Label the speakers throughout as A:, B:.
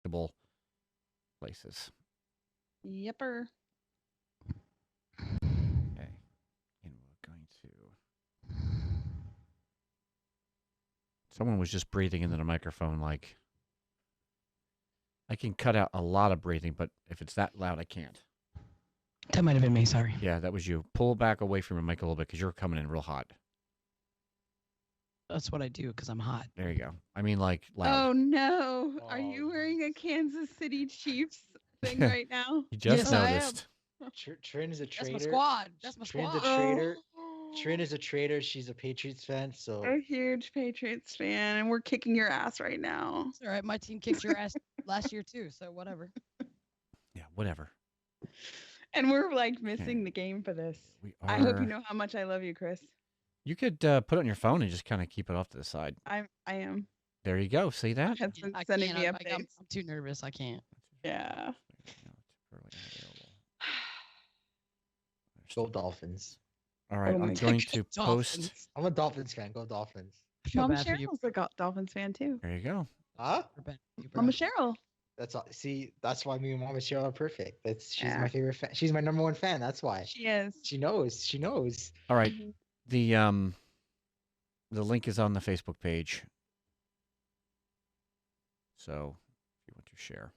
A: respectable places.
B: Yepper.
A: Okay. And we're going to. Someone was just breathing into the microphone like. I can cut out a lot of breathing, but if it's that loud, I can't.
C: That might have been me, sorry.
A: Yeah, that was you. Pull back away from your mic a little bit because you're coming in real hot.
C: That's what I do because I'm hot.
A: There you go. I mean, like, loud.
B: Oh, no. Are you wearing a Kansas City Chiefs thing right now?
A: You just
C: Yes, I am.
A: noticed.
D: Trin is a
C: That's
D: traitor.
C: my squad. That's my
D: Trin's
C: squad.
D: a traitor.
B: Oh.
D: Trin is a traitor. She's a Patriots fan, so
B: A huge Patriots fan, and we're kicking your ass right now.
C: It's all right. My team kicked your ass last year, too, so whatever.
A: Yeah, whatever.
B: And we're like missing the game for this.
A: We
B: I hope
A: are-
B: you know how much I love you, Chris.
A: You could put it on your phone and just kind of keep it off to the side.
B: I am.
A: There you go. See that?
B: Has been
C: I
B: sending
C: can't.
B: me
C: I'm
B: updates.
C: too nervous. I can't.
B: Yeah.
D: go Dolphins.
A: All right,
B: Oh my
A: I'm going
B: God.
A: to post.
C: Dolphins.
D: I'm a Dolphins fan. Go Dolphins.
C: I feel
B: Mama
C: bad for you.
B: Cheryl's a Dolphins fan too.
A: There you go.
D: Huh?
B: Mama Cheryl.
D: That's all. See, that's why me and Mama Cheryl are perfect. She's
B: Yeah.
D: my favorite fan. She's my number one fan. That's why.
B: She is.
D: She knows. She knows.
A: All right.
B: Mhm.
A: The link is on the Facebook page. So if you want to share.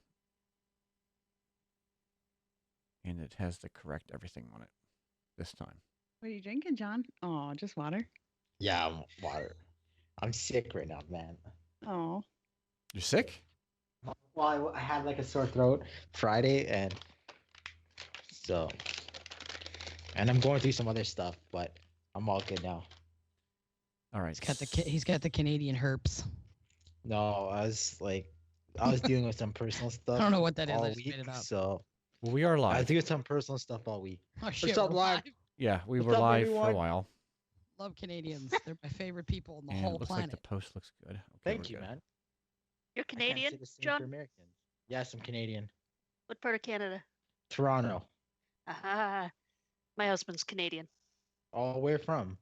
A: And it has the correct everything on it this time.
B: What are you drinking, John? Oh, just water.
D: Yeah, water. I'm sick right now, man.
B: Oh.
A: You're sick?
D: Well, I had like a sore throat Friday, and I'm going through some other stuff, but I'm all good now.
A: All right.
C: He's got the Canadian herpes.
D: No, I was dealing with some personal stuff.
C: I don't know what that is.
D: all
C: I just
D: week,
C: made it up.
D: so
A: Well, we are
D: I was
A: live.
D: doing some personal stuff all week.
C: Oh shit!
D: up,
C: we're
D: live?
A: Yeah, we
D: What's
A: were
D: up,
A: live for a
D: everyone?
A: while.
C: Love Canadians. They're my favorite people on the
A: And
C: whole
A: it looks
C: planet.
A: like the post looks good. Okay,
D: Thank
A: we're
D: you,
A: good.
D: man.
E: You're
D: I can't
E: Canadian,
D: say the same
E: John?
D: for Americans. Yes, I'm Canadian.
E: What part of Canada?
D: Toronto.
E: Ah, my husband's Canadian.
D: Oh, where from?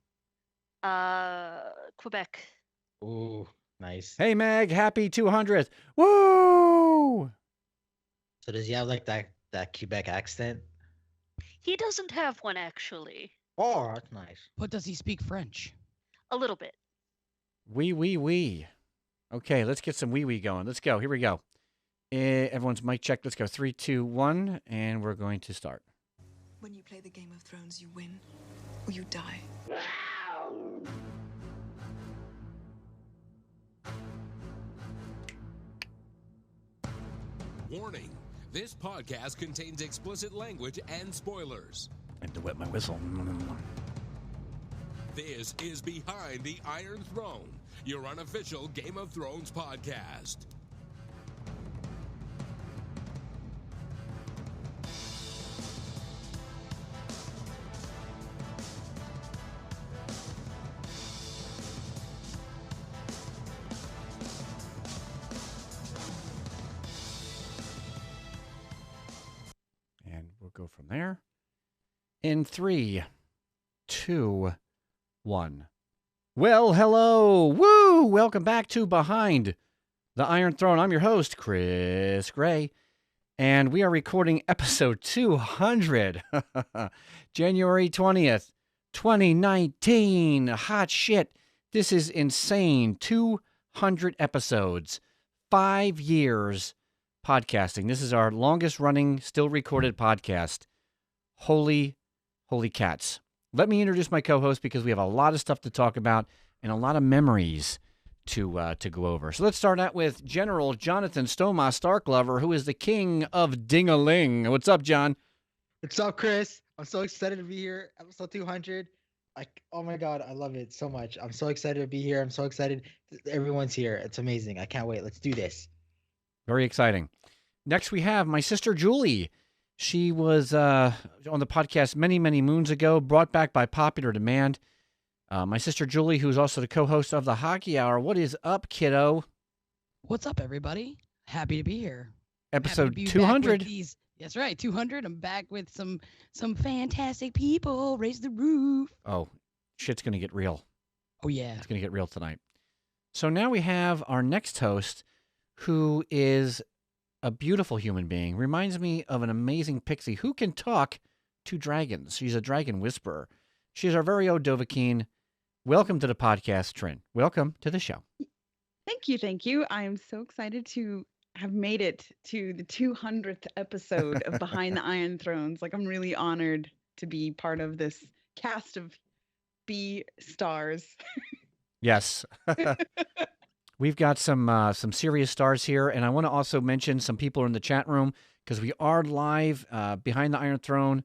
E: Quebec.
D: Ooh, nice.
A: Hey, Meg, happy 200th. Woo!
D: So does he have like that Quebec accent?
E: He doesn't have one, actually.
D: Oh, that's nice.
C: But does he speak French?
E: A little bit.
A: Wee. Okay, let's get some wee going. Let's go. Here we go. Everyone's mic check. Let's go. 3, 2, 1, and we're going to start.
F: When you play the Game of Thrones, you win or you die.
G: Warning, this podcast contains explicit language and spoilers.
A: I have to wet my whistle.
G: This is Behind the Iron Throne, your unofficial Game of Thrones podcast.
A: And we'll go from there. In 3, 2, 1. Well, hello. Woo! Welcome back to Behind the Iron Throne. I'm your host, Chris Gray. And we are recording episode 200. January 20th, 2019. Hot shit. This is insane. 200 episodes. 5 years podcasting. This is our longest running, still recorded podcast. Holy cats. Let me introduce my co-host because we have a lot of stuff to talk about and a lot of memories to go over. So let's start out with General Jonathan Stoma Starklover, who is the king of Ding-a-ling. What's up, John?
D: What's up, Chris? I'm so excited to be here. Episode 200. Oh my God, I love it so much. I'm so excited to be here. I'm so excited. Everyone's here. It's amazing. I can't wait. Let's do this.
A: Very exciting. Next, we have my sister, Julie. She was on the podcast many, many moons ago, brought back by popular demand. My sister, Julie, who's also the co-host of the Hockey Hour. What is up, kiddo?
C: What's up, everybody? Happy to be here. Happy to
A: Episode
C: be back
A: 200.
C: with these. That's right, 200. I'm back with some fantastic people. Raise the roof.
A: Oh, shit's going to get real.
C: Oh yeah.
A: It's going to get real tonight. So now we have our next host, who is a beautiful human being. Reminds me of an amazing pixie who can talk to dragons. She's a dragon whisperer. She's our very own Dovahkiin. Welcome to the podcast, Trin. Welcome to the show.
B: Thank you. Thank you. I am so excited to have made it to the 200th episode of Behind the Iron Thrones. Like, I'm really honored to be part of this cast of B stars.
A: Yes. We've got some serious stars here, and I want to also mention some people in the chat room because we are live Behind the Iron Throne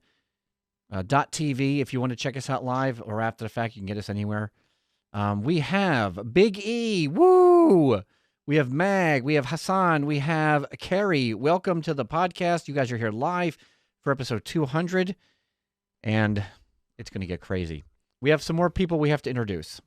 A: .tv. If you want to check us out live or after the fact, you can get us anywhere. We have Big E, woo! We have Mag, we have Hassan, we have Carrie. Welcome to the podcast. You guys are here live for episode 200, and it's going to get crazy. We have some more people we have to introduce.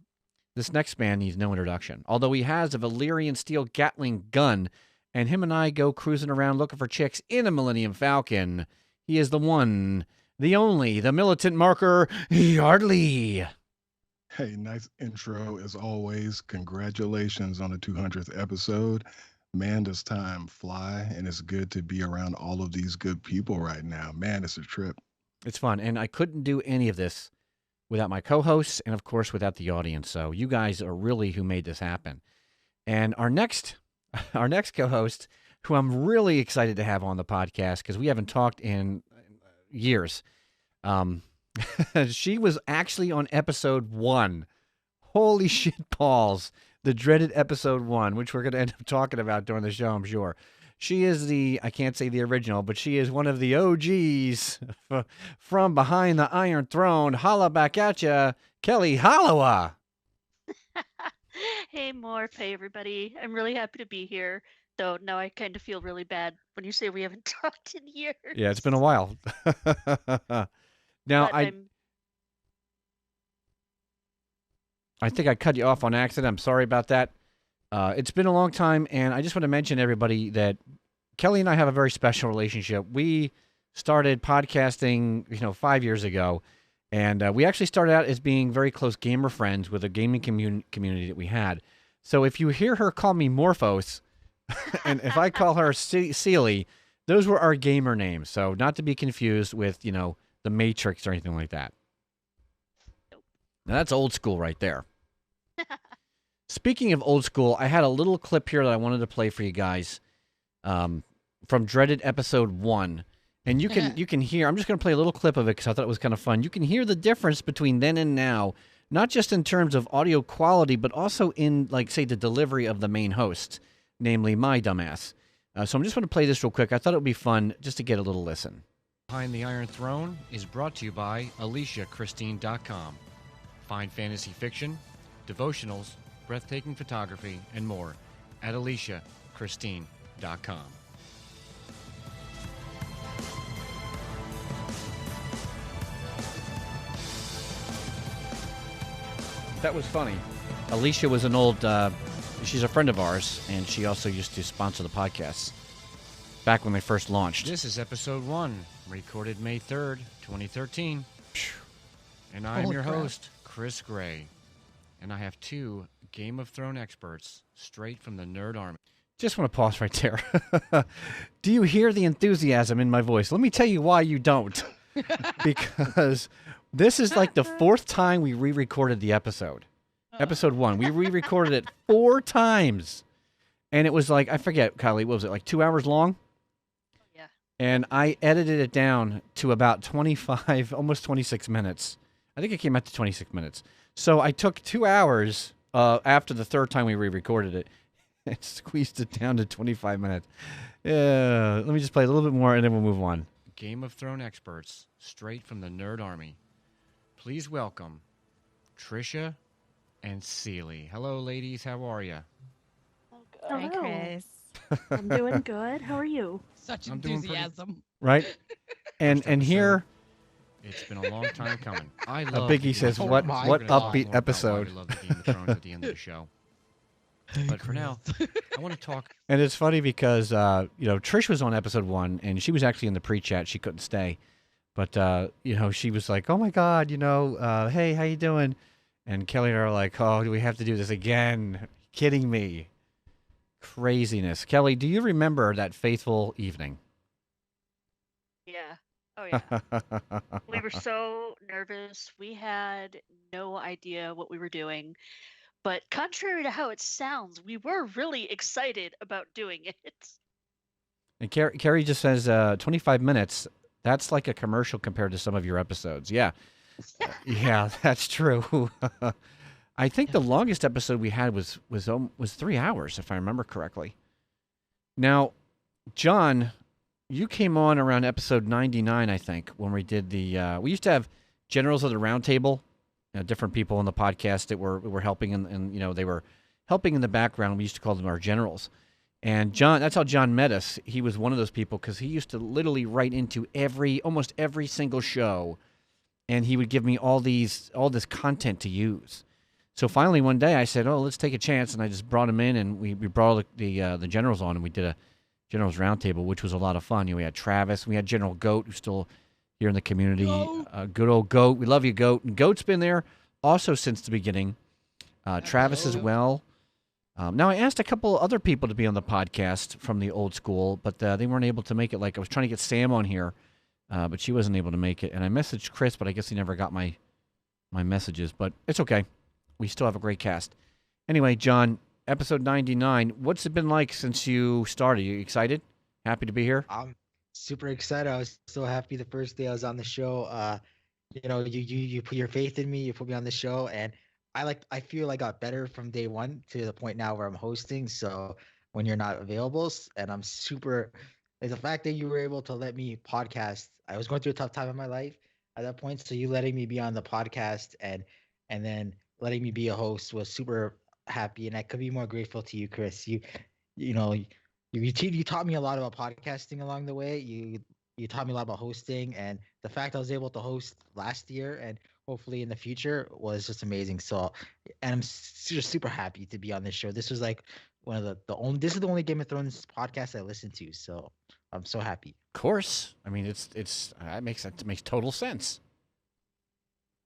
A: This next man needs no introduction, although he has a Valyrian steel Gatling gun, and him and I go cruising around looking for chicks in a Millennium Falcon. He is the one, the only, the militant marker, Yardley.
H: Hey, nice intro as always. Congratulations on the 200th episode. Man, does time fly, and it's good to be around all of these good people right now. Man, it's a trip.
A: It's fun, and I couldn't do any of this without my co-hosts and, of course, without the audience. So you guys are really who made this happen. And our next co-host, who I'm really excited to have on the podcast because we haven't talked in years. She was actually on episode 1. Holy shit balls. The dreaded episode 1, which we're going to end up talking about during the show, I'm sure. She is I can't say the original, but she is one of the OGs from Behind the Iron Throne. Holla back at ya, Kelly Hollowa.
E: Hey, Morph. Hey, everybody. I'm really happy to be here. Though now I kind of feel really bad when you say we haven't talked in years.
A: Yeah, it's been a while. Now,
E: But
A: I think I cut you off on accident. I'm sorry about that. It's been a long time, and I just want to mention to everybody that Kelly and I have a very special relationship. We started podcasting, 5 years ago, and we actually started out as being very close gamer friends with a gaming community that we had. So if you hear her call me Morphos, and if I call her Sealy, those were our gamer names. So not to be confused with, the Matrix or anything like that. Now that's old school right there. Speaking of old school, I had a little clip here that I wanted to play for you guys from dreaded episode 1. And you can hear, I'm just going to play a little clip of it because I thought it was kind of fun. You can hear the difference between then and now, not just in terms of audio quality, but also in, say, the delivery of the main host, namely my dumbass. So I'm just going to play this real quick. I thought it would be fun just to get a little listen. Behind the Iron Throne is brought to you by AliciaChristine.com. Find fantasy fiction, devotionals, breathtaking photography, and more at AliciaChristine.com. That was funny. Alicia was an old, she's a friend of ours, and she also used to sponsor the podcasts back when they first launched. This is episode 1, recorded May 3rd, 2013. And I'm
C: Holy
A: your
C: crap.
A: host, Chris Gray. And I have 2 Game of Thrones experts straight from the Nerd Army. Just want to pause right there. Do you hear the enthusiasm in my voice? Let me tell you why you don't. Because this is like the 4th time we re-recorded the episode. Episode 1. We re-recorded it 4 times. And it was like, I forget, Kylie, what was it, like 2 hours long?
E: Yeah.
A: And I edited it down to about 25, almost 26 minutes. I think it came out to 26 minutes. So I took 2 hours after the 3rd time we re-recorded it and squeezed it down to 25 minutes. Let me just play a little bit more and then we'll move on. Game of Thrones experts, straight from the Nerd Army. Please welcome Trisha and Sealy. Hello, ladies. How are you?
I: Hi,
E: Hello.
I: Chris. I'm doing good. How are you?
C: Such
A: I'm doing pretty-
C: enthusiasm.
A: Right? And
G: episode.
A: here,
G: It's been a long time coming. I
A: a
G: love
A: Biggie
G: the
A: says,
G: Game of
A: what
G: Thrones.
D: my
A: what
G: We're gonna talk
A: upbeat
G: more about why
A: episode.
G: we love the Game of Thrones at the end of the show. But for now, I want to talk.
A: And it's funny because, Trish was on episode 1, and she was actually in the pre-chat. She couldn't stay. But, she was like, oh, my God, hey, how you doing? And Kelly and I are like, oh, do we have to do this again? Kidding me. Craziness. Kelly, do you remember that fateful evening?
E: Yeah. Oh yeah. We were so nervous. We had no idea what we were doing. But contrary to how it sounds, we were really excited about doing it.
A: And Carrie just says 25 minutes. That's like a commercial compared to some of your episodes. Yeah. Yeah, that's true. I think the longest episode we had was 3 hours, if I remember correctly. Now, John, you came on around episode 99, I think, when we did the. We used to have generals of the round table, different people on the podcast that were helping, and they were helping in the background. We used to call them our generals. And John, that's how John met us. He was one of those people because he used to literally write into almost every single show, and he would give me all this content to use. So finally one day I said, "Oh, let's take a chance," and I just brought him in, and we brought the generals on, and we did a generals roundtable, which was a lot of fun. We had Travis, we had General Goat, who's still here in the community. Good old Goat, we love you, Goat. And Goat's been there also since the beginning. Travis as well. Now, I asked a couple other people to be on the podcast from the old school, but they weren't able to make it. Like, I was trying to get Sam on here, but she wasn't able to make it. And I messaged Chris, but I guess he never got my messages. But it's okay. We still have a great cast. Anyway, John, episode 99, what's it been like since you started? You excited? Happy to be here?
D: I'm super excited. I was so happy the first day I was on the show. You put your faith in me, you put me on the show, and I feel I got better from day one to the point now where I'm hosting. So when you're not available, and I'm super, like the fact that you were able to let me podcast. I was going through a tough time in my life at that point, so you letting me be on the podcast and then letting me be a host was super happy, and I could be more grateful to you, Chris. You know you taught me a lot about podcasting along the way. You taught me a lot about hosting, and the fact I was able to host last year and hopefully in the future was just amazing. So, and I'm just super happy to be on this show. This was like one of this is the only Game of Thrones podcast I listen to. So I'm so happy.
A: Of course. I mean, it makes total sense.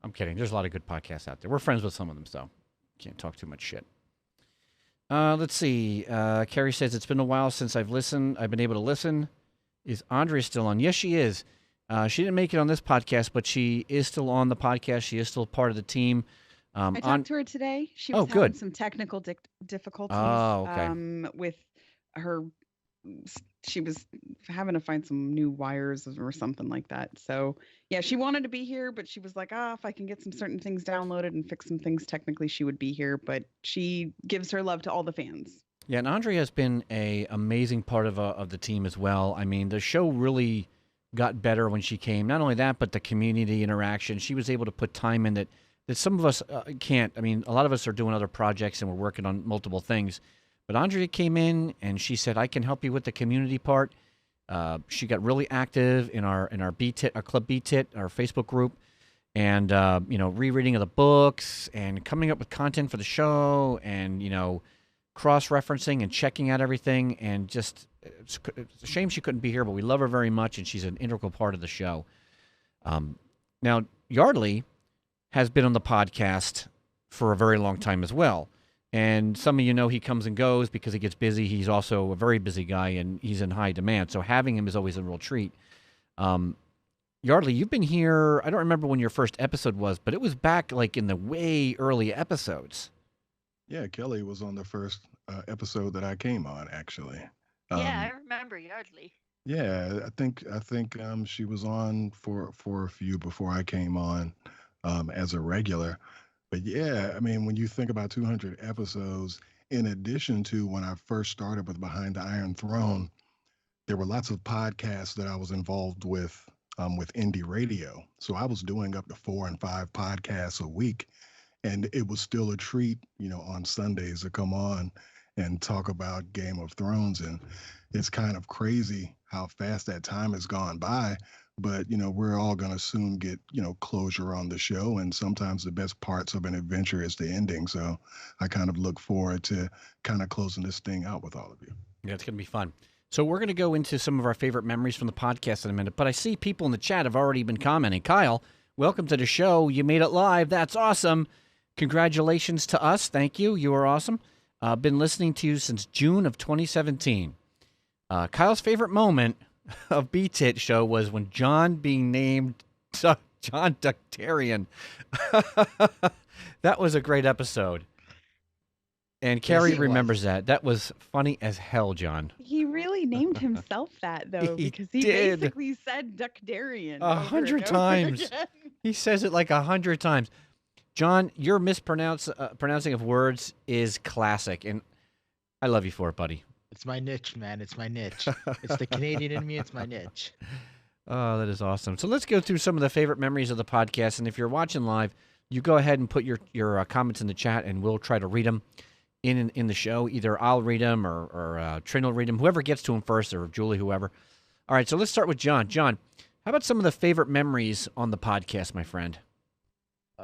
A: I'm kidding. There's a lot of good podcasts out there. We're friends with some of them, so can't talk too much shit. Let's see. Carrie says, it's been a while since I've been able to listen. Is Andrea still on? Yes, she is. She didn't make it on this podcast, but she is still on the podcast. She is still part of the team.
B: I talked to her today. She was having some technical difficulties with her. She was having to find some new wires or something like that. So, yeah, she wanted to be here, but she was like, if I can get some certain things downloaded and fix some things technically, she would be here. But she gives her love to all the fans.
A: Yeah, and Andrea has been an amazing part of the team as well. I mean, the show really got better when she came. Not only that, but the community interaction. She was able to put time in that some of us can't. I mean, a lot of us are doing other projects and we're working on multiple things. But Andrea came in and she said, "I can help you with the community part." She got really active in our BTIT, our Club BTIT, our Facebook group, and rereading of the books and coming up with content for the show, and cross-referencing and checking out everything. And just it's a shame she couldn't be here, but we love her very much, and she's an integral part of the show. Now, Yardley has been on the podcast for a very long time as well. And some of you know he comes and goes because he gets busy. He's also a very busy guy, and he's in high demand. So having him is always a real treat. Yardley, you've been here, I don't remember when your first episode was, but it was back like in the way early episodes.
H: Yeah, Kelly was on the first episode that I came on, actually.
E: Yeah, I remember Yardley.
H: Yeah, I think she was on for a few before I came on as a regular. But yeah, I mean, when you think about 200 episodes, in addition to when I first started with Behind the Iron Throne, there were lots of podcasts that I was involved with indie radio. So I was doing up to 4 and 5 podcasts a week. And it was still a treat, on Sundays to come on and talk about Game of Thrones. And it's kind of crazy how fast that time has gone by. But, we're all going to soon get, closure on the show. And sometimes the best parts of an adventure is the ending. So I kind of look forward to kind of closing this thing out with all of you.
A: Yeah, it's going to be fun. So we're going to go into some of our favorite memories from the podcast in a minute. But I see people in the chat have already been commenting. Kyle, welcome to the show. You made it live. That's awesome. Congratulations to us. Thank you. You are awesome. Been listening to you since June of 2017. Kyle's favorite moment of BTIT show was when John being named John Ductarian. That was a great episode. And Carrie
D: it
A: remembers
D: was.
A: that. That was funny as hell, John.
B: He really named himself that though,
A: He
B: because he
A: did.
B: basically said Ductarian
A: 100 times. He says it like 100 times. John, your pronouncing of words is classic, and I love you for it, buddy.
D: It's my niche, man. It's my niche. It's the Canadian in me. It's my niche.
A: Oh, that is awesome. So let's go through some of the favorite memories of the podcast. And if you're watching live, you go ahead and put your comments in the chat, and we'll try to read them in the show. Either I'll read them or Trin will read them, whoever gets to them first, or Julie, whoever. All right, so let's start with John. John, how about some of the favorite memories on the podcast, my friend?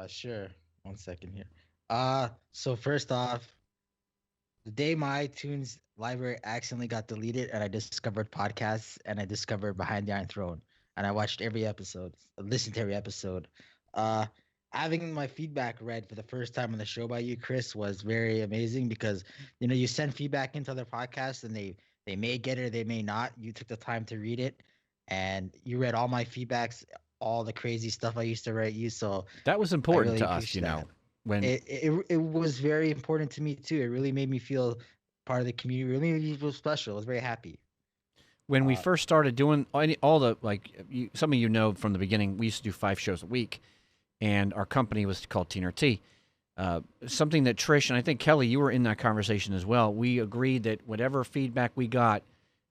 D: Sure. 1 second here. So first off, the day my iTunes library accidentally got deleted and I discovered podcasts and I discovered Behind the Iron Throne and I watched every episode, listened to every episode. Having my feedback read for the first time on the show by you, Chris, was very amazing because, you know, you send feedback into other podcasts and they may get it or they may not. You took the time to read it and you read all my feedbacks, all the crazy stuff I used to write you. So
A: that was important
D: really
A: to us,
D: appreciate
A: you know.
D: that.
A: When
D: It was very important to me too. It really made me feel part of the community. It really made me feel special. I was very happy.
A: when we first started doing all the some of you know from the beginning, we used to do 5 shows a week, and our company was called TNRT. Something that Trish and I think Kelly, you were in that conversation as well. We agreed that whatever feedback we got,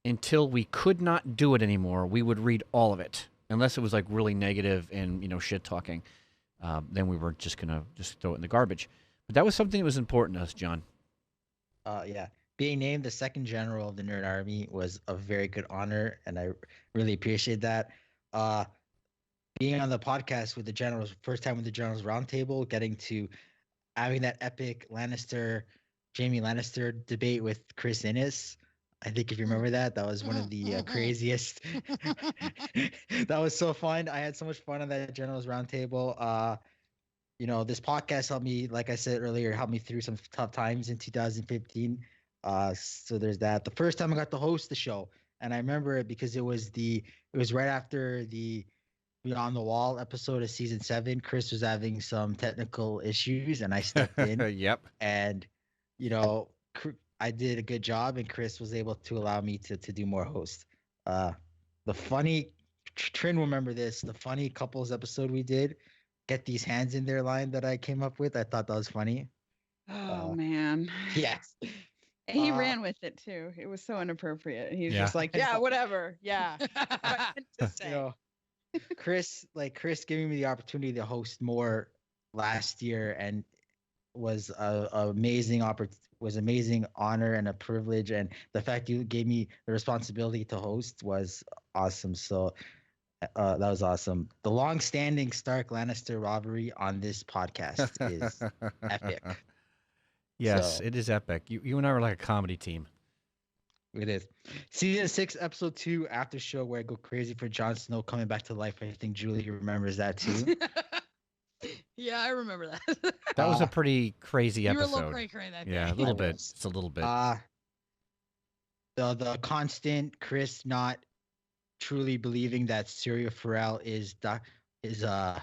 A: until we could not do it anymore, we would read all of it, unless it was like really negative and shit talking. Then we were just gonna throw it in the garbage. But that was something that was important to us, John.
D: Yeah. Being named the second general of the Nerd Army was a very good honor, and I really appreciate that. Being on the podcast with the generals, first time with the generals roundtable, getting to having that epic Jamie Lannister debate with Chris Innes. I think if you remember that was one of the craziest. That was so fun. I had so much fun on that generals roundtable. This podcast helped me, like I said earlier, helped me through some tough times in 2015. So there's that. The first time I got to host the show, and I remember it because it was right after the Beyond the Wall episode of season 7. Chris was having some technical issues, and I stepped in.
A: Yep.
D: And I did a good job, and Chris was able to allow me to do more hosts. The funny Trin will remember this. The funny couples episode we did, get these hands in their line that I came up with. I thought that was funny.
B: Oh man.
D: Yes.
B: And he ran with it too. It was so inappropriate. He's
A: Yeah.
B: just like, yeah, whatever. Yeah. What I meant to say.
D: Chris giving me the opportunity to host more last year and was amazing honor and a privilege, and the fact you gave me the responsibility to host was awesome. So that was awesome. The long-standing Stark Lannister rivalry on this podcast is epic.
A: Yes,
D: So-
A: it is epic. You and I were like a comedy team.
D: It is. Season 6, episode 2, after show where I go crazy for Jon Snow coming back to life. I think Julie remembers that too.
C: Yeah, I remember that.
A: That was a pretty crazy
C: You were a
A: episode.
C: little cray-cray that day.
A: Yeah, a little bit.
D: was.
A: It's a little bit.
D: The constant Chris not truly believing that Syria Farrell is I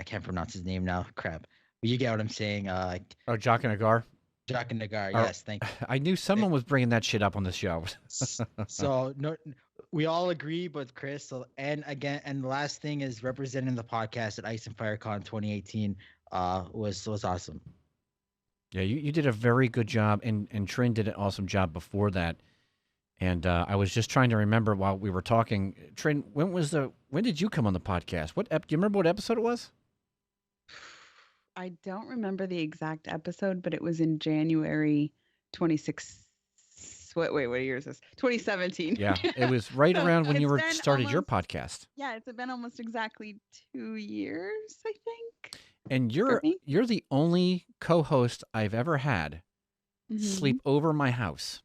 D: can't pronounce his name now. Crap. But you get what I'm saying.
A: Oh, Jock and Agar.
D: Jock and Nagar.
A: Oh.
D: Yes, thank you.
A: I knew someone was bringing that shit up on the show.
D: So no, we all agree, but Chris. And the last thing is representing the podcast at Ice and FireCon 2018 was awesome.
A: Yeah, you did a very good job, and Trin did an awesome job before that. And I was just trying to remember while we were talking. Trin, when did you come on the podcast? Do you remember what episode it was?
B: I don't remember the exact episode, but it was in January 26. What year is this? 2017.
A: Yeah, it was right around when you
B: It's been
A: started your
B: almost-
A: podcast.
B: Yeah, it's been almost exactly 2 years, I think.
A: And
B: For me?
A: you're the only co-host I've ever had
B: Mm-hmm.
A: sleep over my house.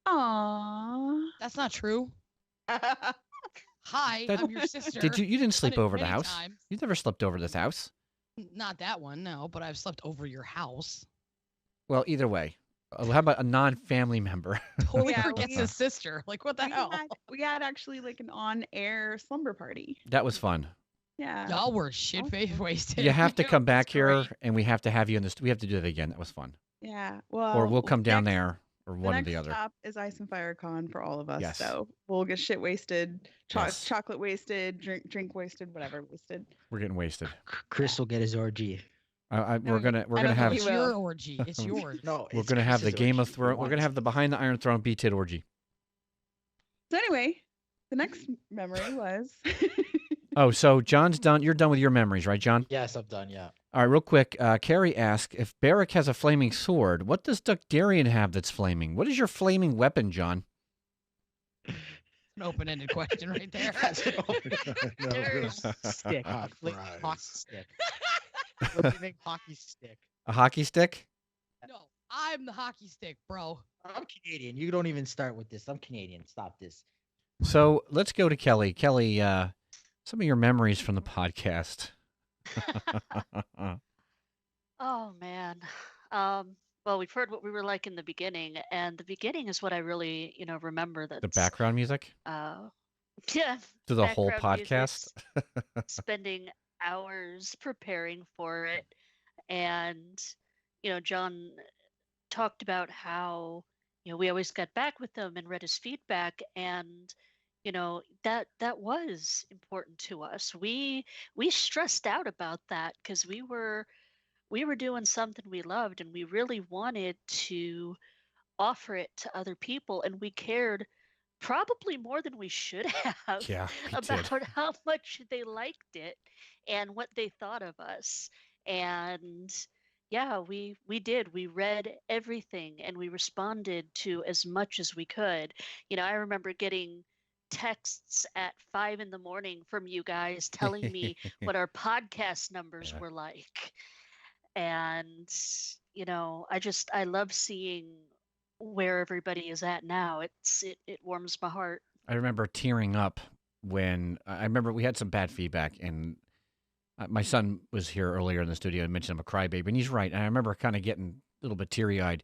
B: Aww.
C: That's not true. Hi,
A: That-
C: I'm your sister.
A: You didn't sleep
C: Done it
A: over the
C: many
A: house?
C: times.
A: You never slept over this house.
C: Not that one, no, but I've slept over your house.
A: Well, either way, How about a non-family member?
C: Totally
B: Yeah,
C: forgets his sister. Like, what the hell?
B: We had actually like an on-air slumber party.
A: That was fun.
B: Yeah.
C: Y'all were shit wasted.
A: You have to come
C: It was
A: back here,
C: great.
A: and we have to have you in this. We have to do that again. That was fun.
B: Yeah. Well,
A: Or we'll come down
B: next-
A: there, or
B: The
A: one or
B: next
A: the other.
B: stop is Ice and Fire Con for all of us.
A: Yes.
B: So we'll get shit wasted,
A: Yes.
B: chocolate wasted, drink wasted, whatever wasted.
A: We're getting wasted.
D: Chris will get his orgy.
A: We're gonna
B: I don't
A: have
B: think
C: It's
B: he will.
C: your orgy. It's yours.
D: No,
A: we're
D: it's
A: gonna have the
D: Chris's
A: Game of
D: orgy.
A: Thrones. We're gonna have the Behind the Iron Throne B-Tit orgy.
B: So anyway, the next memory was
A: Oh, so John's done. You're done with your memories, right, John?
D: Yes, I'm done. Yeah.
A: All right, real quick. Carrie asked if Barrick has a flaming sword. What does Duckdarian have that's flaming? What is your flaming weapon, John?
C: An open-ended question right there.
D: That's an open
E: There's-
D: stick.
H: Hot
D: Hockey
H: fries.
D: stick. What do you think? Hockey stick.
A: A hockey stick?
C: No, I'm the hockey stick, bro.
D: I'm Canadian. You don't even start with this. I'm Canadian. Stop this.
A: So let's go to Kelly. Kelly, some of your memories from the podcast.
E: Oh man. Well, we've heard what we were like in the beginning, and the beginning is what I really, remember. That's
A: The background music
E: yeah,
A: to the whole
E: background
A: podcast.
E: spending hours preparing for it, and John talked about how we always got back with him and read his feedback, and that was important to us. We stressed out about that because we were doing something we loved, and we really wanted to offer it to other people, and we cared probably more than we should have
A: Yeah, we
E: about
A: did.
E: how much they liked it and what they thought of us. And yeah, we did. We read everything and we responded to as much as we could. I remember getting texts at 5 in the morning from you guys telling me what our podcast numbers
A: Yeah.
E: were like. And I love seeing where everybody is at now. It warms my heart.
A: I remember tearing up when I remember we had some bad feedback, and my son was here earlier in the studio and mentioned I'm a crybaby, and he's right. And I remember kind of getting a little bit teary-eyed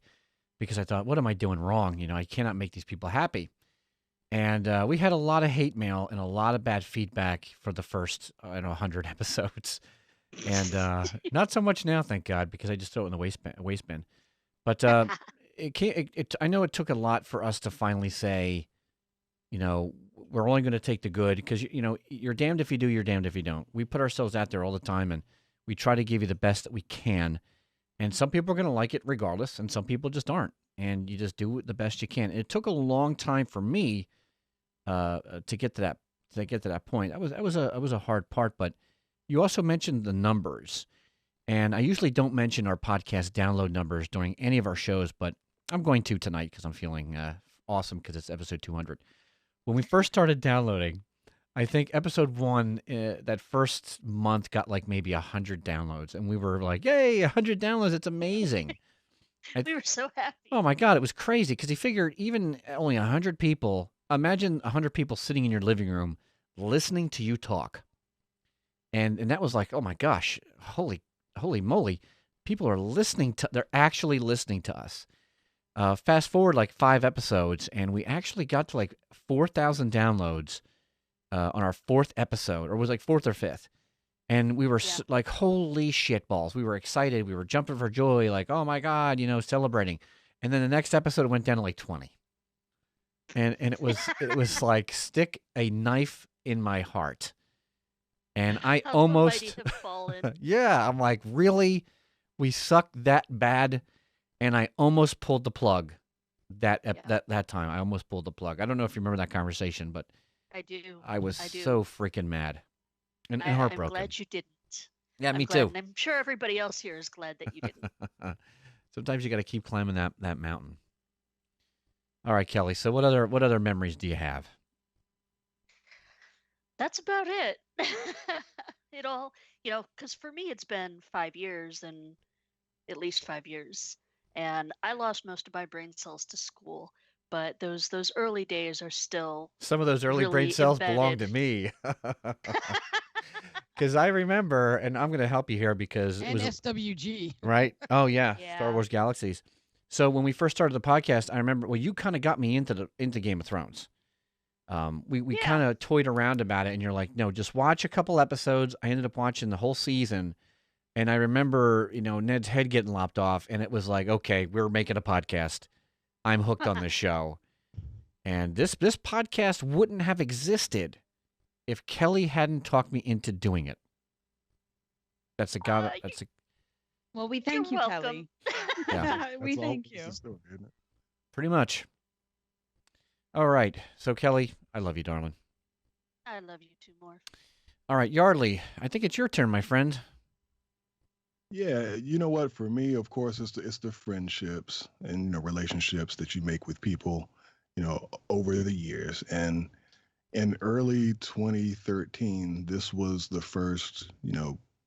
A: because I thought, what am I doing wrong? I cannot make these people happy. And we had a lot of hate mail and a lot of bad feedback for the first 100 episodes. And not so much now, thank God, because I just throw it in the waste bin. But I know it took a lot for us to finally say, we're only going to take the good, because you're damned if you do, you're damned if you don't. We put ourselves out there all the time, and we try to give you the best that we can. And some people are going to like it regardless, and some people just aren't. And you just do the best you can. And it took a long time for me to get to that point. That was a hard part, but you also mentioned the numbers. And I usually don't mention our podcast download numbers during any of our shows, but I'm going to tonight because I'm feeling awesome because it's episode 200. When we first started downloading, I think episode 1, that first month got like maybe 100 downloads. And we were like, yay, 100 downloads. It's amazing.
E: We were so happy.
A: Oh my God, it was crazy because he figured even only 100 people, imagine 100 people sitting in your living room listening to you talk. And that was like, oh my gosh, holy moly, people are they're actually listening to us. Fast forward like 5 episodes, and we actually got to like 4,000 downloads on our 4th episode, or it was like 4th or 5th. And we were like, holy shit balls. We were excited. We were jumping for joy, like, oh my God, celebrating. And then the next episode went down to like 20. And it was like stick a knife in my heart. And I
E: How
A: almost,
E: mighty have fallen.
A: yeah, I'm like, really? We sucked that bad? And I almost pulled the plug that time. I almost pulled the plug. I don't know if you remember that conversation, but
E: I do.
A: I was
E: do.
A: so freaking mad and heartbroken.
E: I'm glad you didn't.
A: Yeah,
E: I'm
A: me
E: glad,
A: too.
E: and I'm sure everybody else here is glad that you didn't.
A: Sometimes you got to keep climbing that mountain. All right, Kelly. So what other memories do you have?
E: That's about it. It all, because for me it's been 5 years, and at least 5 years, and I lost most of my brain cells to school. But those early days are still
A: Some of those early
E: really
A: brain cells belong
E: embedded.
A: to me. Because I remember, and I'm going to help you here because it
C: And
A: was
C: SWG.
A: right. Oh yeah,
E: Yeah.
A: Star Wars Galaxies. So when we first started the podcast, I remember, well, you kind of got me into Game of Thrones. We
E: Yeah.
A: kind of toyed around about it, and you're like, no, just watch a couple episodes. I ended up watching the whole season, and I remember, Ned's head getting lopped off, and it was like, okay, we're making a podcast. I'm hooked on this show, and this podcast wouldn't have existed if Kelly hadn't talked me into doing it. That's a god. That's a
B: Well, we thank you,
E: You're
B: Kelly.
E: welcome.
A: Yeah.
B: We thank you.
A: pretty much. All right, so Kelly, I love you, darling.
E: I love you too more.
A: All right, Yardley, I think it's your turn, my friend.
H: Yeah, you know what? For me, of course, it's the friendships and relationships that you make with people, over the years. And in early 2013, this was the first,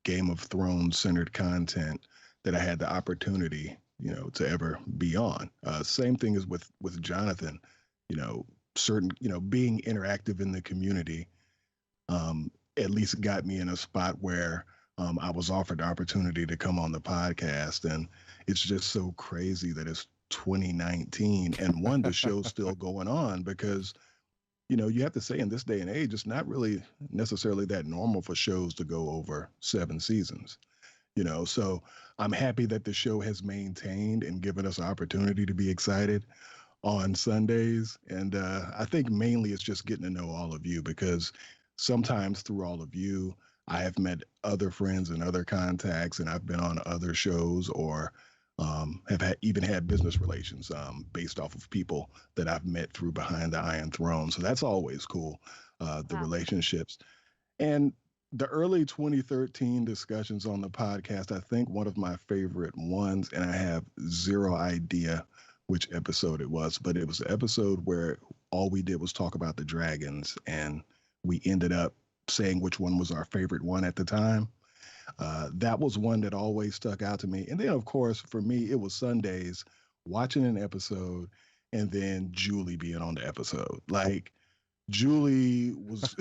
H: Game of Thrones centered content that I had the opportunity, to ever be on. Same thing as with Jonathan, certain, being interactive in the community, at least got me in a spot where I was offered the opportunity to come on the podcast. And it's just so crazy that it's 2019 and one, the show's still going on because, you have to say in this day and age, it's not really necessarily that normal for shows to go over 7 seasons, so I'm happy that the show has maintained and given us an opportunity to be excited on Sundays. And I think mainly it's just getting to know all of you because sometimes through all of you, I have met other friends and other contacts, and I've been on other shows or have even had business relations based off of people that I've met through Behind the Iron Throne. So that's always cool, the
E: Wow.
H: relationships. And the early 2013 discussions on the podcast, I think one of my favorite ones, and I have zero idea which episode it was, but it was the episode where all we did was talk about the dragons, and we ended up saying which one was our favorite one at the time. That was one that always stuck out to me. And then, of course, for me, it was Sundays watching an episode and then Julie being on the episode. Like, Julie was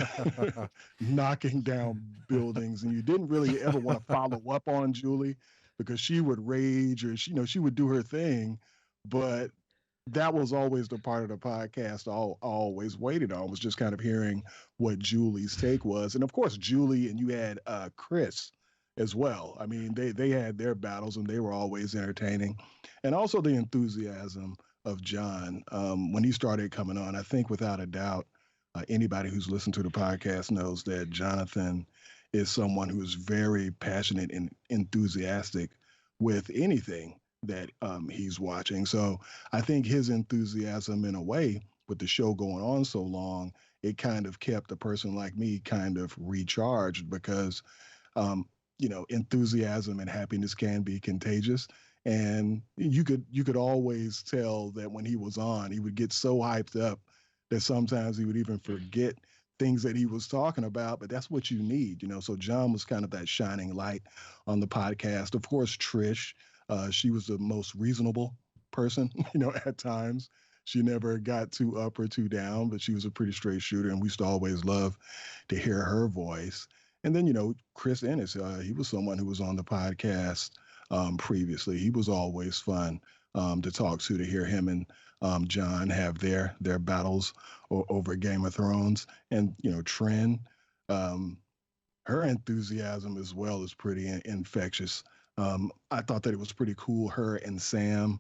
H: knocking down buildings, and you didn't really ever want to follow up on Julie because she would rage or she would do her thing. But that was always the part of the podcast I always waited on, was just kind of hearing what Julie's take was. And of course, Julie, and you had Chris as well. I mean, they had their battles and they were always entertaining. And also the enthusiasm of John when he started coming on. I think without a doubt, anybody who's listened to the podcast knows that Jonathan is someone who is very passionate and enthusiastic with anything that he's watching. So I think his enthusiasm, in a way, with the show going on so long, it kind of kept a person like me kind of recharged because, enthusiasm and happiness can be contagious. And you could always tell that when he was on, he would get so hyped up that sometimes he would even forget things that he was talking about, but that's what you need, So John was kind of that shining light on the podcast. Of course, Trish, she was the most reasonable person, at times. She never got too up or too down, but she was a pretty straight shooter, and we used to always love to hear her voice. And then, Chris Ennis, he was someone who was on the podcast previously. He was always fun to talk to hear him and John have their battles over Game of Thrones. And, Trin, her enthusiasm as well is pretty infectious. I thought that it was pretty cool, her and Sam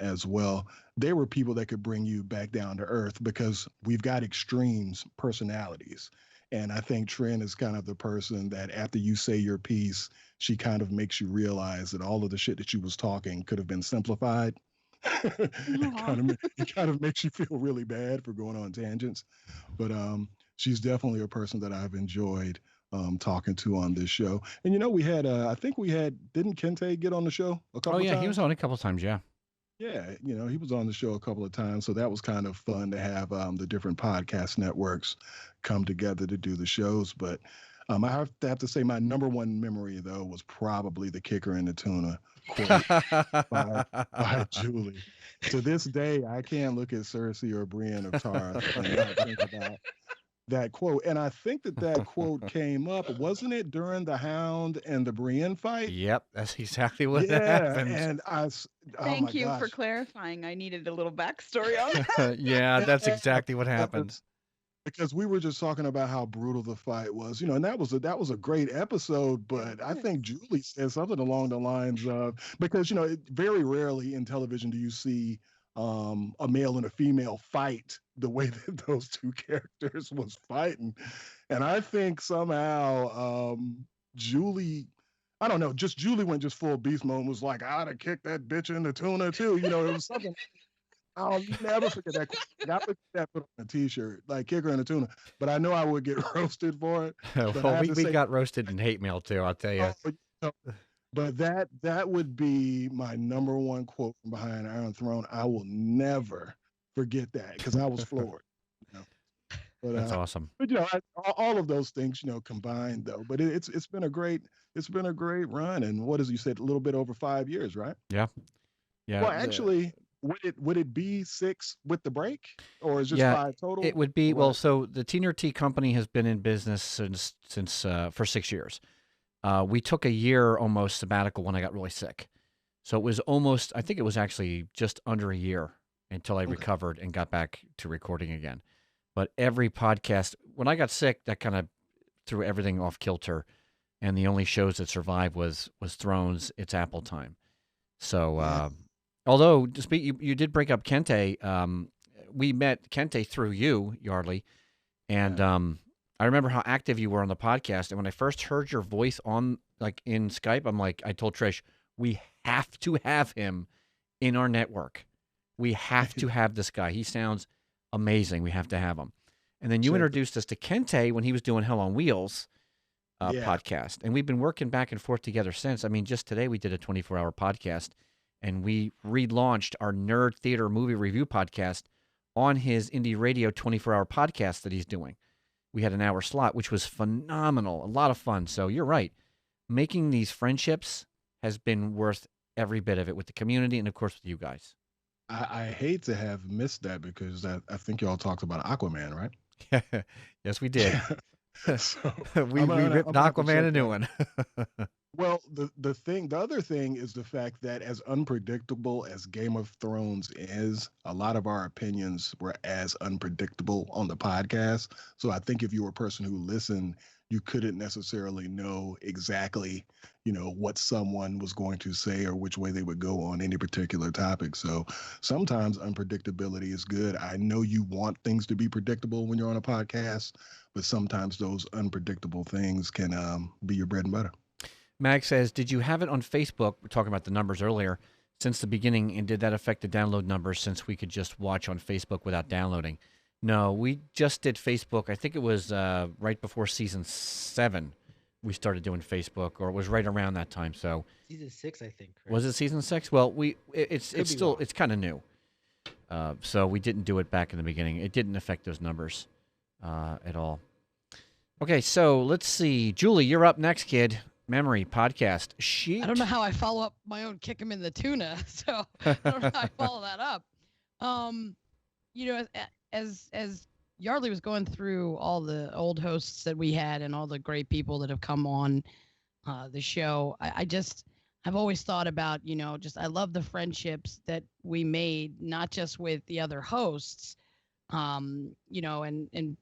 H: as well. They were people that could bring you back down to earth because we've got extremes personalities. And I think Trin is kind of the person that after you say your piece, she kind of makes you realize that all of the shit that you was talking could have been simplified. It kind of makes you feel really bad for going on tangents. But she's definitely a person that I've enjoyed talking to on this show. And we had I think didn't Kente get on the show a couple of times?
A: He was on a couple of times, yeah.
H: Yeah, he was on the show a couple of times, so that was kind of fun to have the different podcast networks come together to do the shows. But I have to say my number one memory, though, was probably the kicker and the tuna quote by Julie. To this day, I can't look at Cersei or Brienne of Tarth and not think about that quote. And I think that quote came up, wasn't it during the Hound and the Brienne fight?
A: Yep, that's exactly what
H: Yeah,
A: happened.
H: and oh my
B: Thank you for
H: gosh.
B: clarifying. I needed a little backstory on that.
A: Yeah, that's
H: Yeah,
A: exactly what happened.
H: because we were just talking about how brutal the fight was, and that was a great episode. But I think Julie said something along the lines of, because very rarely in television do you see a male and a female fight the way that those two characters was fighting, and I think somehow Julie. I don't know. Just Julie went just full beast mode and was like, I'd have kicked that bitch in the tuna too. It was something. I'll never forget that. I would get that put on a T-shirt, like kicker in the tuna. But I know I would get roasted for it. But I
A: Well,
H: have
A: we
H: to say,
A: got roasted in hate mail too, I'll tell you.
H: oh, but that would be my number one quote from behind Iron Throne. I will never forget that because I was floored. You know? But
A: That's awesome.
H: But all of those things combined though. But it's been a great run. And what as you said, a little bit over 5 years, right?
A: Yeah. Yeah.
H: Well, actually, would it be 6 with the break, or is just
A: Yeah,
H: 5 total?
A: it would be.
H: Or
A: Well,
H: what?
A: so the Teener Tea Company has been in business since for 6 years. We took a year almost sabbatical when I got really sick. So it was almost, I think it was actually just under a year until I recovered and got back to recording again. But every podcast, when I got sick, that kind of threw everything off kilter. And the only shows that survived was Thrones, It's Apple Time. So, although you did break up Kente, we met Kente through you, Yardley. And I remember how active you were on the podcast. And when I first heard your voice in Skype, I told Trish, we have to have him in our network. We have to have this guy. He sounds amazing. We have to have him. And then you introduced us to Kente when he was doing Hell on Wheels podcast. And we've been working back and forth together since. I mean, just today we did a 24-hour podcast, and we relaunched our Nerd Theater Movie Review podcast on his Indie Radio 24-hour podcast that he's doing. We had an hour slot, which was phenomenal, a lot of fun. So you're right. Making these friendships has been worth every bit of it with the community and, of course, with you guys.
H: I hate to have missed that because I think y'all talked about Aquaman, right?
A: Yes, we did.
H: So
A: we ripped Aquaman a new one.
H: Well, the other thing is the fact that as unpredictable as Game of Thrones is, a lot of our opinions were as unpredictable on the podcast. So I think if you were a person who listened, you couldn't necessarily know exactly, what someone was going to say or which way they would go on any particular topic. So sometimes unpredictability is good. I know you want things to be predictable when you're on a podcast, but sometimes those unpredictable things can be your bread and butter.
A: Mag says, did you have it on Facebook? We're talking about the numbers earlier since the beginning, and did that affect the download numbers since we could just watch on Facebook without downloading? No, we just did Facebook. I think it was right before season 7 we started doing Facebook, or it was right around that time. So
D: Season 6, I think. Right?
A: was it season 6? Well, it's still it's kind of new. So we didn't do it back in the beginning. It didn't affect those numbers at all. Okay, so let's see. Julie, you're up next, kid. Memory podcast sheet.
C: I don't know how I follow up my own kick him in the tuna, so I don't know how I follow that up. As Yardley was going through all the old hosts that we had and all the great people that have come on the show, I've always thought about, I love the friendships that we made, not just with the other hosts, and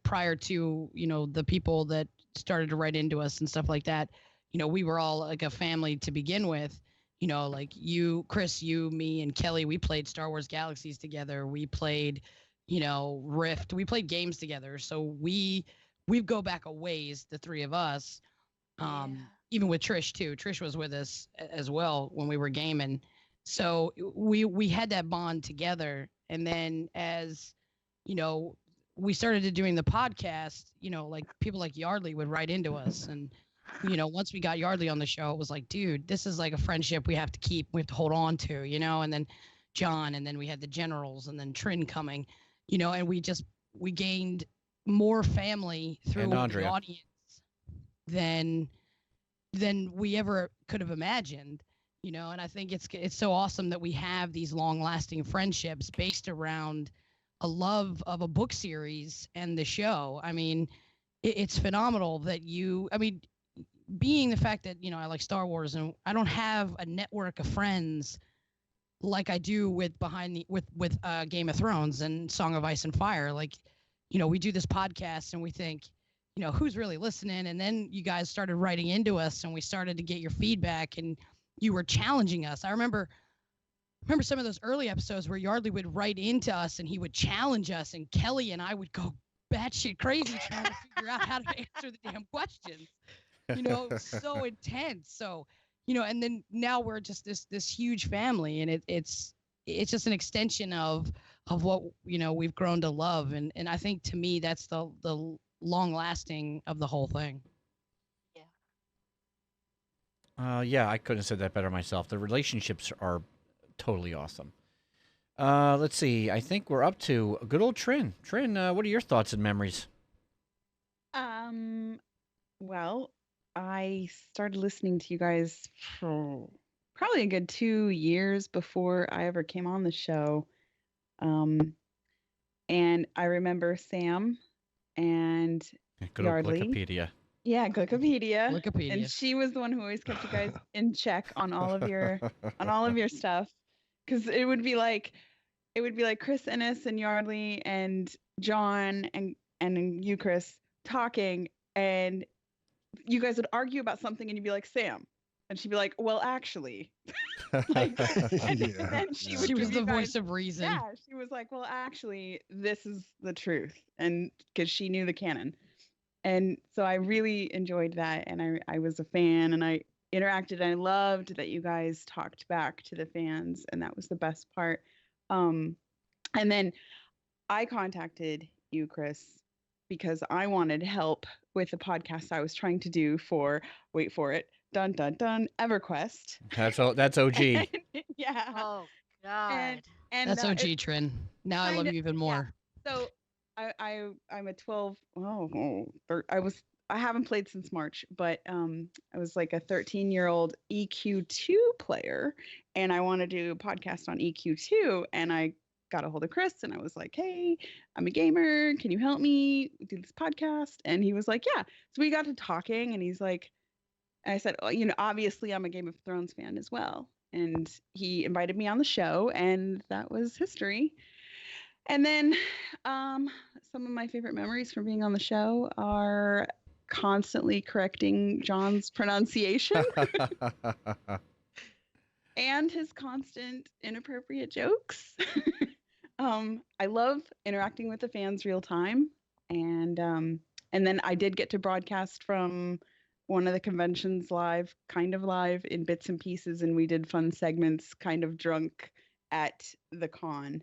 C: prior to, the people that started to write into us and stuff like that. We were all like a family to begin with, like you, Chris, you, me, and Kelly, we played Star Wars Galaxies together. We played, Rift. We played games together. So we go back a ways, the three of us, even with Trish too. Trish was with us as well when we were gaming. So we had that bond together. And then as, we started doing the podcast, like people like Yardley would write into us, and once we got Yardley on the show, it was like, dude, this is like a friendship we have to keep, we have to hold on to, and then John, and then we had the Generals, and then Trin coming, and we gained more family through the audience than we ever could have imagined, and I think it's so awesome that we have these long lasting friendships based around a love of a book series and the show. I mean, it's phenomenal that you. I mean, being the fact that I like Star Wars and I don't have a network of friends like I do with Game of Thrones and Song of Ice and Fire. Like, we do this podcast and we think, who's really listening? And then you guys started writing into us and we started to get your feedback and you were challenging us. I remember some of those early episodes where Yardley would write into us and he would challenge us and Kelly and I would go batshit crazy trying to figure out how to answer the damn questions. It was so intense. So, and then now we're just this huge family, and it's just an extension of what we've grown to love, and I think to me that's the long lasting of the whole thing.
A: Yeah, I couldn't have said that better myself. The relationships are totally awesome. Let's see. I think we're up to good old Trin. Trin, what are your thoughts and memories?
B: Well, I started listening to you guys for probably a good 2 years before I ever came on the show. And I remember Sam and
A: Good old
B: Yardley.
A: Wikipedia.
B: Yeah, Wikipedia.
C: Wikipedia.
B: And she was the one who always kept you guys in check on all of your stuff. Because it would be like Chris Ennis and Yardley and John and you, Chris, talking, and you guys would argue about something and you'd be like, Sam. And she'd be like, well, actually. And then she
C: was the voice of reason.
B: Yeah, she was like, well, actually, this is the truth. And because she knew the canon. And so I really enjoyed that. And I was a fan and I interacted. And I loved that you guys talked back to the fans. And that was the best part. And then I contacted you, Chris, because I wanted help with the podcast I was trying to do for, wait for it, dun dun dun, EverQuest.
A: That's OG.
B: Yeah.
E: Oh God.
C: And that's OG, Trin. Now I love you even more.
B: Yeah. So I'm a 12. I haven't played since March, but I was like a 13-year-old EQ2 player, and I want to do a podcast on EQ2, and I got a hold of Chris and I was like, hey, I'm a gamer. Can you help me do this podcast? And he was like, yeah. So we got to talking and he's like, and I said, oh, obviously I'm a Game of Thrones fan as well. And he invited me on the show and that was history. And then some of my favorite memories from being on the show are constantly correcting John's pronunciation and his constant inappropriate jokes. I love interacting with the fans real time. And then I did get to broadcast from one of the conventions live in bits and pieces. And we did fun segments kind of drunk at the con.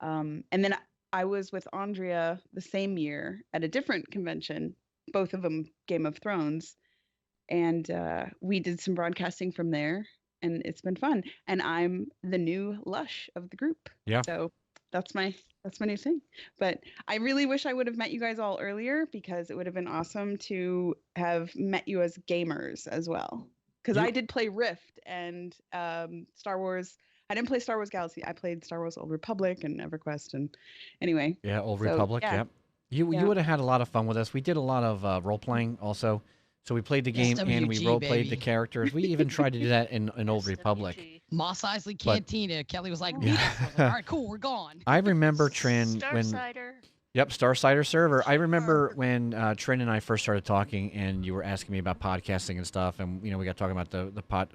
B: And then I was with Andrea the same year at a different convention, both of them Game of Thrones. And we did some broadcasting from there. And it's been fun. And I'm the new Lush of the group.
A: Yeah.
B: So that's my new thing. But I really wish I would have met you guys all earlier because it would have been awesome to have met you as gamers as well. Because I did play Rift and Star Wars. I didn't play Star Wars Galaxy. I played Star Wars Old Republic and EverQuest. And anyway.
A: Yeah, Old Republic.
B: Yeah.
A: Yep. You would have had a lot of fun with us. We did a lot of role playing also. So we played the game and we role played the characters. We even tried to do that in Old Republic.
C: Mos Eisley Cantina. Kelly was like, meet us. I was like, all right, cool, we're gone.
A: I remember Trin
E: Starsider.
A: Yep, Starsider server. I remember when Trin and I first started talking, and you were asking me about podcasting and stuff, and we got talking about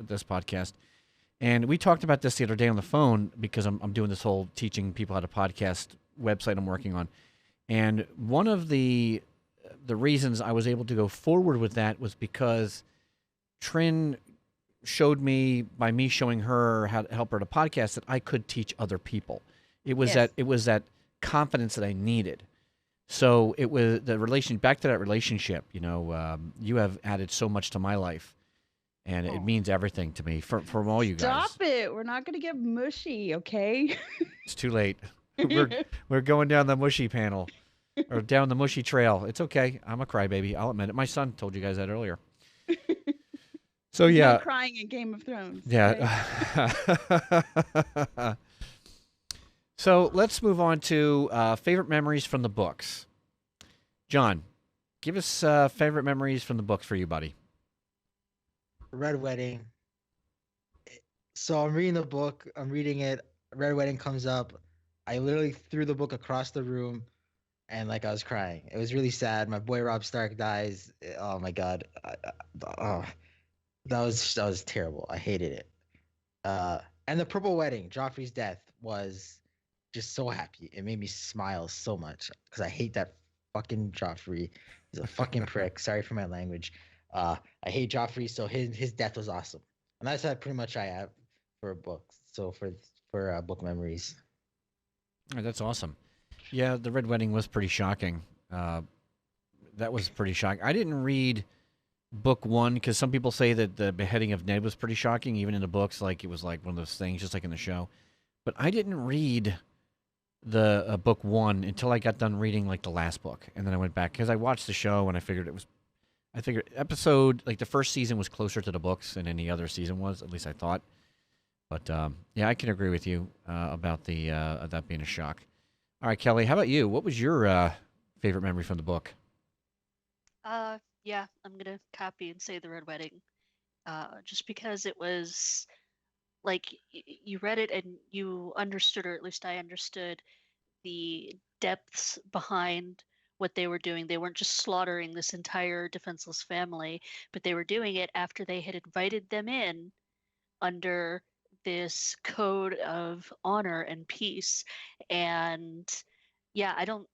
A: this podcast, and we talked about this the other day on the phone because I'm doing this whole teaching people how to podcast website I'm working on, and one of the reasons I was able to go forward with that was because Trin showed me, by me showing her how to help her to podcast, that I could teach other people. It was that confidence that I needed. So it was back to that relationship. You have added so much to my life, and it means everything to me from all you guys.
B: Stop it! We're not gonna get mushy, okay?
A: It's too late. We're going down the mushy panel. Or down the mushy trail. It's okay. I'm a crybaby. I'll admit it. My son told you guys that earlier. So yeah.
B: No crying in Game of Thrones.
A: Yeah.
B: Right?
A: So let's move on to favorite memories from the books. John, give us favorite memories from the books for you, buddy.
D: Red Wedding. So I'm reading the book. I'm reading it. Red Wedding comes up. I literally threw the book across the room, and like I was crying. It was really sad. My boy Rob Stark dies. Oh my god. Oh, that was terrible. I hated it. And the Purple Wedding, Joffrey's death was just so happy. It made me smile so much because I hate that fucking Joffrey. He's a fucking prick. Sorry for my language. I hate Joffrey, so his death was awesome. And that's pretty much I have for books. So for book memories.
A: Oh, that's awesome. Yeah, the Red Wedding was pretty shocking. That was pretty shocking. I didn't read book one because some people say that the beheading of Ned was pretty shocking, even in the books. Like it was like one of those things, just like in the show. But I didn't read the book one until I got done reading like the last book, and then I went back because I watched the show and I figured episode like the first season was closer to the books than any other season was. At least I thought. But yeah, I can agree with you about that being a shock. All right, Kelly, how about you? What was your favorite memory from the book?
E: Yeah, I'm gonna copy and say the Red Wedding. Just because it was like you read it and you understood, or at least I understood, the depths behind what they were doing. They weren't just slaughtering this entire defenseless family, but they were doing it after they had invited them in under this code of honor and peace. And yeah, I don't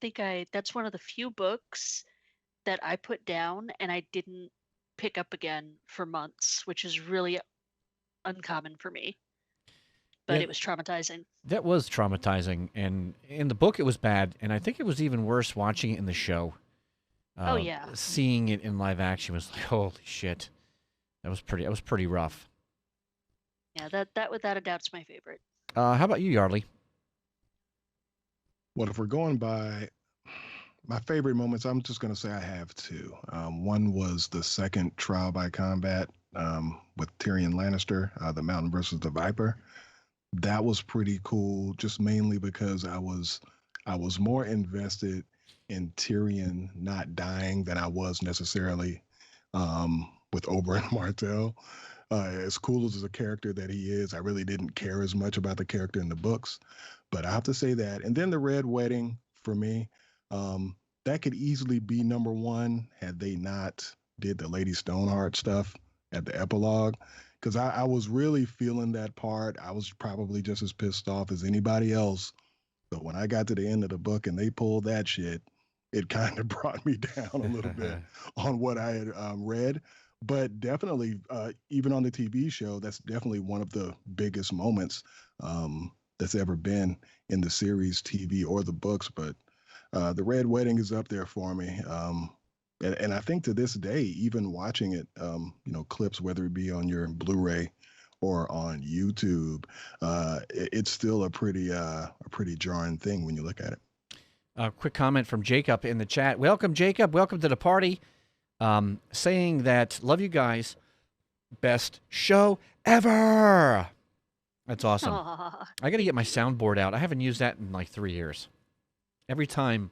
E: think that's one of the few books that I put down and I didn't pick up again for months, which is really uncommon for me. But
A: Yeah,
E: it was traumatizing.
A: that was traumatizing, and in the book it was bad, and I think it was even worse watching it in the show.
E: Oh yeah.
A: Seeing it in live action was like, holy shit, that was pretty rough.
E: Yeah, that without a doubt's my favorite.
A: How about you, Yardley?
H: Well, if we're going by my favorite moments, I'm just going to say I have two. One was the second trial by combat with Tyrion Lannister, the Mountain versus the Viper. That was pretty cool, just mainly because I was more invested in Tyrion not dying than I was necessarily with Oberyn Martell. As cool as a character that he is, I really didn't care as much about the character in the books. But I have to say that. And then the Red Wedding for me, that could easily be number one had they not did the Lady Stoneheart stuff at the epilogue. Because I was really feeling that part. I was probably just as pissed off as anybody else. But when I got to the end of the book and they pulled that shit, it kind of brought me down a little bit on what I had read. But definitely, even on the TV show, that's definitely one of the biggest moments that's ever been in the series, TV, or the books. But the Red Wedding is up there for me. And I think to this day, even watching it, clips, whether it be on your Blu-ray or on YouTube, it's still a pretty jarring thing when you look at it.
A: A quick comment from Jacob in the chat. Welcome, Jacob. Welcome to the party. Saying that, love you guys. Best show ever. That's awesome.
E: Aw,
A: I got to get my
E: thank you.
A: soundboard out. I haven't used that in like 3 years. Every time,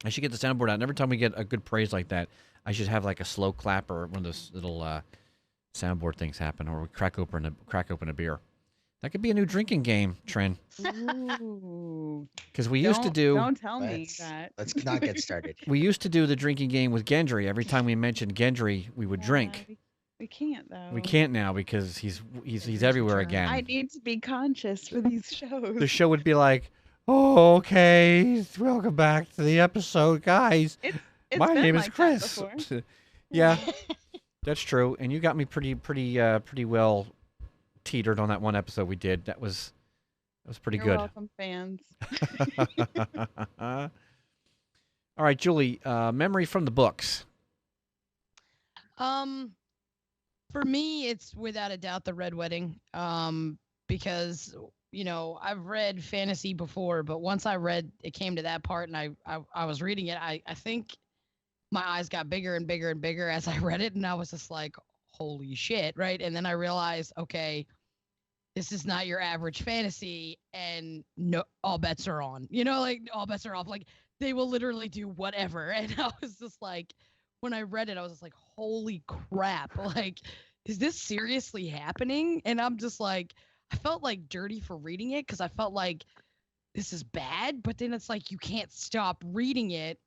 A: I should get the soundboard out. And every time we get a good praise like that, I should have like a slow clap or one of those little soundboard things happen, or we crack open a beer. That could be a new drinking game, Trin.
B: Ooh.
A: Because we used to do.
B: Don't tell me that.
D: Let's not get started.
A: We used to do the drinking game with Gendry. Every time we mentioned Gendry, we would drink.
B: We can't though.
A: We can't now because he's everywhere again.
B: I need to be conscious for these shows.
A: The show would be like, "Oh, okay, welcome back to the episode, guys.
B: It's
A: My
B: been
A: name is
B: like that
A: Chris."
B: before.
A: Yeah, that's true. And you got me pretty well teetered on that one episode we did. That was pretty
B: You're
A: good.
B: welcome, fans.
A: All right, Julie, memory from the books.
C: For me, it's without a doubt the Red Wedding. Because I've read fantasy before, but once it came to that part, and I was reading it, I think my eyes got bigger and bigger and bigger as I read it, and I was just like, holy shit, right? And then I realized, okay, this is not your average fantasy, and no, all bets are on. You know, like all bets are off. Like they will literally do whatever. And I was just like, when I read it, I was just like, holy crap! Like, is this seriously happening? And I'm just like, I felt like dirty for reading it because I felt like this is bad, but then it's like you can't stop reading it.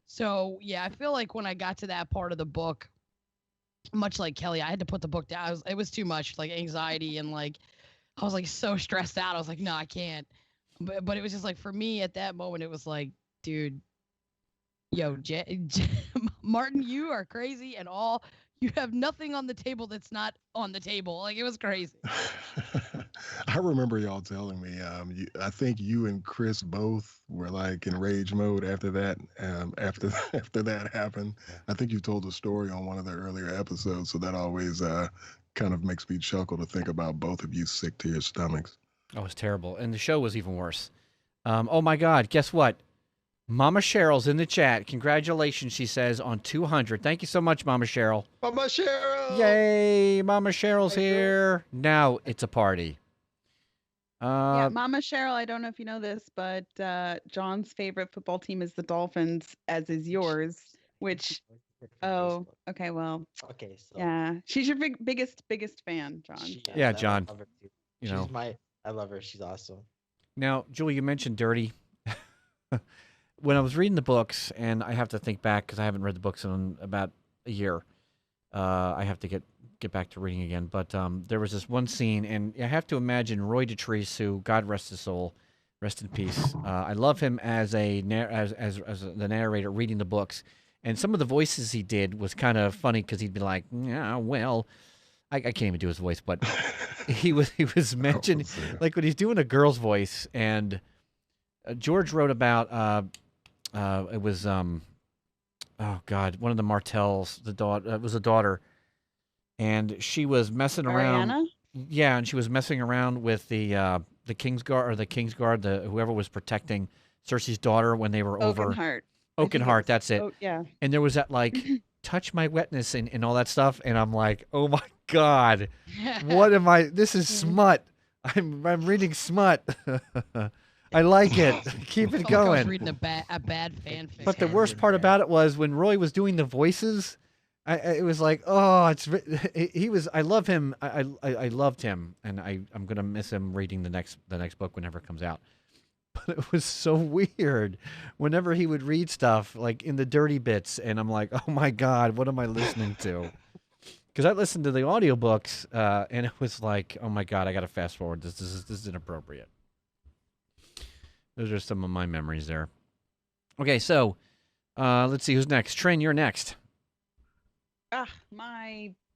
C: So yeah, I feel like when I got to that part of the book, much like Kelly, I had to put the book down. It was too much, like anxiety and like I was like so stressed out. I was like, no, I can't. But it was just like for me at that moment, it was like, dude, yo, Martin, you are crazy and all. You have nothing on the table that's not on the table. Like it was crazy.
H: I remember y'all telling me. I think you and Chris both were like in rage mode after that. After that happened, I think you told a story on one of the earlier episodes, so that always kind of makes me chuckle to think about both of you sick to your stomachs.
A: Oh, it was terrible. And the show was even worse. Oh, my God. Guess what? Mama Cheryl's in the chat. Congratulations, she says, on 200. Thank you so much, Mama Cheryl.
D: Mama Cheryl!
A: Yay, Mama Cheryl's here. Now it's a party.
B: Yeah, Mama Cheryl, I don't know if you know this, but John's favorite football team is the Dolphins, as is yours, which, oh, okay, well,
D: Okay, so
B: yeah. She's your biggest fan, John.
D: she
B: so.
D: is.
A: Yeah,
D: I
A: John.
D: love her too.
A: You
D: She's
A: know.
D: I love her. She's awesome.
A: Now, Julie, you mentioned dirty. When I was reading the books, and I have to think back because I haven't read the books in about a year. I have to get back to reading again. But there was this one scene, and I have to imagine Roy Dotrice, who, God rest his soul, rest in peace. I love him as the narrator reading the books, and some of the voices he did was kind of funny because he'd be like, "Yeah, well." I can't even do his voice, but he was mentioned like when he's doing a girl's voice, and George wrote about it was oh God, one of the Martells, the daughter, it was a daughter, and she was messing around.
B: Ariana?
A: Yeah, and she was messing around with the Kingsguard, whoever was protecting Cersei's daughter when they were over.
B: Oakenheart.
A: Oakenheart, that's it.
B: Oh, yeah.
A: And there was that like touch my wetness and all that stuff, and I'm like, oh my God, what am I? This is smut. I'm reading smut. I like it. Keep it
C: I was
A: going.
C: reading a bad fanfic.
A: But the worst part about it was when Roy was doing the voices. It was like, oh, he was. I love him. I loved him, and I'm gonna miss him reading the next book whenever it comes out. But it was so weird whenever he would read stuff like in the dirty bits, and I'm like, oh my God, what am I listening to? Because I listened to the audiobooks, and it was like, oh my God, I got to fast forward. This is inappropriate. Those are some of my memories there. Okay, so let's see who's next. Trin, you're next.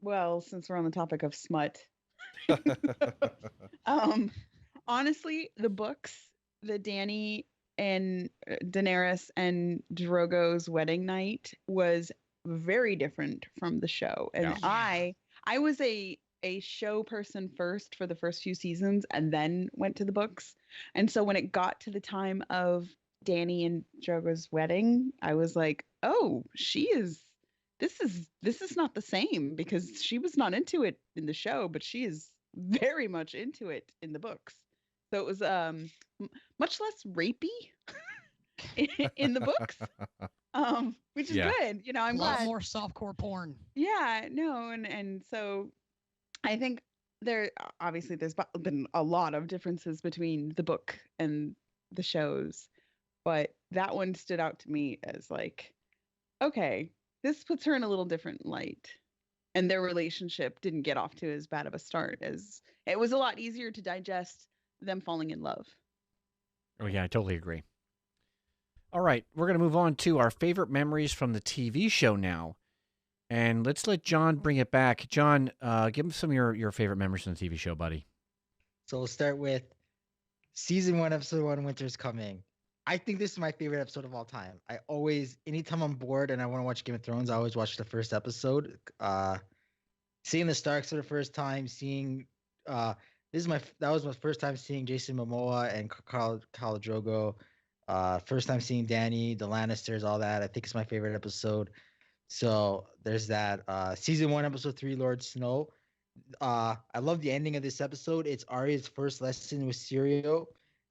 B: Well, since we're on the topic of smut, honestly, the books, the Dany and Daenerys and Drogo's wedding night was very different from the show. And
A: Yeah.
B: I was a show person first for the first few seasons and then went to the books. And so when it got to the time of Dany and Drogo's wedding, I was like, "Oh, this is not the same because she was not into it in the show, but she is very much into it in the books." So it was much less rapey in the books, which is good. You know, I'm
C: a lot
B: glad.
C: more softcore porn.
B: Yeah, no, and so I think obviously there's been a lot of differences between the book and the shows, but that one stood out to me as like, okay, this puts her in a little different light. And their relationship didn't get off to as bad of a start as it was a lot easier to digest them falling in love.
A: Oh, yeah, I totally agree. All right, we're going to move on to our favorite memories from the TV show now. And let's let John bring it back. John, give him some of your favorite memories from the TV show, buddy.
D: So we'll start with season 1, episode 1, Winter's Coming. I think this is my favorite episode of all time. Anytime I'm bored and I want to watch Game of Thrones, I always watch the first episode. Seeing the Starks for the first time, that was my first time seeing Jason Momoa and Khal Drogo. First time seeing Dany, the Lannisters, all that. I think it's my favorite episode. So there's that. Season 1, episode 3, Lord Snow. I love the ending of this episode. It's Arya's first lesson with Syrio,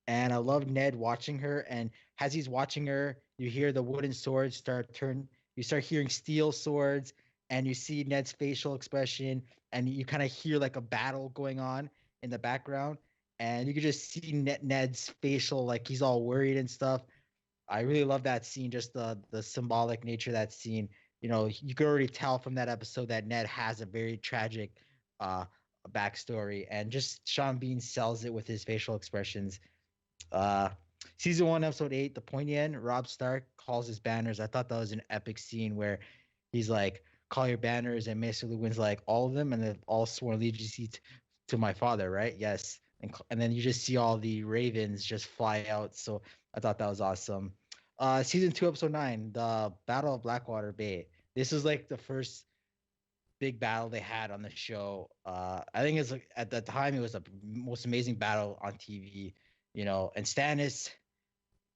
D: and I love Ned watching her. And as he's watching her, you hear the wooden swords start turn. You start hearing steel swords, and you see Ned's facial expression, and you kind of hear like a battle going on in the background, and you can just see Ned's facial, like he's all worried and stuff. I really love that scene, just the symbolic nature of that scene. You know, you could already tell from that episode that Ned has a very tragic uh backstory, and just Sean Bean sells it with his facial expressions. Uh Season 1, episode 8, the pointy end, Rob Stark calls his banners. I thought that was an epic scene where he's like, call your banners, and Maester Luwin's like, all of them, and then all sworn allegiance to my father, right? Yes. And then you just see all the ravens just fly out. So I thought that was awesome. Season 2, episode 9, the Battle of Blackwater Bay. This was like the first big battle they had on the show. I think it's like, at the time it was the most amazing battle on TV. You know, and Stannis,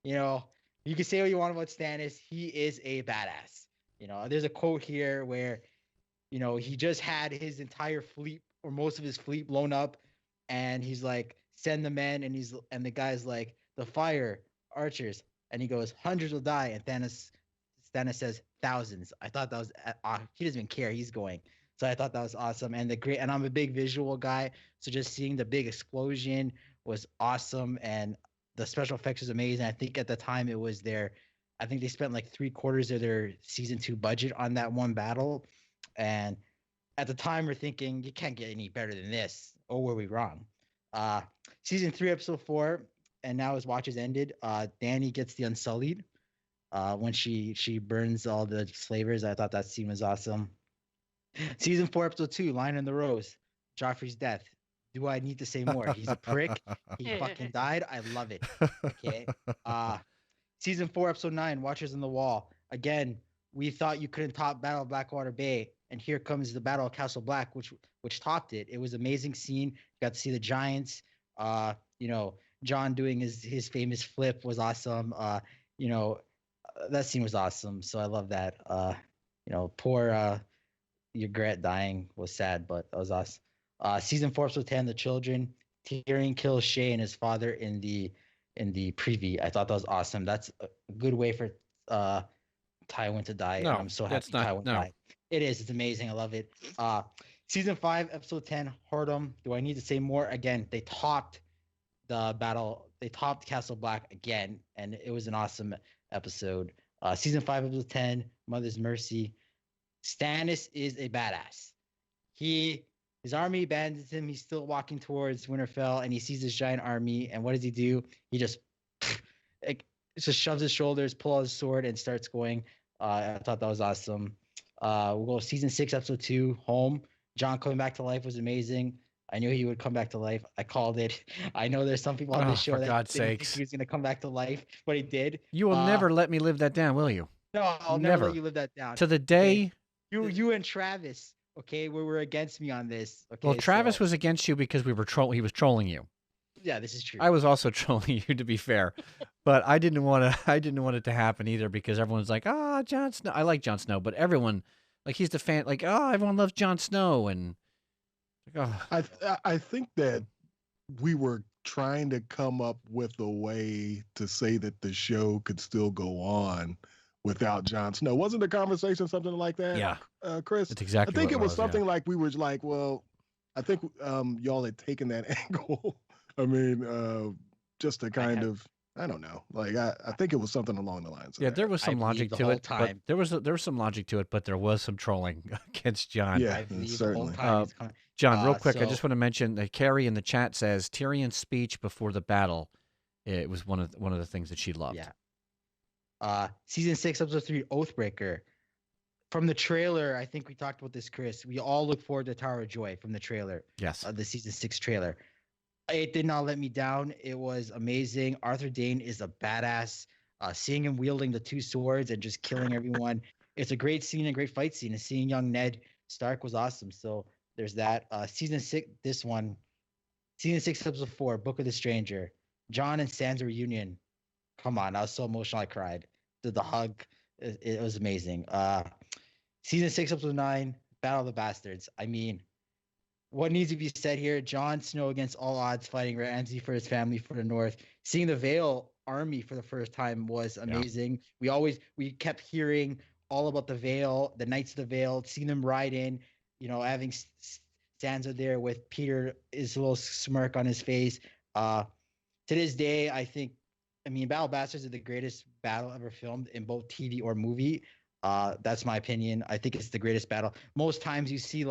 D: you know, you can say what you want about Stannis. He is a badass. You know, there's a quote here where, you know, he just had his entire fleet or most of his fleet blown up, and he's like, send the men, and the guy's like, the fire, archers, and he goes, hundreds will die, and Stannis says thousands. I thought that was he doesn't even care. He's going. So I thought that was awesome. And I'm a big visual guy. So just seeing the big explosion was awesome. And the special effects was amazing. I think at the time I think they spent like 3/4 of their season 2 budget on that one battle. And at the time we're thinking, you can't get any better than this. Or were we wrong? Season 3, episode 4, and now his watch has ended. Dany gets the Unsullied. When she burns all the slavers. I thought that scene was awesome. Season 4, episode 2, Lion and the Rose, Joffrey's death. Do I need to say more? He's a prick. He fucking died. I love it. Okay. Season 4, episode 9, Watchers on the Wall. Again, we thought you couldn't top Battle of Blackwater Bay, and here comes the Battle of Castle Black, which topped it. It was an amazing scene. You got to see the giants. You know, John doing his famous flip was awesome. You know, that scene was awesome. So I love that. You know, poor Ygritte dying was sad, but that was awesome. Season 4, episode 10, The Children. Tyrion kills Shay and his father in the preview. I thought that was awesome. That's a good way for Tywin to die.
A: No,
D: and I'm so happy Tywin died. It is. It's amazing. I love it. Season 5, episode 10, Hordom. Do I need to say more? Again, they topped the battle. They topped Castle Black again, and it was an awesome episode. Season 5, episode 10, Mother's Mercy. Stannis is a badass. His army abandons him. He's still walking towards Winterfell, and he sees this giant army. And what does he do? He just shoves his shoulders, pulls out his sword, and starts going. I thought that was awesome. We'll go season 6, episode 2, Home. John coming back to life was amazing. I knew he would come back to life. I called it. I know there's some people on this show that didn't think he was going to come back to life, but he did.
A: You will never let me live that down, will you?
D: No, I'll never let you live that down.
A: To the day.
D: Okay? You and Travis, okay, were against me on this. Okay.
A: Well, Travis was against you because he was trolling you.
D: Yeah, this is true.
A: I was also trolling you, to be fair, but I didn't want it to happen either because everyone's like, Jon Snow. I like Jon Snow, but everyone, like, he's the fan. Like, everyone loves Jon Snow, and like,
H: I think that we were trying to come up with a way to say that the show could still go on without Jon Snow. Wasn't the conversation something like that?
A: Yeah,
H: Chris.
A: That's exactly.
H: I think
A: what
H: it was something
A: yeah.
H: like we were like, well, I think y'all had taken that angle. I mean, just to kind of, I don't know. Like I think it was something along the lines.
A: Yeah, there was some logic to it. But there was some logic to it, but there was some trolling against John.
H: Yeah, certainly.
A: John, real quick, I just want to mention that Carrie in the chat says Tyrion's speech before the battle. It was one of the things that she loved.
D: Yeah. Season 6, episode 3, Oathbreaker. From the trailer, I think we talked about this, Chris. We all look forward to Tower of Joy from the trailer.
A: Yes.
D: The season 6 trailer. It did not let me down. It was amazing. Arthur Dayne is a badass. Seeing him wielding the 2 swords and just killing everyone. It's a great scene, a great fight scene. And seeing young Ned Stark was awesome. So there's that. Season 6, Season 6, episode 4, Book of the Stranger. Jon and Sansa reunion. Come on, I was so emotional I cried. The hug, it was amazing. Season 6, episode 9, Battle of the Bastards. I mean, what needs to be said here? Jon Snow against all odds, fighting Ramsay for his family for the North. Seeing the Vale army for the first time was amazing. We kept hearing all about the Vale, the Knights of the Vale, seeing them ride in. Having Sansa there with Peter, his little smirk on his face. To this day, Battle Bastards is the greatest battle ever filmed in both TV or movie. That's my opinion. I think it's the greatest battle. Most times you see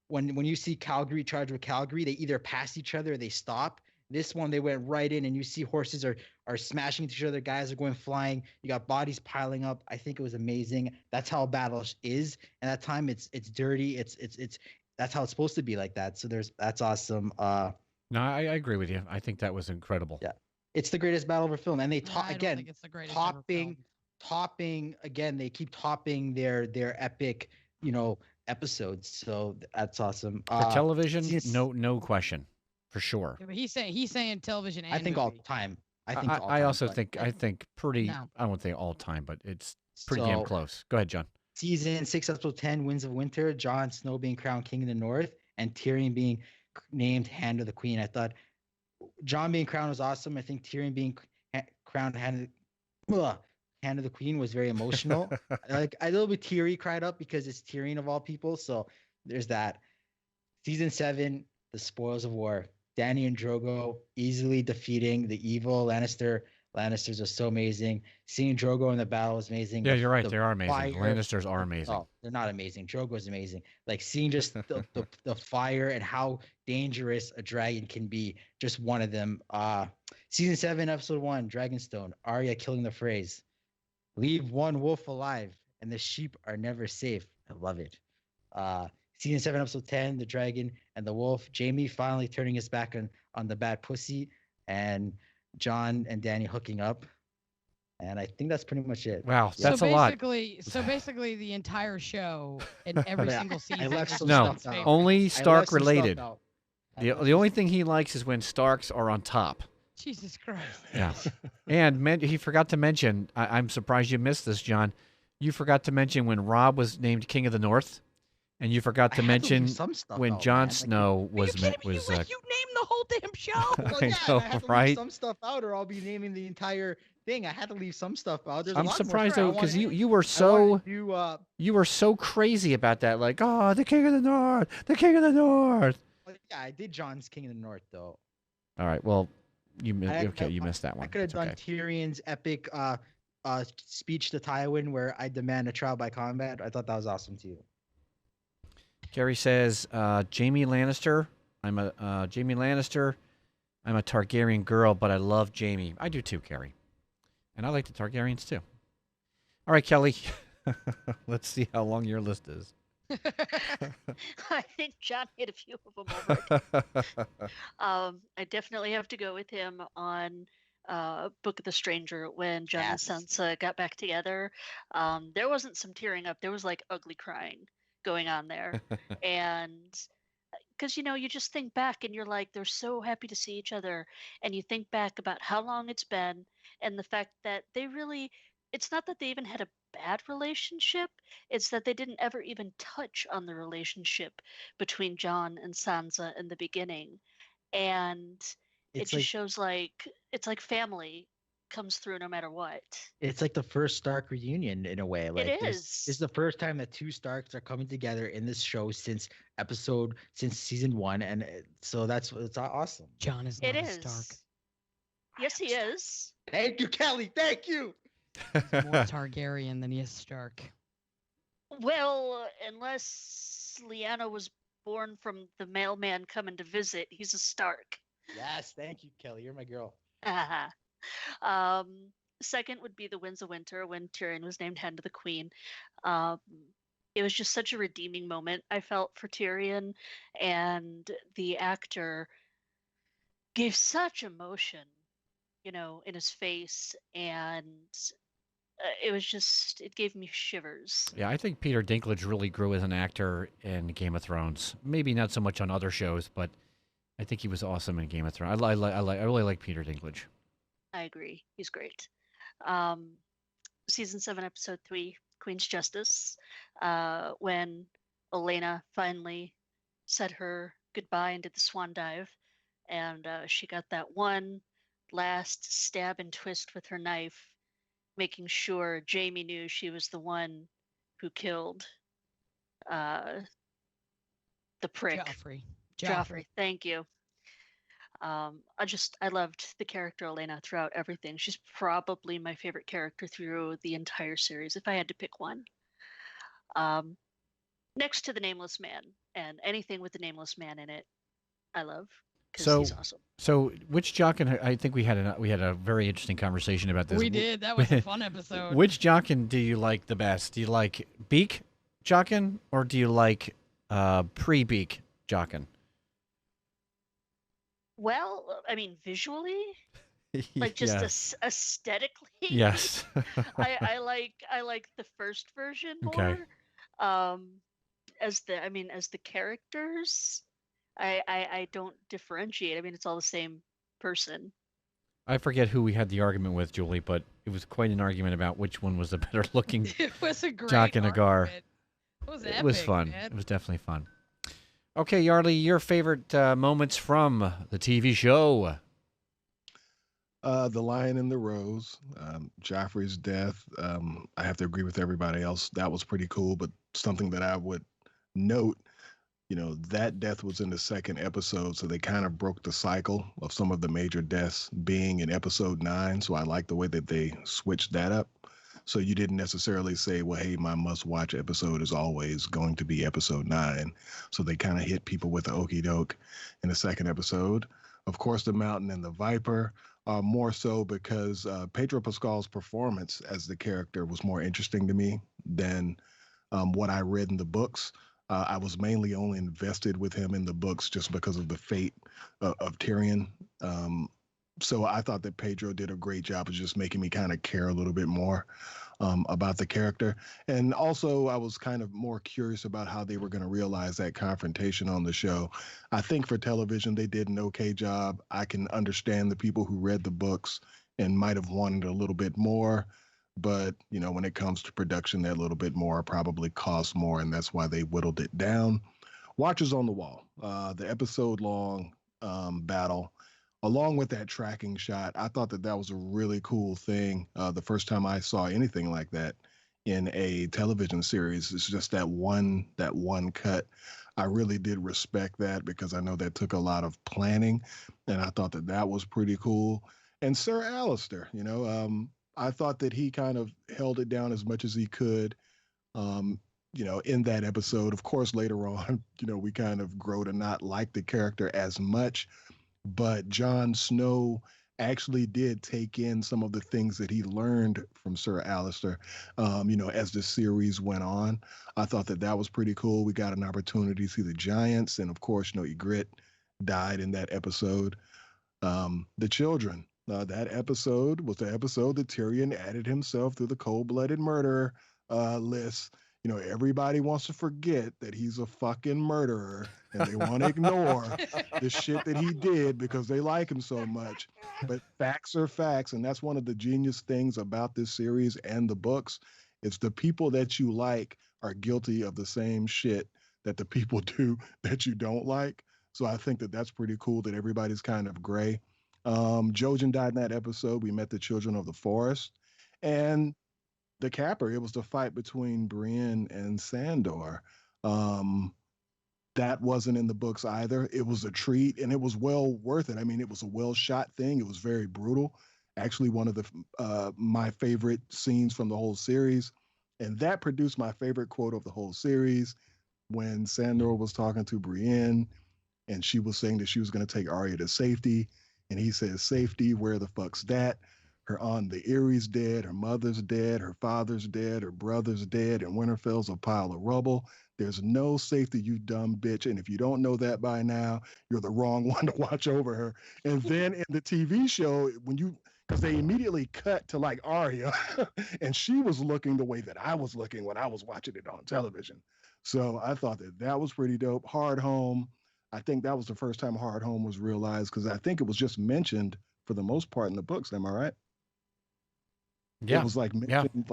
D: when you see Calgary charge with Calgary, they either pass each other or they stop. This one, they went right in, and you see horses are smashing into each other. Guys are going flying. You got bodies piling up. I think it was amazing. That's how a battle is. And at that time, it's dirty. It's that's how it's supposed to be like that. So that's awesome.
A: No, I agree with you. I think that was incredible.
D: Yeah, it's the greatest battle ever filmed. And they
C: I don't think it's the greatest ever filmed.
D: topping again. They keep topping their epic, episodes. So that's awesome.
A: For television, no question, for sure.
C: Yeah, but he's saying television. And
D: I think
C: movie.
D: all time. I think pretty.
C: No.
A: I won't say all time, but it's pretty damn close. Go ahead, John.
D: Season 6, episode 10, Winds of Winter. Jon Snow being crowned king in the North, and Tyrion being named Hand of the Queen. I thought Jon being crowned was awesome. I think Tyrion being crowned Hand of the Queen was very emotional. A little bit teary, cried up because it's Tyrion of all people. So there's that. Season 7, The Spoils of War. Dany and Drogo easily defeating the evil Lannisters are so amazing. Seeing Drogo in the battle is amazing.
A: Yeah, you're right. They are amazing. Lannisters are amazing.
D: Oh, they're not amazing. Drogo's amazing. Seeing just the fire and how dangerous a dragon can be. Just one of them. Season 7, episode 1, Dragonstone. Arya killing the Freys. Leave one wolf alive, and the sheep are never safe. I love it. Season 7, episode 10, The Dragon and the Wolf. Jaime finally turning his back on the bad pussy, and Jon and Dany hooking up. And I think that's pretty much it.
A: Wow, that's a lot.
C: So basically, the entire show and every single season.
D: I left some
A: No,
D: stuff out.
A: only Stark
D: some stuff
A: related.
D: out.
A: The only thing he likes is when Starks are on top.
C: Jesus Christ.
A: Yeah. And he forgot to mention, I'm surprised you missed this, John. You forgot to mention when Robb was named King of the North, and you forgot to mention when Jon Snow was.
C: You named the whole damn show.
D: Well,
A: I
D: yeah,
A: know,
D: I have to
A: right?
D: leave some stuff out, or I'll be naming the entire thing. I had to leave some stuff out. There's a
A: I'm
D: lot
A: surprised
D: more.
A: though, because you were so
D: You
A: were so crazy about that, like, oh, the King of the North, the King of the North.
D: yeah, I did Jon's King of the North though.
A: All right, well, you missed that one.
D: I could have
A: It's
D: done
A: okay.
D: Tyrion's epic speech to Tywin, where I demand a trial by combat. I thought that was awesome too.
A: Gary says, Jaime Lannister. I'm a Targaryen girl, but I love Jaime. I do too, Carrie. And I like the Targaryens too. All right, Kelly. Let's see how long your list is.
E: I think John hit a few of them already. I definitely have to go with him on Book of the Stranger when Jon and Sansa got back together. There wasn't some tearing up. There was ugly crying going on there. And because, you just think back and you're like, they're so happy to see each other. And you think back about how long it's been and the fact that it's not that they even had a bad relationship. It's that they didn't ever even touch on the relationship between Jon and Sansa in the beginning. And it just shows it's like family comes through no matter what. It's
D: like the first Stark reunion in a way.
E: It is.
D: It's the first time that two Starks are coming together in this show since season 1, and so it's awesome.
C: Jon is not a Stark.
E: Yes, he is.
D: Thank you, Kelly. Thank you.
C: He's more Targaryen than he is Stark.
E: Well, unless Lyanna was born from the mailman coming to visit, he's a Stark.
D: Yes, thank you, Kelly. You're my girl.
E: Second would be the Winds of Winter when Tyrion was named Hand of the Queen. It was just such a redeeming moment, I felt, for Tyrion, and the actor gave such emotion, in his face, and it gave me shivers.
A: Yeah, I think Peter Dinklage really grew as an actor in Game of Thrones. Maybe not so much on other shows, but I think he was awesome in Game of Thrones. I really like Peter Dinklage.
E: I agree. He's great. Season 7, episode 3, Queen's Justice, when Olenna finally said her goodbye and did the swan dive, and she got that one last stab and twist with her knife, making sure Jamie knew she was the one who killed uh, the prick.
C: Joffrey.
E: Thank you. I loved the character Elena throughout everything. She's probably my favorite character through the entire series, if I had to pick one. Next to the Nameless Man, and anything with the Nameless Man in it, I love, because he's awesome.
A: So which Jockin? I think we had a very interesting conversation about this.
C: We did. That was a fun episode.
A: Which Jockin do you like the best? Do you like Beak Jockin or do you like pre-Beak Jockin?
E: Well, I mean, visually, like just
A: Yes.
E: aesthetically.
A: Yes.
E: I like the first version more.
A: Okay.
E: As the characters, I don't differentiate. I mean, it's all the same person.
A: I forget who we had the argument with, Julie, but it was quite an argument about which one was the better looking
C: It was a great
A: Jock and Agar.
C: argument. It was epic,
A: It was fun.
C: man.
A: It was definitely fun. Okay, Yardley, your favorite moments from the TV show?
H: The Lion and the Rose, Joffrey's death. I have to agree with everybody else. That was pretty cool, but something that I would note, that death was in the second episode, so they kind of broke the cycle of some of the major deaths being in episode 9. So I like the way that they switched that up. So you didn't necessarily say, well, hey, my must-watch episode is always going to be episode 9. So they kind of hit people with the okie doke in the second episode. Of course, the Mountain and the Viper. More so because Pedro Pascal's performance as the character was more interesting to me than what I read in the books. I was mainly only invested with him in the books just because of the fate of Tyrion. So I thought that Pedro did a great job of just making me kind of care a little bit more about the character. And also I was kind of more curious about how they were going to realize that confrontation on the show. I think for television, they did an okay job. I can understand the people who read the books and might have wanted a little bit more. But, when it comes to production, that little bit more probably costs more. And that's why they whittled it down. Watchers on the Wall, the episode-long battle, along with that tracking shot. I thought that was a really cool thing. The first time I saw anything like that in a television series, it's just that one cut. I really did respect that because I know that took a lot of planning, and I thought that was pretty cool. And Sir Alistair, I thought that he kind of held it down as much as he could. In that episode. Of course, later on, we kind of grow to not like the character as much. But Jon Snow actually did take in some of the things that he learned from Sir Alistair, as the series went on. I thought that was pretty cool. We got an opportunity to see the giants. And of course, Ygritte died in that episode. The children. That episode was the episode that Tyrion added himself through the cold-blooded murderer list. Everybody wants to forget that he's a fucking murderer and they want to ignore the shit that he did because they like him so much. But facts are facts. And that's one of the genius things about this series and the books. It's the people that you like are guilty of the same shit that the people do that you don't like. So I think that that's pretty cool that everybody's kind of gray. Jojen died in that episode. We met the children of the forest. And the capper, it was the fight between Brienne and Sandor. That wasn't in the books either. It was a treat and it was well worth it. I mean, it was a well shot thing. It was very brutal. Actually, one of my favorite scenes from the whole series. And that produced my favorite quote of the whole series when Sandor was talking to Brienne and she was saying that she was going to take Arya to safety. And he says, safety, where the fuck's that? Her aunt, the Erie's dead, her mother's dead, her father's dead, her brother's dead, and Winterfell's a pile of rubble. There's no safety, you dumb bitch. And if you don't know that by now, you're the wrong one to watch over her. And then in the TV show, because they immediately cut to like Arya, and she was looking the way that I was looking when I was watching it on television. So I thought that was pretty dope. Hard Home, I think that was the first time Hard Home was realized because I think it was just mentioned for the most part in the books. Am I right?
A: Yeah.
H: It was like mentioned,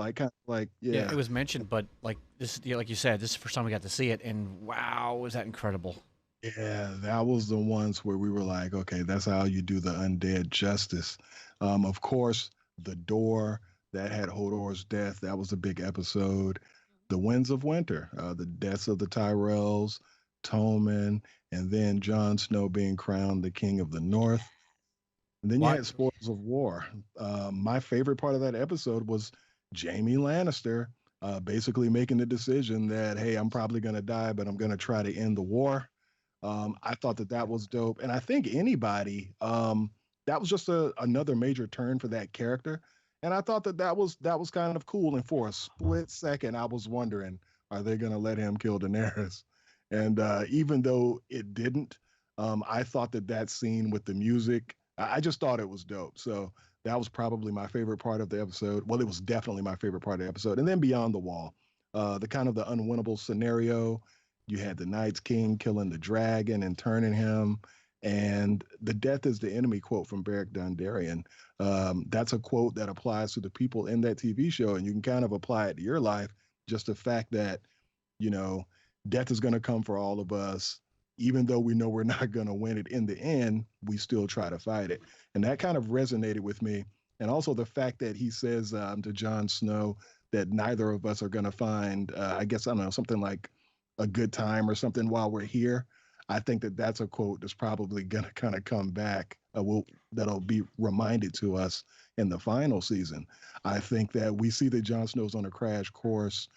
A: Yeah, it was mentioned, but like this, like you said, this is the first time we got to see it, and wow, was that incredible!
H: Yeah, that was the ones where we were like, okay, that's how you do the undead justice. Of course, the door that had Hodor's death, that was a big episode. The Winds of Winter, the deaths of the Tyrells, Tommen, and then Jon Snow being crowned the King of the North. And then you
A: What?
H: had Spoils of War. My favorite part of that episode was Jaime Lannister basically making the decision that, hey, I'm probably going to die, but I'm going to try to end the war. I thought that that was dope, and I think anybody that was just another major turn for that character, and I thought that that was kind of cool. And for a split second, I was wondering, are they going to let him kill Daenerys? And even though it didn't, I thought that that scene with the music, I just thought it was dope. So that was probably my favorite part of the episode. Well, it was definitely my favorite part of the episode. And then Beyond the Wall, the kind of the unwinnable scenario. You had the Night's King killing the dragon and turning him. And the death is the enemy quote from Beric Dondarrion. That's a quote that applies to the people in that TV show. And you can kind of apply it to your life. Just the fact that, you know, death is going to come for all of us. Even though we know we're not going to win it in the end, we still try to fight it. And that kind of resonated with me. And also the fact that he says to Jon Snow that neither of us are going to find, I guess, I don't know, something like a good time or something while we're here. I think that that's a quote that's probably going to kind of come back. That'll be reminded to us in the final season. I think that we see that Jon Snow's on a crash course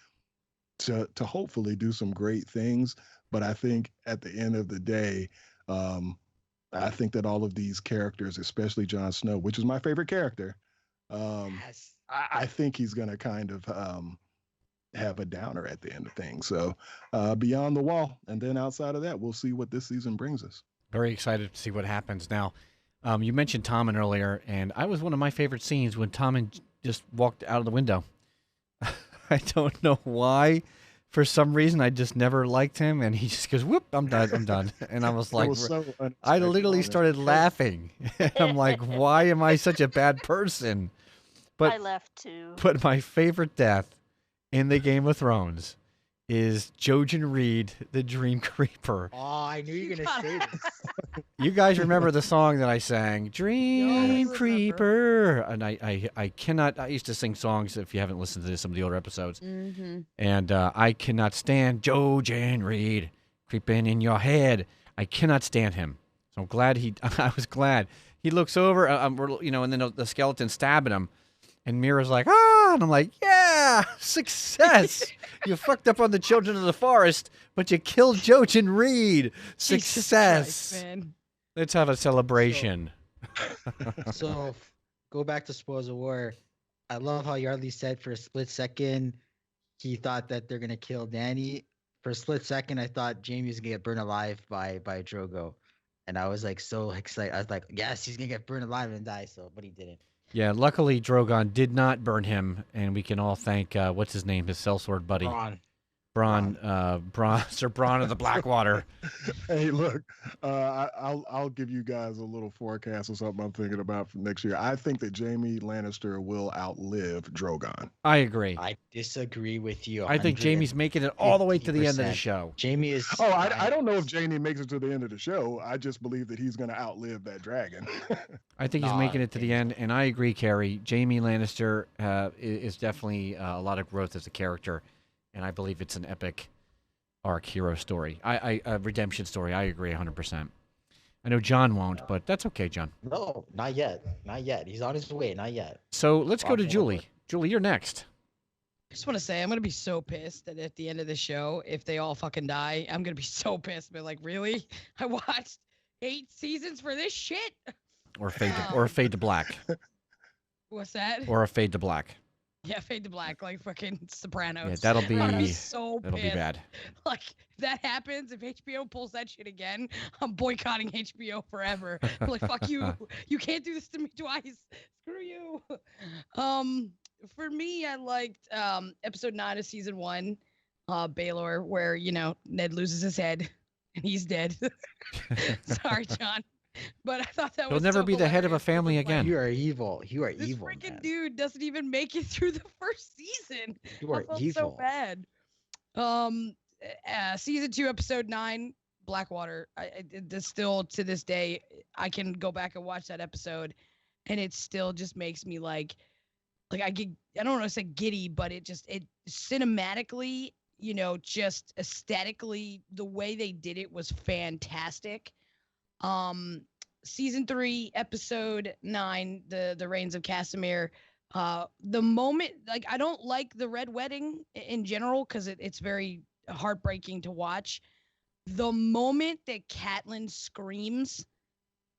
H: to hopefully do some great things. But I think at the end of the day, I think that all of these characters, especially Jon Snow, which is my favorite character,
D: Yes.
H: I think he's going to kind of have a downer at the end of things. So Beyond the Wall. And then outside of that, we'll see what this season brings us.
A: Very excited to see what happens now. You mentioned Tommen earlier, and I was one of my favorite scenes when Tommen just walked out of the window. I don't know why. For some reason, I just never liked him, and he just goes, "Whoop! I'm done. I'm done." And I was like,
H: was so
A: I
H: unexpected,
A: literally
H: wasn't it?
A: started laughing. And I'm like, "Why am I such a bad person?"
E: I
A: But
E: left too.
A: but my favorite death in the Game of Thrones is Jojen Reed, the Dream Creeper.
D: Oh, I knew you were gonna say this.
A: You guys remember the song that I sang, Dream
C: remember.
A: Creeper? And I cannot, I used to sing songs, if you haven't listened to some of the older episodes,
B: Mm-hmm.
A: and I cannot stand Jojen Reed creeping in your head. I cannot stand him. So I'm glad I was glad. He looks over, and then the skeleton stabbing him, and Mira's like, ah, and I'm like, yeah, success. You fucked up on the children of the forest, but you killed Jojen Reed.
C: Jesus
A: Success.
C: Christ, man.
A: Let's have a celebration.
D: So go back to Spoils of War. I love how Yardley said for a split second he thought that they're gonna kill Danny. For a split second, I thought Jamie was gonna get burned alive by Drogo, and I was like so excited. I was like, yes, he's gonna get burned alive and die. So, but he didn't.
A: Yeah, luckily Drogon did not burn him, and we can all thank what's his name, his sellsword buddy,
D: Braun.
A: Sir Bronn of the Blackwater.
H: Hey, look, I'll give you guys a little forecast or something I'm thinking about for next year. I think that Jaime Lannister will outlive Drogon.
A: I agree.
D: I disagree with you.
A: I think Jaime's making it all the way to the end of the
D: 50%.
A: show.
D: Jaime is.
H: Oh, I don't know if Jaime makes it to the end of the show. I just believe that he's going to outlive that dragon.
A: I think he's
D: Nah,
A: making it to the
D: Jaime's
A: end, and I agree, Carrie. Jaime Lannister is definitely a lot of growth as a character, and I believe it's an epic arc hero story. A redemption story. I agree 100%. I know John won't, but that's okay, John.
D: No, not yet. Not yet. He's on his way. Not yet.
A: So let's go to
D: Walking
A: Julie.
D: over.
A: Julie, you're next.
C: I just want to say I'm gonna be so pissed that at the end of the show, if they all fucking die, I'm gonna be so pissed. But like, really? I watched 8 seasons for this shit.
A: Or fade to black.
C: What's that?
A: Or a fade to black.
C: Yeah, fade to black, like fucking Sopranos.
A: Yeah, that'll
C: I'm gonna be
A: be
C: so
A: that'll be
C: pissed.
A: bad.
C: Like, if that happens, if HBO pulls that shit again, I'm boycotting HBO forever. I'm like, fuck you. You can't do this to me twice. Screw you. For me, I liked episode 9 of season 1, Baelor, where, Ned loses his head and he's dead. Sorry, John. But I thought that
A: He'll
C: was
A: never
C: so
A: be the head of a
C: hilarious.
A: family
C: Like,
A: again.
D: You are evil. You are
C: this
D: evil.
C: freaking
D: Man.
C: dude doesn't even make it through the first season.
D: You are
C: I felt so
D: evil.
C: bad. Season 2, episode 9, Blackwater. It's still to this day, I can go back and watch that episode, and it still just makes me like I don't want to say giddy, but it cinematically, just aesthetically, the way they did it was fantastic. Season 3, episode 9, the Reigns of Casimir. The moment, like, I don't like the red wedding in general because it's very heartbreaking to watch. The moment that Catelyn screams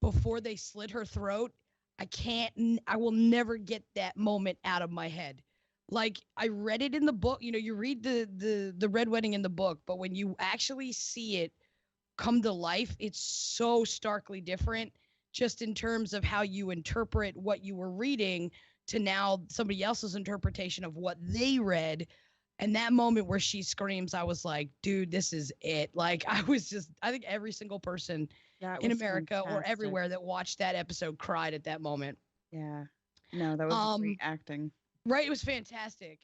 C: before they slit her throat, I will never get that moment out of my head. Like, I read it in the book. You read the red wedding in the book, but when you actually see it come to life, it's so starkly different, just in terms of how you interpret what you were reading to now somebody else's interpretation of what they read. And that moment where she screams, I was like, dude, this is it. Like, I think every single person in America or everywhere that watched that episode cried at that moment.
B: Yeah. No, that was great acting.
C: Right. It was fantastic.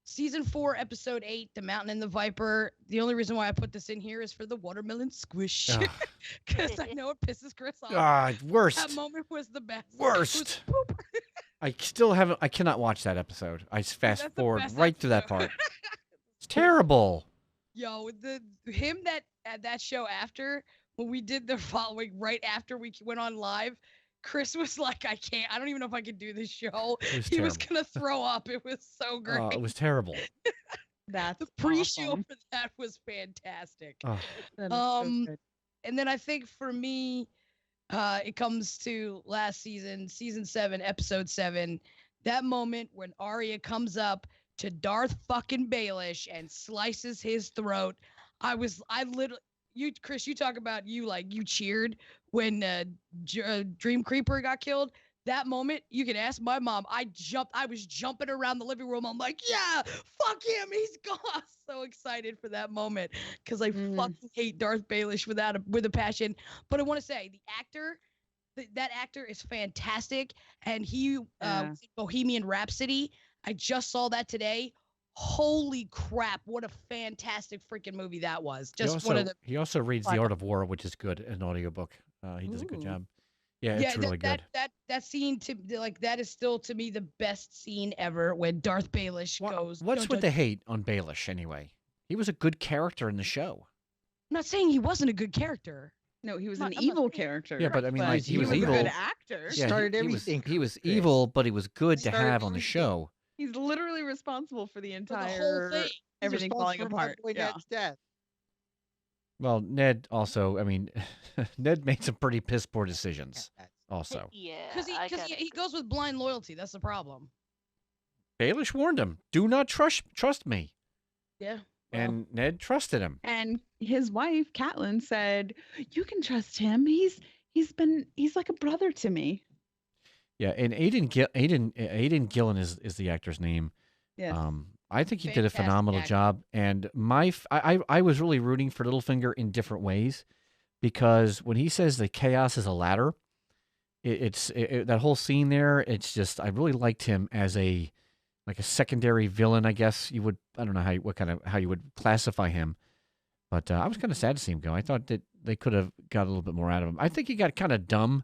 C: Season 4, episode 8, The Mountain and the Viper. The only reason why I put this in here is for the watermelon squish. Because I know it pisses Chris off.
A: Worst.
C: That moment was the best.
A: Worst. I cannot watch that episode. I fast forward right to that part. It's terrible.
C: Yo, that show after, when we did the following, right after we went on live, Chris was like, I don't even know if I can do this show. He was going to throw up. It was so great.
A: It was terrible.
C: The pre-show for that was fantastic.
B: That is so good.
C: And then I think for me, it comes to last season 7, episode 7, that moment when Arya comes up to Darth fucking Baelish and slices his throat. Chris, you talk about you cheered when Dream Creeper got killed. That moment, you can ask my mom. I was jumping around the living room. I'm like, yeah, fuck him. He's gone. So excited for that moment because I fucking hate Darth Baelish with a passion. But I want to say that actor is fantastic. And he was in Bohemian Rhapsody. I just saw that today. Holy crap, what a fantastic freaking movie that was.
A: He also reads The Art of War, which is good, an audiobook. He does a good job. Yeah, it's really good.
C: That scene, that is still to me the best scene ever when Darth Baelish goes.
A: What's with the hate on Baelish anyway? He was a good character in the show.
C: I'm not saying he wasn't a good character.
B: No, he was an evil character.
A: Yeah, but I mean, he was evil.
B: A good actor.
A: Yeah,
D: started everything.
A: He was evil, but he was good to have on the show.
B: He's literally responsible for the entire
C: whole thing.
B: Everything falling apart.
D: Ned's death.
A: Well, Ned also, I mean, Ned made some pretty piss poor decisions also.
E: Yeah.
C: Because he goes with blind loyalty. That's the problem.
A: Baelish warned him, do not trust me.
C: Yeah.
A: And Ned trusted him.
B: And his wife, Catelyn, said, you can trust him. He's like a brother to me. Yeah,
A: and Aidan Gillen is the actor's name.
B: Yes.
A: I think he did a phenomenal job, and I was really rooting for Littlefinger in different ways, because when he says the chaos is a ladder, that whole scene there. It's just, I really liked him as a secondary villain, I guess you would. I don't know how you would classify him, but I was kind of sad to see him go. I thought that they could have got a little bit more out of him. I think he got kind of dumb.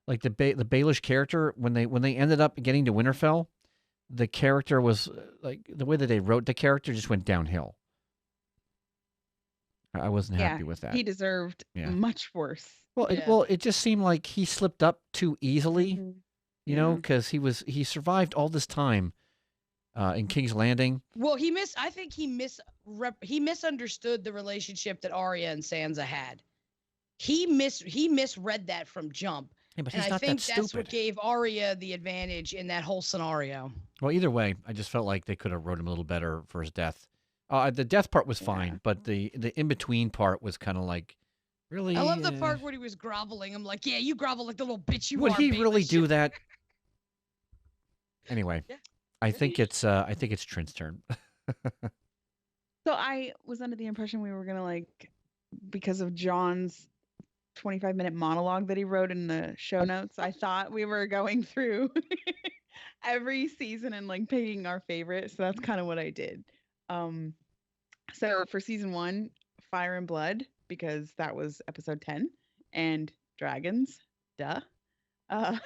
A: Like the Baelish character, when they ended up getting to Winterfell, the character was like, the way that they wrote the character just went downhill. I wasn't happy with that.
B: He deserved much worse.
A: Well, it just seemed like he slipped up too easily, you know, because he survived all this time in King's Landing.
C: Well, I think he misunderstood the relationship that Arya and Sansa had. He misread that from jump.
A: Yeah, but
C: and
A: he's
C: I
A: not
C: think
A: that
C: that's
A: stupid.
C: what gave Arya the advantage in that whole scenario.
A: Well, either way, I just felt like they could have wrote him a little better for his death. The death part was fine, but the in-between part was kind of like, really?
C: I love the part where he was groveling. I'm like, yeah, you grovel like the little bitch you are.
A: Would he
C: Baelish.
A: really do that? Anyway, I think it's Trent's turn.
B: So I was under the impression we were gonna because of John's 25-minute monologue that he wrote in the show notes, I thought we were going through every season and picking our favorite. So that's kind of what I did. So for season 1, Fire and Blood, because that was episode 10, and dragons, duh. Uh,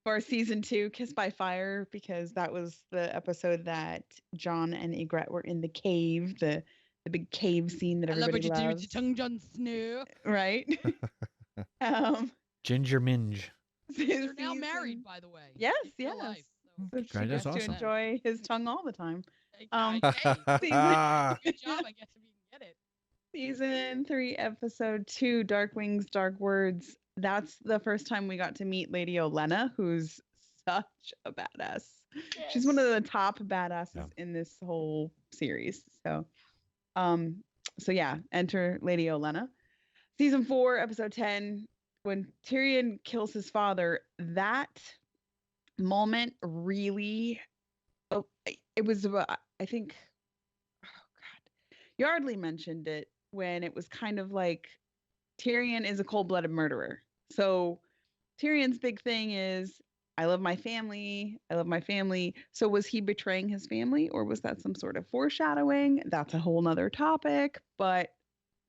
B: for season 2, Kiss by Fire, because that was the episode that John and Ygritte were in the cave, the big cave scene that
C: I love what
B: everybody
C: you do with
B: loves.
C: your tongue, Jon Snow.
B: Right?
A: Ginger Minge.
C: They're now married, by the way.
B: Yes,
C: in real
B: yes.
C: life,
B: So she
A: Great, that's
B: gets to
A: awesome.
B: enjoy his tongue all the time.
C: Hey,
A: Ah.
C: good job, I guess, if you can get it.
B: Season 3, episode 2, Dark Wings, Dark Words. That's the first time we got to meet Lady Olenna, who's such a badass. She's one of the top badasses in this whole series. So, yeah, enter Lady Olenna. Season 4, episode 10, when Tyrion kills his father, that moment really, it was, I think, Yardley mentioned it when it was kind of like Tyrion is a cold-blooded murderer. So Tyrion's big thing is, I love my family. I love my family. So was he betraying his family, or was that some sort of foreshadowing? That's a whole nother topic, but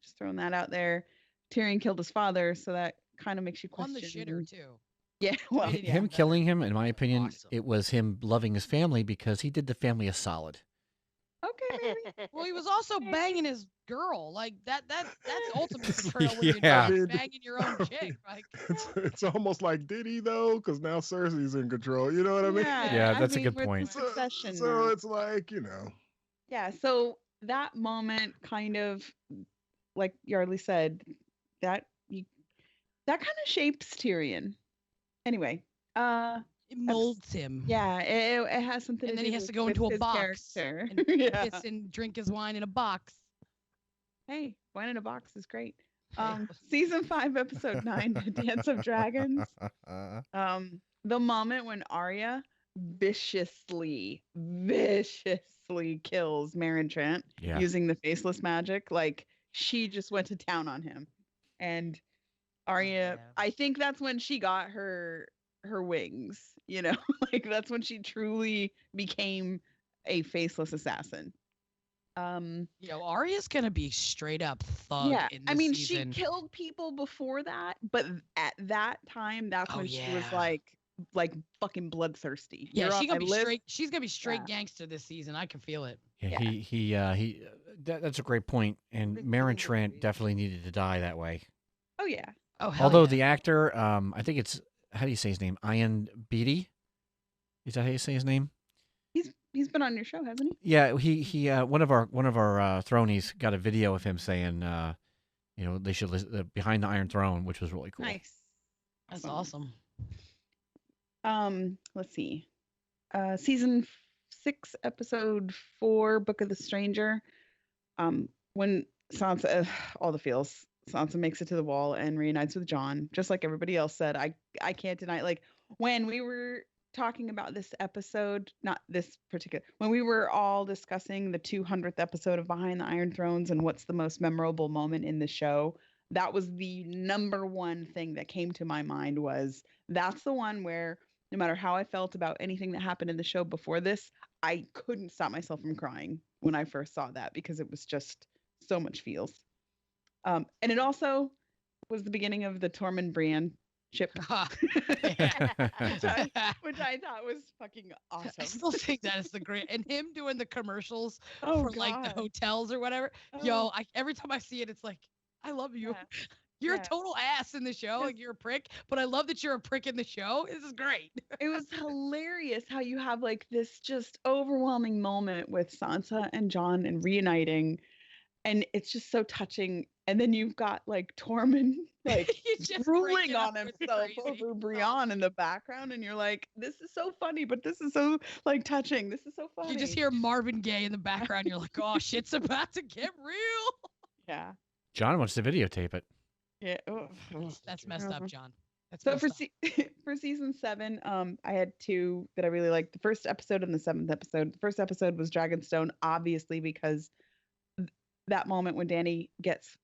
B: just throwing that out there. Tyrion killed his father, so that kind of makes you question.
C: On the shitter, too.
B: Yeah, well,
A: Him killing him, in my opinion, it was him loving his family because he did the family a solid.
B: Okay, maybe.
C: Well, he was also banging his girl. Like that's ultimate betrayal when you're
A: Yeah.
C: banging your own chick. Like
H: It's almost like, did he though? Because now Cersei's in control. You know what I mean?
A: Yeah, that's a good
B: with the
A: point.
B: succession
H: So
B: now.
H: it's like, you know.
B: Yeah, so that moment kind of, like Yardley said, that kind of shapes Tyrion. Anyway,
C: it molds him.
B: Yeah, it has something
C: And
B: to
C: then
B: do
C: he has to
B: with-
C: go
B: with
C: into a
B: his
C: box
B: character.
C: and
B: Yeah.
C: piss and drink his wine in a box.
B: Hey, wine in a box is great. Season 5, episode 9, The Dance of Dragons. The moment when Arya viciously kills Meryn Trant
A: Yeah.
B: using the faceless magic. Like, she just went to town on him. And Arya, I think that's when she got her wings, you know? Like, that's when she truly became a faceless assassin.
C: Arya's gonna be straight up thug.
B: Yeah,
C: in
B: I
C: this
B: mean,
C: season.
B: she killed people before that, but at that time, that's when she was
C: yeah.
B: like fucking bloodthirsty.
C: Yeah,
B: You're on
C: she's gonna
B: my
C: be
B: list.
C: straight. She's gonna be straight
B: Yeah.
C: gangster this season. I can feel it.
A: Yeah, that's a great point. And Meryn Trant definitely needed to die that way.
B: Oh yeah.
C: Oh hell
A: Although
C: yeah.
A: the actor, I think it's, how do you say his name? Ian Beatty? Is that how you say his name?
B: He's been on your show, hasn't he?
A: Yeah, he one of our thronies got a video of him saying, they should listen Behind the Iron Throne, which was really cool.
B: Nice.
C: That's awesome.
B: Let's see. Season 6, episode 4, Book of the Stranger. When Sansa, all the feels. Sansa makes it to the wall and reunites with Jon, just like everybody else said. I can't deny, like, when we were talking about this episode, not this particular, when we were all discussing the 200th episode of Behind the Iron Thrones and what's the most memorable moment in the show, that was the number one thing that came to my mind. Was that's the one where no matter how I felt about anything that happened in the show before this, I couldn't stop myself from crying when I first saw that, because it was just so much feels. And it also was the beginning of the Tormund Brienne ship, which I thought was fucking awesome.
C: I still think that is the great, and him doing the commercials
B: Oh,
C: for like the
B: God.
C: hotels or whatever.
B: Oh.
C: Every time I see it, it's like, I love you.
B: Yeah.
C: You're
B: Yeah.
C: a total ass in the show, like you're a prick, but I love that you're a prick in the show. This is great.
B: It was hilarious how you have like this just overwhelming moment with Sansa and Jon and reuniting, and it's just so touching. And then you've got like Tormund like
C: He's just
B: drooling
C: breaking
B: on
C: up. It's
B: himself
C: crazy.
B: over Brienne in the background, and you're like, this is so funny, but this is so like touching. This is so funny.
C: You just hear Marvin Gaye in the background. You're like, oh, shit's about to get real.
B: Yeah.
A: John wants to videotape it.
B: Yeah. Oh,
C: That's messed up, John. That's
B: So
C: messed
B: for
C: up.
B: for season 7, I had 2 that I really liked. The first episode and the 7th episode. The first episode was Dragonstone, obviously, because that moment when Dany gets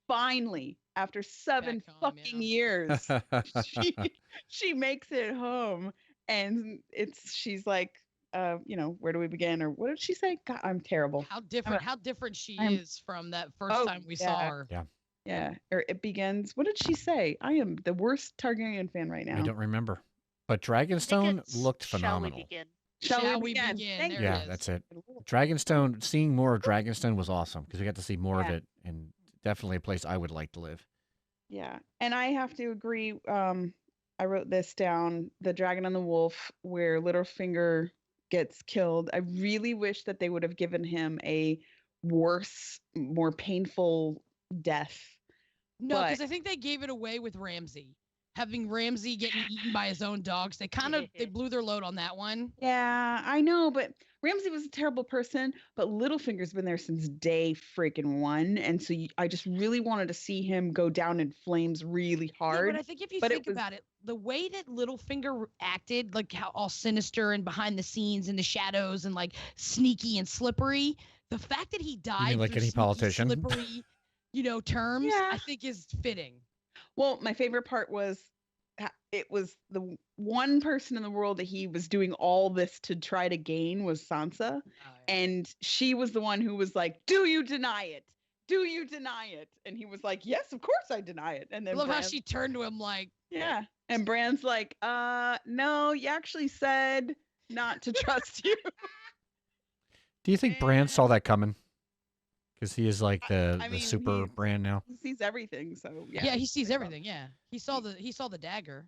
B: finally, after 7
C: Back home,
B: fucking
C: yeah.
B: years, she makes it home, and she's like, where do we begin? Or what did she say? God, I'm terrible.
C: How different she
B: I'm-
C: is from that first time we saw her.
A: Yeah.
B: Yeah, or it begins. What did she say? I am the worst Targaryen fan right now.
A: I don't remember. But
E: I think
A: Dragonstone
E: it's
A: looked
E: Shall
A: phenomenal.
E: We Begin?
C: Shall we begin?
B: Thank
C: There
B: you.
C: it
A: Yeah,
C: is.
A: that's it. Dragonstone, seeing more of Dragonstone was awesome because we got to see more of
B: Yeah.
A: it, and definitely a place I would like to live.
B: Yeah, and I have to agree. I wrote this down: the dragon and the wolf, where Littlefinger gets killed. I really wish that they would have given him a worse, more painful death.
C: No,
B: But-
C: because I think they gave it away with Ramsay. Having Ramsay getting eaten by his own dogs, they blew their load on that one.
B: Yeah, I know, but Ramsay was a terrible person, but Littlefinger's been there since day freaking one, and so I just really wanted to see him go down in flames really
C: Yeah,
B: hard.
C: but I think if you
B: but it
C: think
B: was-
C: about it, the way that Littlefinger acted, like how all sinister and behind the scenes in the shadows and like sneaky and slippery, the fact that he died
A: like
C: through
A: any
C: sneaky,
A: politician?
C: slippery, terms,
B: Yeah.
C: I think is fitting.
B: Well, my favorite part was it was the one person in the world that he was doing all this to try to gain was Sansa. And she was the one who was like, "Do you deny it? Do you deny it?" And he was like, "Yes, of course I deny it." And
C: I
B: then
C: love how
B: Bran-
C: she turned to him like,
B: yeah. And Bran's like, no, you actually said not to trust you."
A: Do you think Bran saw that coming? Because he is like
B: I
A: the
B: mean,
A: super Bran now.
B: He sees everything, so yeah.
C: yeah, he sees everything. Yeah, he saw the dagger.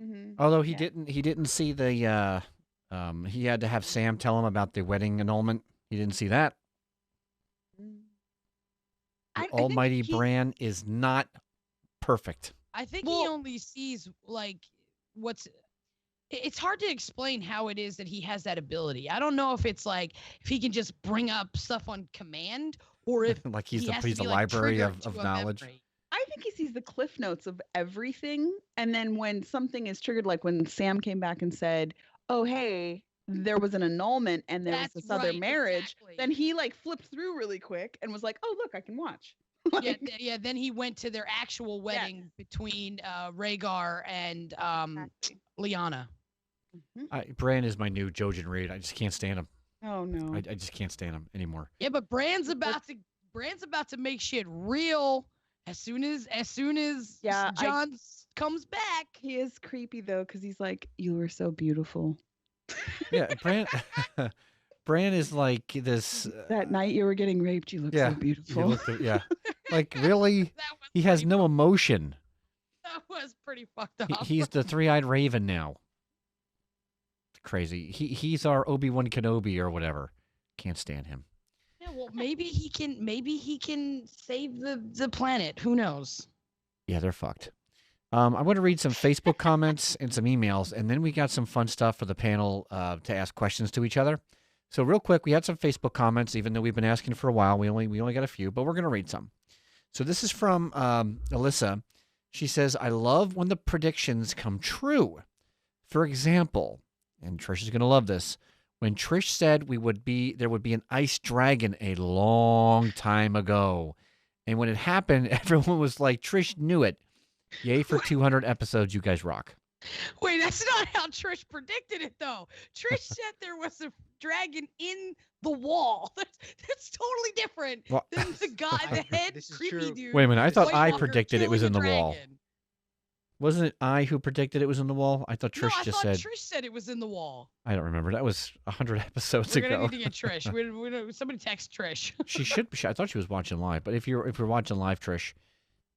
B: Mhm.
A: Although he
B: Yeah.
A: didn't see the he had to have Sam tell him about the wedding annulment. He didn't see that.
B: I
A: The
B: think
A: almighty
B: he-
A: Bran is not perfect.
C: I think he
B: Well-
C: only sees like it's hard to explain how it is that he has that ability. I don't know if it's like if he can just bring up stuff on command or if
A: Like he's
C: he has
A: he's
C: to
A: the
C: be, like,
A: library
C: triggered
A: of
C: to a
A: knowledge.
C: memory.
B: I think he sees the cliff notes of everything. And then when something is triggered, like when Sam came back and said, "Oh, hey, there was an annulment and there
C: That's
B: was this other
C: right,
B: marriage,"
C: exactly.
B: then he like flipped through really quick and was like, "Oh, look, I can watch."
C: Yeah,
B: Like,
C: yeah. Then he went to their actual wedding between Rhaegar and
B: exactly.
C: Lyanna.
B: Mhm.
A: Bran is my new Jojen Reed. I just can't stand him.
B: Oh no.
A: I just can't stand him anymore.
C: Yeah, but Bran's about to make shit real as soon as
B: Yeah,
C: Jon comes back.
B: He is creepy though, because he's like, "You were so beautiful
A: Yeah, Bran. Bran is like this.
B: that night you were getting raped. You look
A: Yeah,
B: so
A: he
B: beautiful."
A: looked- yeah, like really,
C: That was
A: he has
C: pretty
A: no emotion.
C: That was pretty fucked up.
A: He's the three-eyed raven now. Crazy. He's our Obi-Wan Kenobi or whatever. Can't stand him.
C: Yeah, well, maybe he can save the planet. Who knows?
A: Yeah, they're fucked. I want to read some Facebook comments and some emails, and then we got some fun stuff for the panel to ask questions to each other. So real quick, we had some Facebook comments, even though we've been asking for a while. We only got a few, but we're going to read some. So this is from Alyssa. She says, "I love when the predictions come true. For example," and Trish is going to love this, "when Trish said there would be an ice dragon a long time ago. And when it happened, everyone was like, Trish knew it. Yay for 200 episodes. You guys rock."
C: Wait, that's not how Trish predicted it, though. Trish said there was a dragon in the wall. That's totally different
A: Well-
C: than the guy, the head
D: This is
C: creepy
D: true.
C: dude.
A: Wait a minute. I thought
C: White
A: I
C: Walker
A: predicted it was in
C: killing
A: the
C: a
A: wall.
C: dragon.
A: Wasn't it I who predicted it was in the wall? I thought Trish
C: no, I
A: just
C: thought
A: said.
C: Trish said it was in the wall.
A: I don't remember. That was 100 episodes
C: We're gonna
A: ago.
C: need to get Trish. Somebody text Trish.
A: She should be. I thought she was watching live. But if you're watching live, Trish,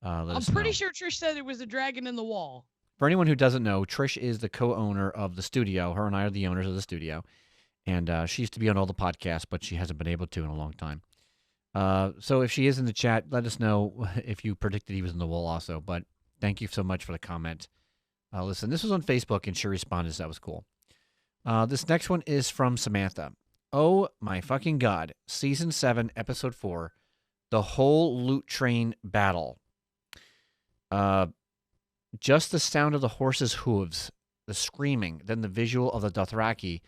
A: let
C: I'm
A: us
C: pretty
A: know.
C: sure Trish said it was a dragon in the wall.
A: For anyone who doesn't know, Trish is the co-owner of the studio. Her and I are the owners of the studio. And she used to be on all the podcasts, but she hasn't been able to in a long time. So if she is in the chat, let us know if you predicted he was in the wall also. But thank you so much for the comment. Listen, this was on Facebook, and she responded, so that was cool. This next one is from Samantha. "Oh, my fucking God. Season 7, Episode 4, the whole loot train battle. Just the sound of the horse's hooves, the screaming, then the visual of the Dothraki,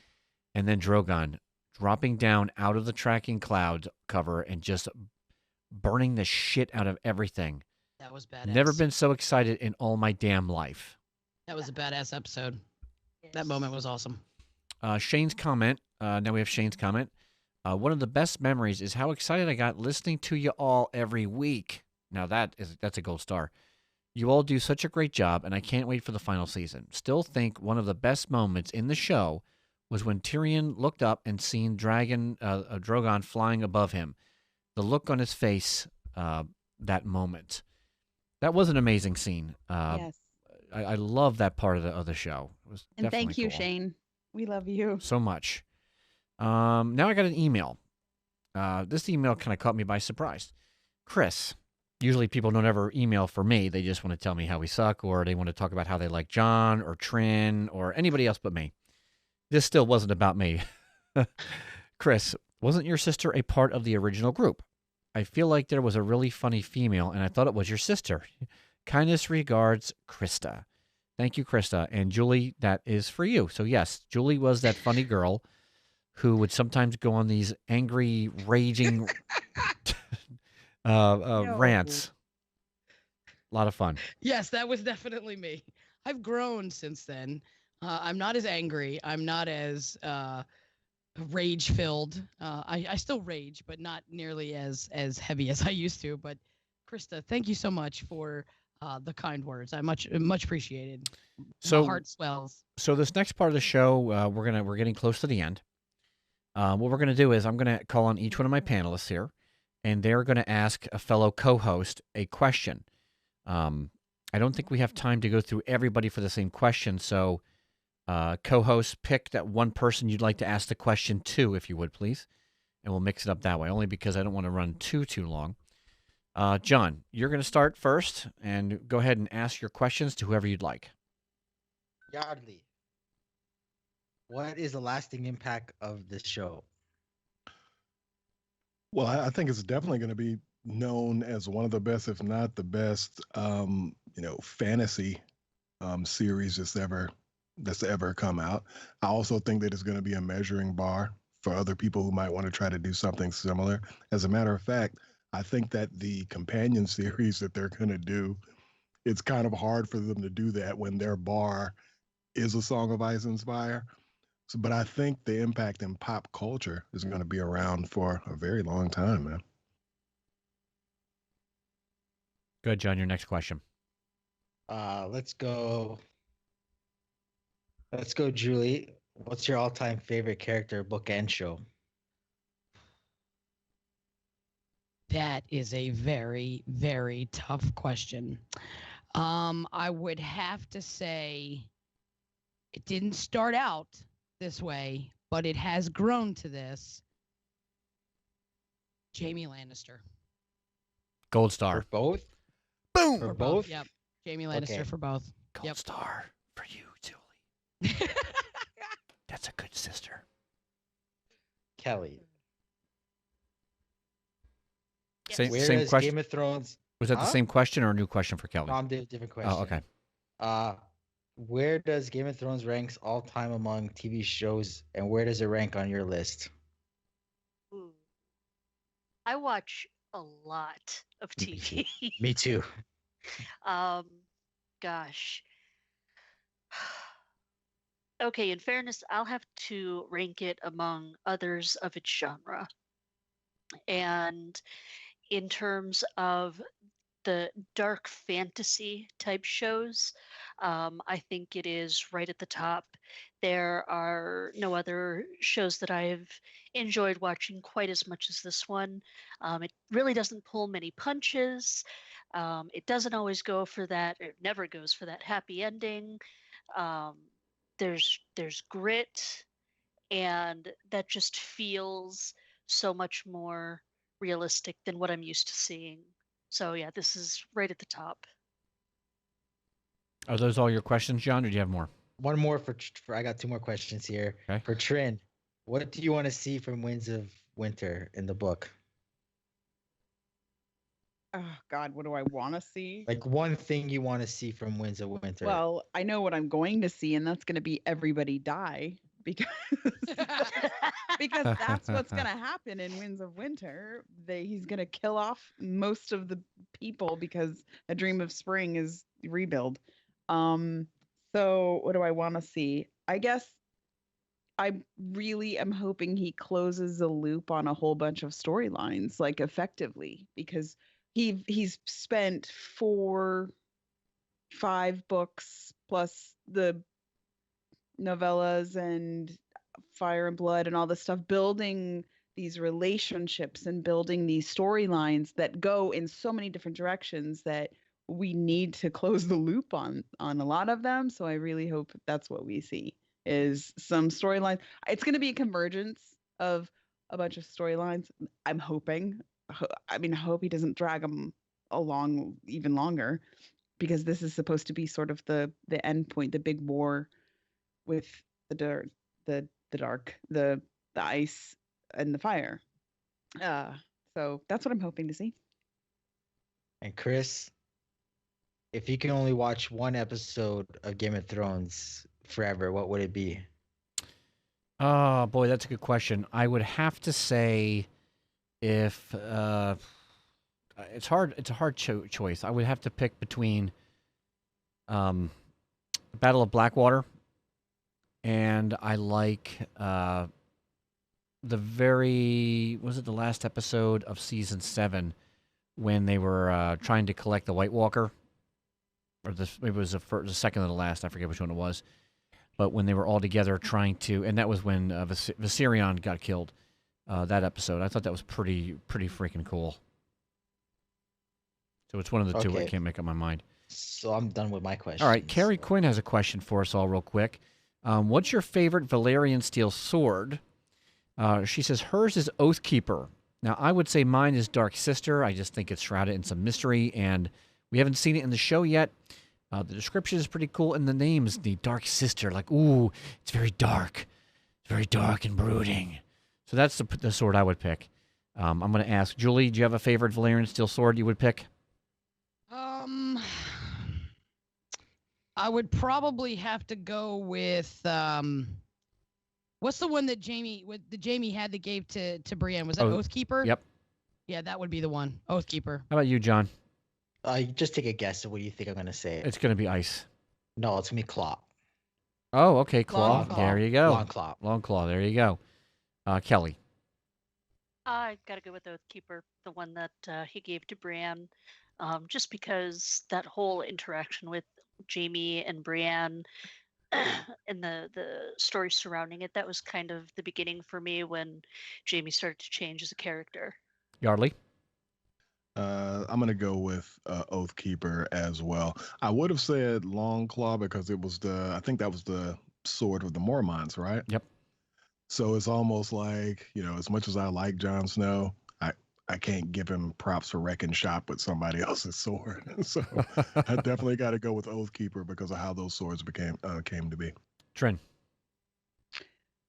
A: and then Drogon dropping down out of the tracking cloud cover and just burning the shit out of everything.
C: That was badass.
A: Never been so excited in all my damn life."
C: That was a badass episode. That moment was awesome.
A: Shane's comment. Now we have Shane's comment. "One of the best memories is how excited I got listening to you all every week." Now that's a gold star. You all do such a great job, and I can't wait for the final season. Still think one of the best moments in the show was when Tyrion looked up and seen Drogon flying above him. The look on his face, that moment. That was an amazing scene.
B: Yes.
A: I love that part of the show. It was
B: And
A: definitely
B: thank you,
A: cool.
B: Shane. We love you.
A: So much. Now I got an email. This email kind of caught me by surprise. Chris, usually people don't ever email for me. They just want to tell me how we suck, or they want to talk about how they like John or Trin or anybody else but me. This still wasn't about me. Chris, wasn't your sister a part of the original group? I feel like there was a really funny female, and I thought it was your sister. Kindest regards, Krista. Thank you, Krista. And Julie, that is for you. So yes, Julie was that funny girl who would sometimes go on these angry, raging rants. A lot of fun.
C: Yes, that was definitely me. I've grown since then. I'm not as angry. I'm not as rage-filled. I still rage, but not nearly as heavy as I used to. But Krista, thank you so much for the kind words. I much appreciated.
A: So
C: my heart swells.
A: So this next part of the show, we're getting close to the end. What we're gonna do is I'm gonna call on each one of my panelists here, and they're gonna ask a fellow co-host a question. I don't think we have time to go through everybody for the same question, so co-host, pick that one person you'd like to ask the question to, if you would, please, and we'll mix it up that way. Only because I don't want to run too long. John, you're gonna start first, and go ahead and ask your questions to whoever you'd like.
D: Yardley, what is the lasting impact of this show?
H: Well, I think it's definitely going to be known as one of the best, if not the best, fantasy series that's ever come out. I also think that it's going to be a measuring bar for other people who might want to try to do something similar. As a matter of fact, I think that the companion series that they're going to do, it's kind of hard for them to do that when their bar is a Song of Ice and Fire. So, but I think the impact in pop culture is going to be around for a very long time, man.
A: Good, John. Your next question.
D: Let's go, Julie. What's your all-time favorite character, book, and show?
C: That is a very, very tough question. I would have to say it didn't start out this way, but it has grown to this. Jaime Lannister.
A: Gold star.
D: For both?
A: Boom.
D: For both?
C: Yep. Jaime Lannister
D: Okay.
C: for both.
A: Gold star for you, Julie. That's a good sister.
D: Kelly.
A: Same,
D: Where
A: same
D: does
A: question.
D: Game of Thrones?
A: Was that the
D: Huh?
A: same question or a new question for Kelly?
D: No, I'm doing a different question.
A: Oh, okay.
D: Where does Game of Thrones ranks all time among TV shows, and where does it rank on your list?
E: Ooh. I watch a lot of TV.
D: Me too.
E: Gosh. Okay, in fairness, I'll have to rank it among others of its genre. And in terms of the dark fantasy type shows, I think it is right at the top. There are no other shows that I've enjoyed watching quite as much as this one. It really doesn't pull many punches. It doesn't always go for that. It never goes for that happy ending. There's grit, and that just feels so much more realistic than what I'm used to seeing. So yeah, this is right at the top.
A: Are those all your questions, John, or do you have more?
D: One more for I got two more questions here.
A: Okay.
D: For Trin, what do you want to see from Winds of Winter in the book?
B: Oh God, what do I want to see?
D: Like one thing you want to see from Winds of Winter.
B: Well, I know what I'm going to see, and that's going to be everybody die because because that's what's going to happen in Winds of Winter. He's going to kill off most of the people because A Dream of Spring is rebuild. So what do I want to see? I guess I really am hoping he closes the loop on a whole bunch of storylines, like effectively, because he's spent 5 books plus the novellas and Fire and Blood and all this stuff, building these relationships and building these storylines that go in so many different directions that we need to close the loop on a lot of them. So I really hope that's what we see, is some storylines. It's going to be a convergence of a bunch of storylines. I'm hoping. I mean, I hope he doesn't drag them along even longer, because this is supposed to be sort of the end point, the big war with the dirt, the dark, the ice, and the fire. So that's what I'm hoping to see.
D: And Chris, if you can only watch one episode of Game of Thrones forever, what would it be?
A: Oh boy, that's a good question. I would have to say, if it's hard. It's a hard choice. I would have to pick between Battle of Blackwater, and I like the the last episode of season 7 when they were trying to collect the White Walker, or maybe it was the second to the last. I forget which one it was, but when they were all together trying to, and that was when Viserion got killed. That episode, I thought that was pretty freaking cool. So it's one of the two. I can't make up my mind.
D: So I'm done with my question.
A: All right, Carrie Quinn has a question for us all real quick. What's your favorite Valyrian steel sword? She says hers is Oathkeeper. Now, I would say mine is Dark Sister. I just think it's shrouded in some mystery, and we haven't seen it in the show yet. The description is pretty cool, and the name's the Dark Sister. Like, ooh, it's very dark. It's very dark and brooding. So that's the sword I would pick. I'm going to ask, Julie, do you have a favorite Valyrian steel sword you would pick?
C: I would probably have to go with what's the one that Jamie had that gave to Brienne? Was that Oathkeeper?
A: Yep.
C: Yeah, that would be the one. Oathkeeper.
A: How about you, John?
D: Just take a guess of what you think I'm gonna say.
A: It's going to be ice.
D: No, it's gonna be Claw.
A: Oh, okay, Claw. There you go.
D: Long Claw.
A: Long Claw. There you go. Kelly.
E: I gotta go with Oathkeeper, the one that he gave to Brienne, just because that whole interaction with Jamie and Brienne and the story surrounding it, that was kind of the beginning for me when Jamie started to change as a character.
A: Yardley.
H: I'm gonna go with Oathkeeper as well. I would have said Long Claw because it was I think that was the sword of the Mormonts, right?
A: Yep.
H: So it's almost like, as much as I like Jon Snow, I can't give him props for wrecking shop with somebody else's sword. So I definitely got to go with Oathkeeper because of how those swords came to be.
A: Trin.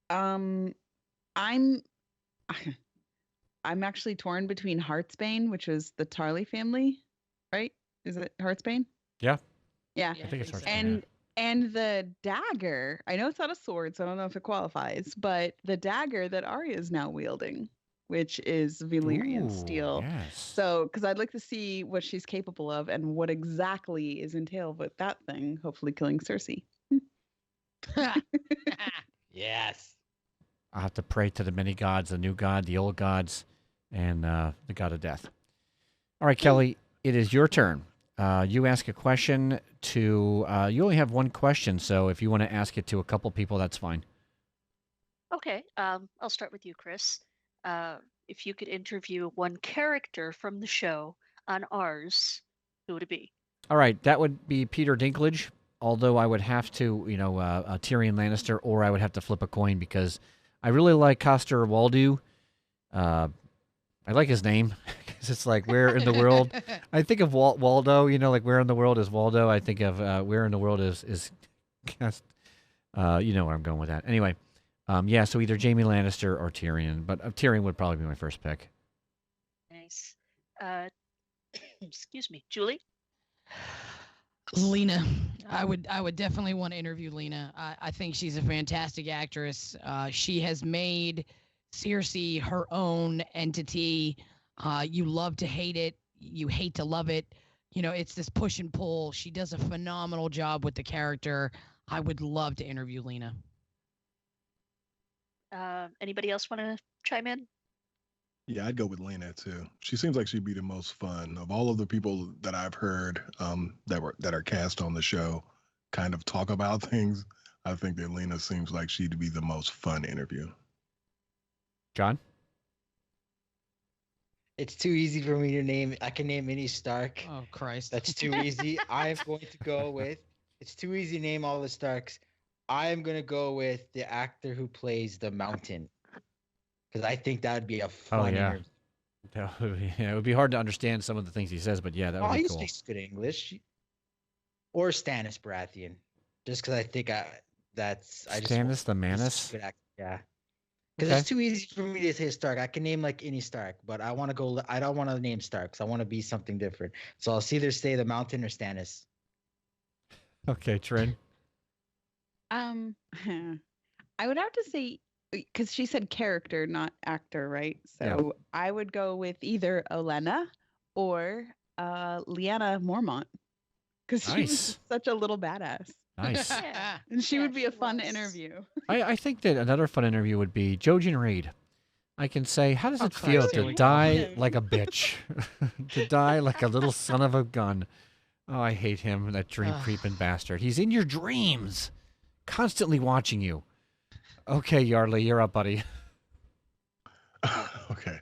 B: I'm actually torn between Heartsbane, which is the Tarly family, right? Is it Heartsbane?
A: Yeah.
B: Yeah.
A: I think it's Heartsbane.
B: And the dagger, I know it's not a sword, so I don't know if it qualifies, but the dagger that Arya is now wielding, which is Valyrian steel.
A: Yes.
B: So, because I'd like to see what she's capable of and what exactly is entailed with that thing, hopefully killing Cersei.
D: Yes.
A: I'll have to pray to the many gods, the new god, the old gods, and the god of death. All right, Kelly, it is your turn. You ask a question to, you only have one question, so if you want to ask it to a couple people, that's fine.
E: Okay, I'll start with you, Chris. If you could interview one character from the show on ours, who would it be?
A: All right, that would be Peter Dinklage, although I would have to, Tyrion Lannister, or I would have to flip a coin because I really like Coster Waldo. I like his name because it's like, where in the world? I think of Waldo, like where in the world is Waldo? I think of where in the world is you know where I'm going with that. Anyway, yeah, so either Jaime Lannister or Tyrion, but Tyrion would probably be my first pick.
E: Nice. Excuse me, Julie?
C: Lena. I would definitely want to interview Lena. I think she's a fantastic actress. She has made Cersei her own entity. You love to hate it. You hate to love it. It's this push and pull. She does a phenomenal job with the character. I would love to interview Lena.
E: Anybody else want to chime in?
H: Yeah, I'd go with Lena too. She seems like she'd be the most fun of all of the people that I've heard that are cast on the show. Kind of talk about things. I think that Lena seems like she'd be the most fun interview.
A: John?
D: It's too easy for me to name. I can name any Stark.
C: Oh Christ.
D: That's too easy. I'm going to go with. It's too easy to name all the Starks. I am going to go with the actor who plays the Mountain, because I think that would be a fun
A: yeah.
D: interview.
A: It would be hard to understand some of the things he says, but yeah, that would be
D: He
A: cool.
D: speaks good English. Or Stannis Baratheon, just because I think
A: Stannis the Manus?
D: Yeah. Because it's too easy for me to say Stark. I can name like any Stark, but I want to go. I don't want to name Starks. I want to be something different. So I'll either say the Mountain or Stannis.
A: Okay, Trin.
B: I would have to say, because she said character, not actor, right? So I would go with either Olenna or Lyanna Mormont, because she was such a little badass.
A: Nice.
B: And she would be a fun interview.
A: I think that another fun interview would be Jojen Reed. I can say, how does it feel
C: Christ, here
A: to
C: we go.
A: die like a bitch? To die like a little son of a gun. Oh, I hate him, that dream creeping bastard. He's in your dreams, constantly watching you. Okay, Yardley, you're up, buddy.
H: Okay.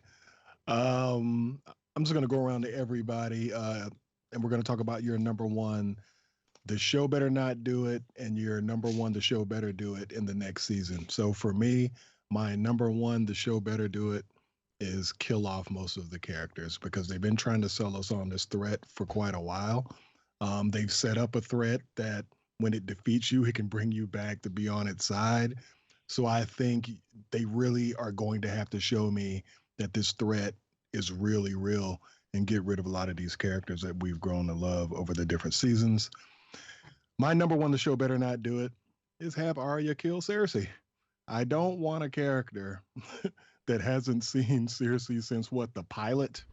H: I'm just going to go around to everybody, and we're going to talk about your number one. The show better not do it, and your number one, the show better do it in the next season. So for me, my number one, the show better do it, is kill off most of the characters, because they've been trying to sell us on this threat for quite a while. They've set up a threat that when it defeats you, it can bring you back to be on its side. So I think they really are going to have to show me that this threat is really real and get rid of a lot of these characters that we've grown to love over the different seasons. My number one, the show better not do it, is have Arya kill Cersei. I don't want a character that hasn't seen Cersei since the pilot?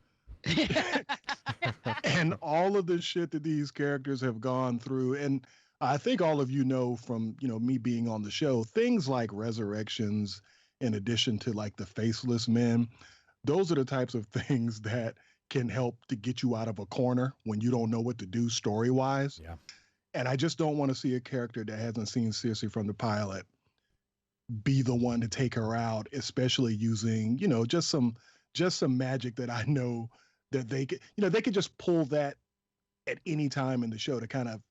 H: And all of the shit that these characters have gone through. And I think all of you know from, me being on the show, things like resurrections, in addition to like the faceless men, those are the types of things that can help to get you out of a corner when you don't know what to do story-wise.
A: Yeah.
H: And I just don't want to see a character that hasn't seen Cersei from the pilot be the one to take her out, especially using, just some magic that I know that they could just pull that at any time in the show to kind of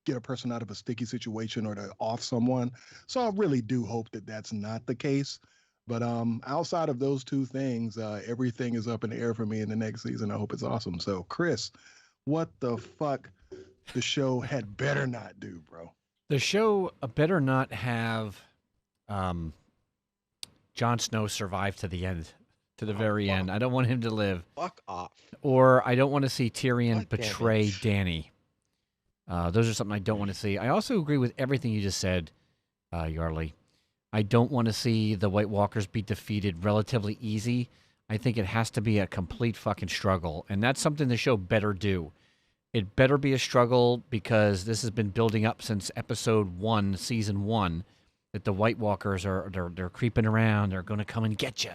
H: get a person out of a sticky situation or to off someone. So I really do hope that that's not the case. But outside of those two things, everything is up in the air for me in the next season. I hope it's awesome. So Chris, what the fuck the show had better not do, bro?
A: The show better not have Jon Snow survive to the end, to the very end. I don't want him to live.
D: Fuck off.
A: Or I don't want to see Tyrion
D: God damn
A: betray
D: it.
A: Dany. Those are something I don't want to see. I also agree with everything you just said, Yarley. I don't want to see the White Walkers be defeated relatively easy. I think it has to be a complete fucking struggle, and that's something the show better do. It better be a struggle, because this has been building up since episode 1, season 1, that the White Walkers they're creeping around, they're going to come and get you.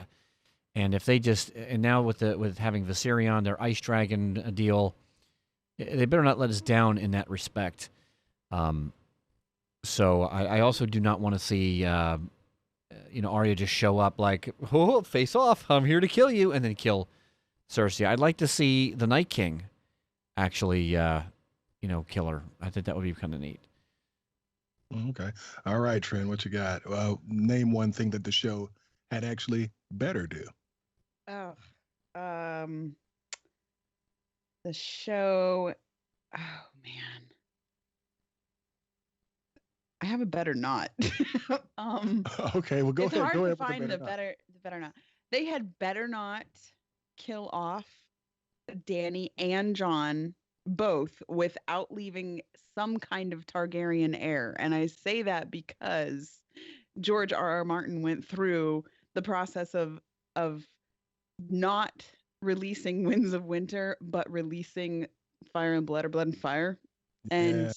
A: And if they and now with having Viserion, their ice dragon deal, they better not let us down in that respect. So I also do not want to see Arya just show up like, oh, face off, I'm here to kill you, and then kill Cersei. I'd like to see the Night King actually kill her. I think that would be kind of neat.
H: Okay. All right, Trent, what you got? Name one thing that the show had actually better do.
B: Oh, the show. Oh man, I have a better not.
H: Okay, well go
B: it's
H: ahead.
B: hard
H: Go
B: to
H: ahead
B: find
H: with
B: the better not. They had better not kill off Dany and Jon both without leaving some kind of Targaryen heir. And I say that because George R.R. Martin went through the process of not releasing Winds of Winter, but releasing Fire and Blood or Blood and Fire. And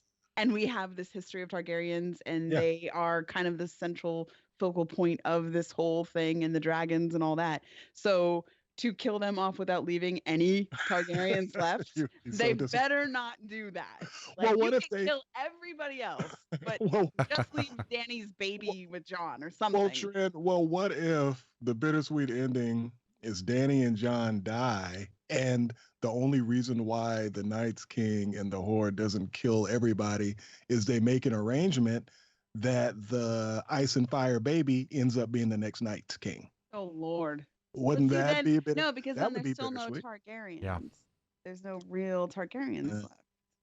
B: we have this history of Targaryens, and they are kind of the central focal point of this whole thing, and the dragons and all that. So to kill them off without leaving any Targaryens left.
H: You'd be so
B: They
H: disappointed.
B: better not do that.
H: Well,
B: Like,
H: what
B: you
H: if
B: can
H: they-
B: kill everybody else, but
H: Well,
B: just leave Dany's baby with Jon or
H: well,
B: something.
H: Trent, well, what if the bittersweet ending is Dany and Jon die, and the only reason why the Night's King and the Horde doesn't kill everybody is they make an arrangement that the Ice and Fire baby ends up being the next Night's King?
B: Oh Lord.
H: Wouldn't
B: But see,
H: that
B: then,
H: be a bit?
B: no, because
H: that
B: then
H: would
B: there's
H: be
B: still no
H: bittersweet.
B: Targaryens.
A: Yeah.
B: There's no real Targaryens
H: Yeah,
B: left.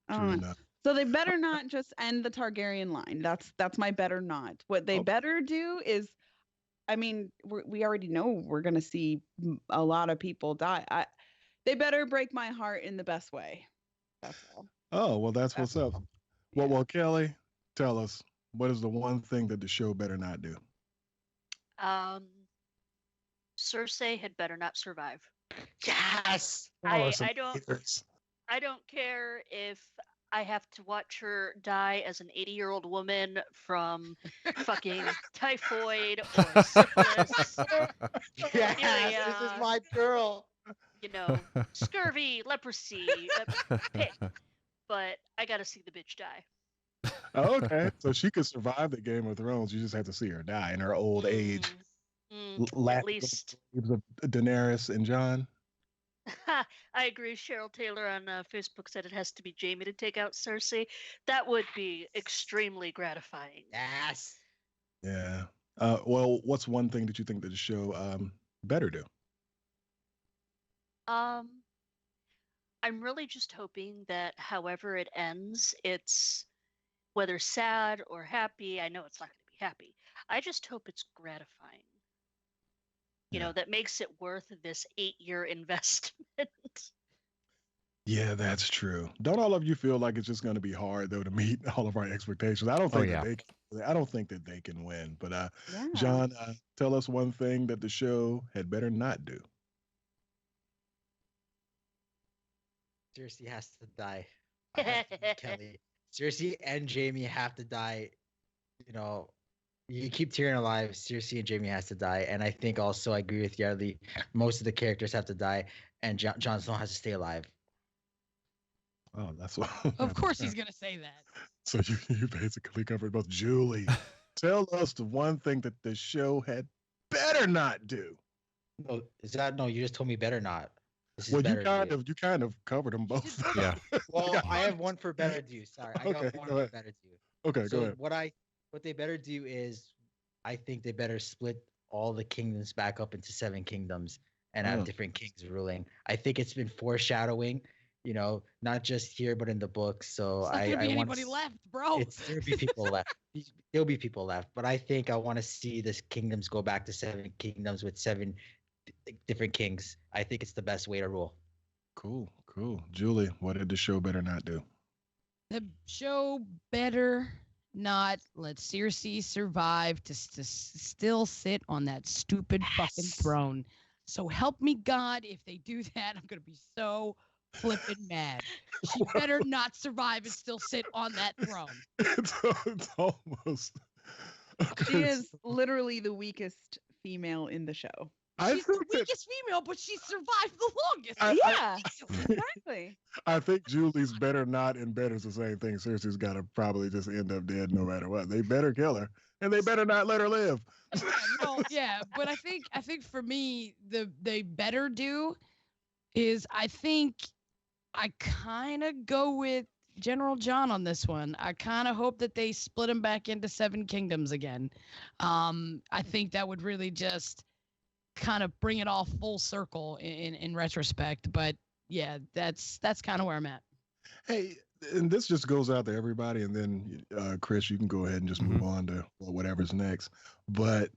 B: I
H: True
B: don't know.
H: enough.
B: So they better not just end the Targaryen line. That's my better not. What they
H: Okay.
B: better do is, I mean, we already know we're gonna see a lot of people die. They better break my heart in the best way. That's all.
H: Oh, well, that's what's
B: That's
H: up.
B: all.
H: Well,
B: Yeah.
H: well, Kelly, tell us, what is the one thing that the show better not do?
E: Cersei had better not survive.
D: Yes.
E: I
H: some
E: don't
H: haters.
E: I don't care if I have to watch her die as an 80-year-old woman from fucking typhoid or syphilis,
D: Yes, this is my girl.
E: you know, scurvy, leprosy, pick. But I gotta see the bitch die.
H: Oh, okay, so she could survive the Game of Thrones. You just have to see her die in her old age.
E: At
H: Last
E: least.
H: of Daenerys and Jon.
E: I agree. Cheryl Taylor on Facebook said it has to be Jaime to take out Cersei. That would be extremely gratifying.
D: Yes.
H: Yeah. Well, what's one thing that you think that the show better do?
E: I'm really just hoping that however it ends, it's whether sad or happy. I know it's not going to be happy. I just hope it's gratifying. You know, that makes it worth this 8-year investment.
H: Yeah, that's true. Don't all of you feel like it's just going to be hard though to meet all of our expectations? I don't think
A: yeah.
H: I don't think that they can win. But
B: Yeah.
H: John, tell us one thing that the show had better not do.
D: Cersei has to die. I have to be Kelly. Cersei and Jaime have to die. You know, you keep Tyrion alive. Cersei and Jaime has to die, and I think also I agree with Yardley. Most of the characters have to die, and Jon Snow has to stay alive.
H: Oh, that's what.
C: Of course he's gonna say that.
H: So you basically covered both. Julie, tell us the one thing that the show had better not do.
D: No, is that no? You just told me better not. This is
H: Well,
D: better
H: you kind of covered them both.
A: Yeah.
D: Well, I have one for better do. Sorry, I
H: Okay,
D: got one
H: go
D: for
H: ahead.
D: better do.
H: Okay,
D: So
H: go ahead.
D: what they better do is, I think they better split all the kingdoms back up into 7 kingdoms and have different kings ruling. I think it's been foreshadowing, you know, not just here but in the books. So
C: There's not gonna be
D: want
C: anybody left, bro.
D: there'll be people left. There'll be people left, but I think I want to see this kingdoms go back to 7 kingdoms with 7 different kings. I think it's the best way to rule.
H: Cool. Julie, what did the show better not do?
C: The show better not let Cersei survive to still sit on that stupid fucking throne. So help me God, if they do that, I'm gonna be so flippin' mad. She better not survive and still sit on that throne.
H: It's almost.
B: She is literally the weakest female in the show.
C: She's the weakest female, but she survived the longest.
B: Yeah, exactly.
H: I think Julie's better not and better's the same thing. Cersei's got to probably just end up dead no matter what. They better kill her, and they better not let her live.
C: Yeah, but I think for me, they better do is I think I kind of go with General John on this one. I kind of hope that they split him back into 7 kingdoms again. I think that would really just kind of bring it all full circle in retrospect. But yeah, that's kind of where I'm at.
H: Hey, and this just goes out to everybody, and then Chris, you can go ahead and just move on to whatever's next. But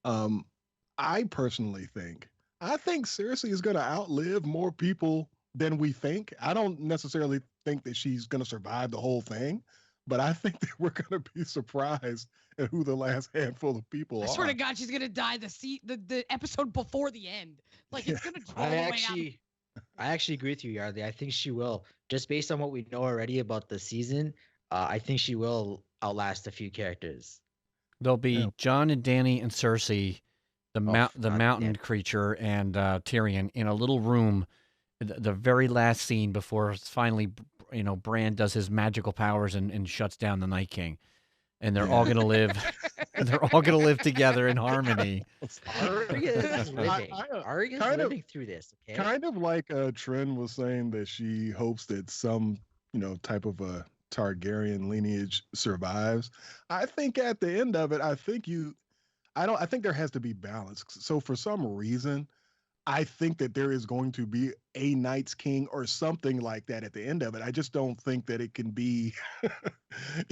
H: I personally think Cersei is going to outlive more people than we think. I don't necessarily think that she's going to survive the whole thing, but I think that we're going to be surprised at who the last handful of people are.
C: I swear to God, she's gonna die the episode before the end. Like it's gonna draw away out.
D: I actually agree with you, Yardley. I think she will. Just based on what we know already about the season, I think she will outlast a few characters.
A: There'll be Jon and Dany and Cersei. the
D: Oh,
A: the
D: God
A: mountain
D: damn.
A: creature and Tyrion in a little room. The very last scene before finally, Bran does his magical powers and shuts down the Night King, and they're all
H: Yeah.
A: gonna live. They're all gonna live together in harmony.
D: Arya's living.
H: I
D: Arya's
H: kind of
D: living through this. Okay.
H: kind of like Trin was saying that she hopes that some, type of a Targaryen lineage survives. I think at the end of it, I think there has to be balance. So for some reason, I think that there is going to be a Night's King or something like that at the end of it. I just don't think that it can be,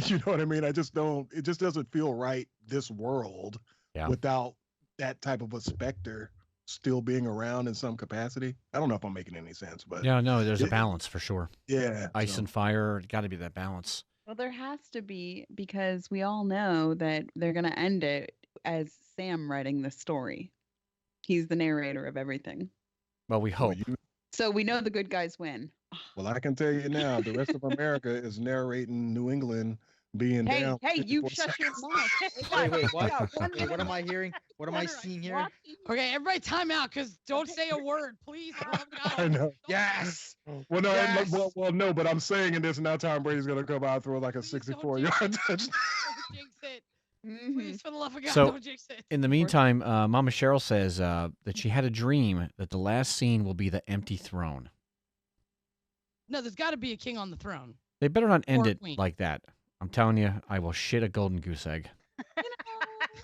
H: you know what I mean? It just doesn't feel right this world
A: Yeah.
H: without that type of a specter still being around in some capacity. I don't know if I'm making any sense, but
A: Yeah, no, there's a
H: it-
A: balance for sure.
H: yeah.
A: Ice
H: so-
A: and fire, got to be that balance.
B: Well, there has to be because we all know that they're going to end it as Sam writing the story. He's the narrator of everything.
A: Well, we
H: well,
A: hope.
B: So we know the good guys win.
H: well, I can tell you now, the rest of America is narrating New England being
B: Hey,
H: down.
B: hey, you
H: 54
B: shut your
H: seconds.
B: mouth.
D: Wait, what?
B: We got one
D: Wait, what am
B: minute
D: I hearing? What am I
B: left.
D: seeing here?
B: Rocky,
C: Okay, everybody time out because don't say a word, please. for the love of God.
H: I know.
D: Yes.
H: Well, no,
D: Yes!
H: no, but I'm saying in this now, Tom Brady's going to come out and throw like a
C: Please don't
H: 64-yard touchdown.
C: Don't jinx it.
B: Mhm.
C: Please, for the love of God,
A: So-
C: don't jinx it.
A: In the meantime, Mama Cheryl says that she had a dream that the last scene will be the empty throne.
C: No, there's got to be a king on the throne.
A: They better not end
C: Or
A: it
C: queen.
A: like that. I'm telling you, I will shit a golden goose egg.
B: I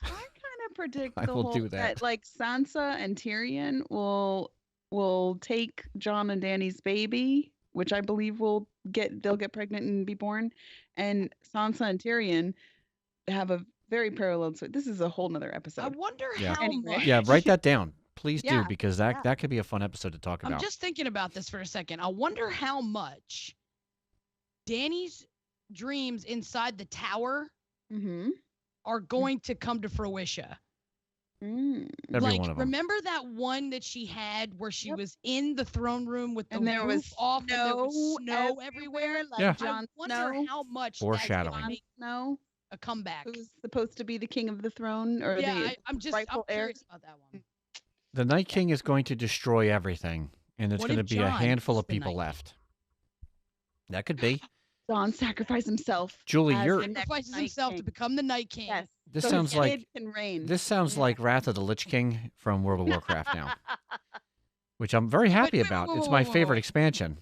B: kind of predict
A: I
B: the
A: will
B: whole
A: do that.
B: like Sansa and Tyrion will take Jon and Dany's baby, which I believe they'll get pregnant and be born, and Sansa and Tyrion have a very parallel. So this is a whole nother
C: I
B: episode.
C: wonder
A: Yeah.
C: how
B: Anyway.
C: much.
A: Yeah, write that down. Please do,
B: Yeah,
A: because that could be a fun episode to talk
C: I'm
A: about.
C: just thinking about this for a second. I wonder how much Danny's dreams inside the tower
B: Mm-hmm.
C: are going to come to fruition.
B: Mm.
A: Every
C: Like,
A: one of them.
C: remember that one that she had where she
B: Yep.
C: was in the throne room with the
B: And there
C: roof
B: was
C: off and there was
B: snow
C: snow everywhere?
B: like
A: Yeah.
C: I
B: Jon
C: wonder
B: Snow.
C: how much
A: Foreshadowing.
C: that's
B: Jon
C: gonna make
B: Snow,
C: a comeback.
B: who's supposed to be the king of the throne, or
C: Yeah,
B: the
C: I'm
B: rightful heir.
C: curious about that one.
A: The Night King is going to destroy everything, and there's
C: What
A: going to
C: if
A: be a
C: Jon
A: handful
C: is
A: of
C: the
A: people
C: Night
A: left. That could be.
B: Jon sacrificed himself.
A: Julie,
B: as
A: you're
B: the next
C: Sacrifices
B: Night
C: himself to
B: King.
C: become the Night King.
B: Yes.
A: This
B: so
A: sounds
B: his
A: like
B: kid can reign.
A: this sounds
B: Yeah.
A: like Wrath of the Lich King from World of Warcraft now, which I'm very happy
C: wait,
A: about.
C: whoa,
A: It's
C: whoa,
A: my
C: whoa,
A: favorite
C: whoa.
A: expansion.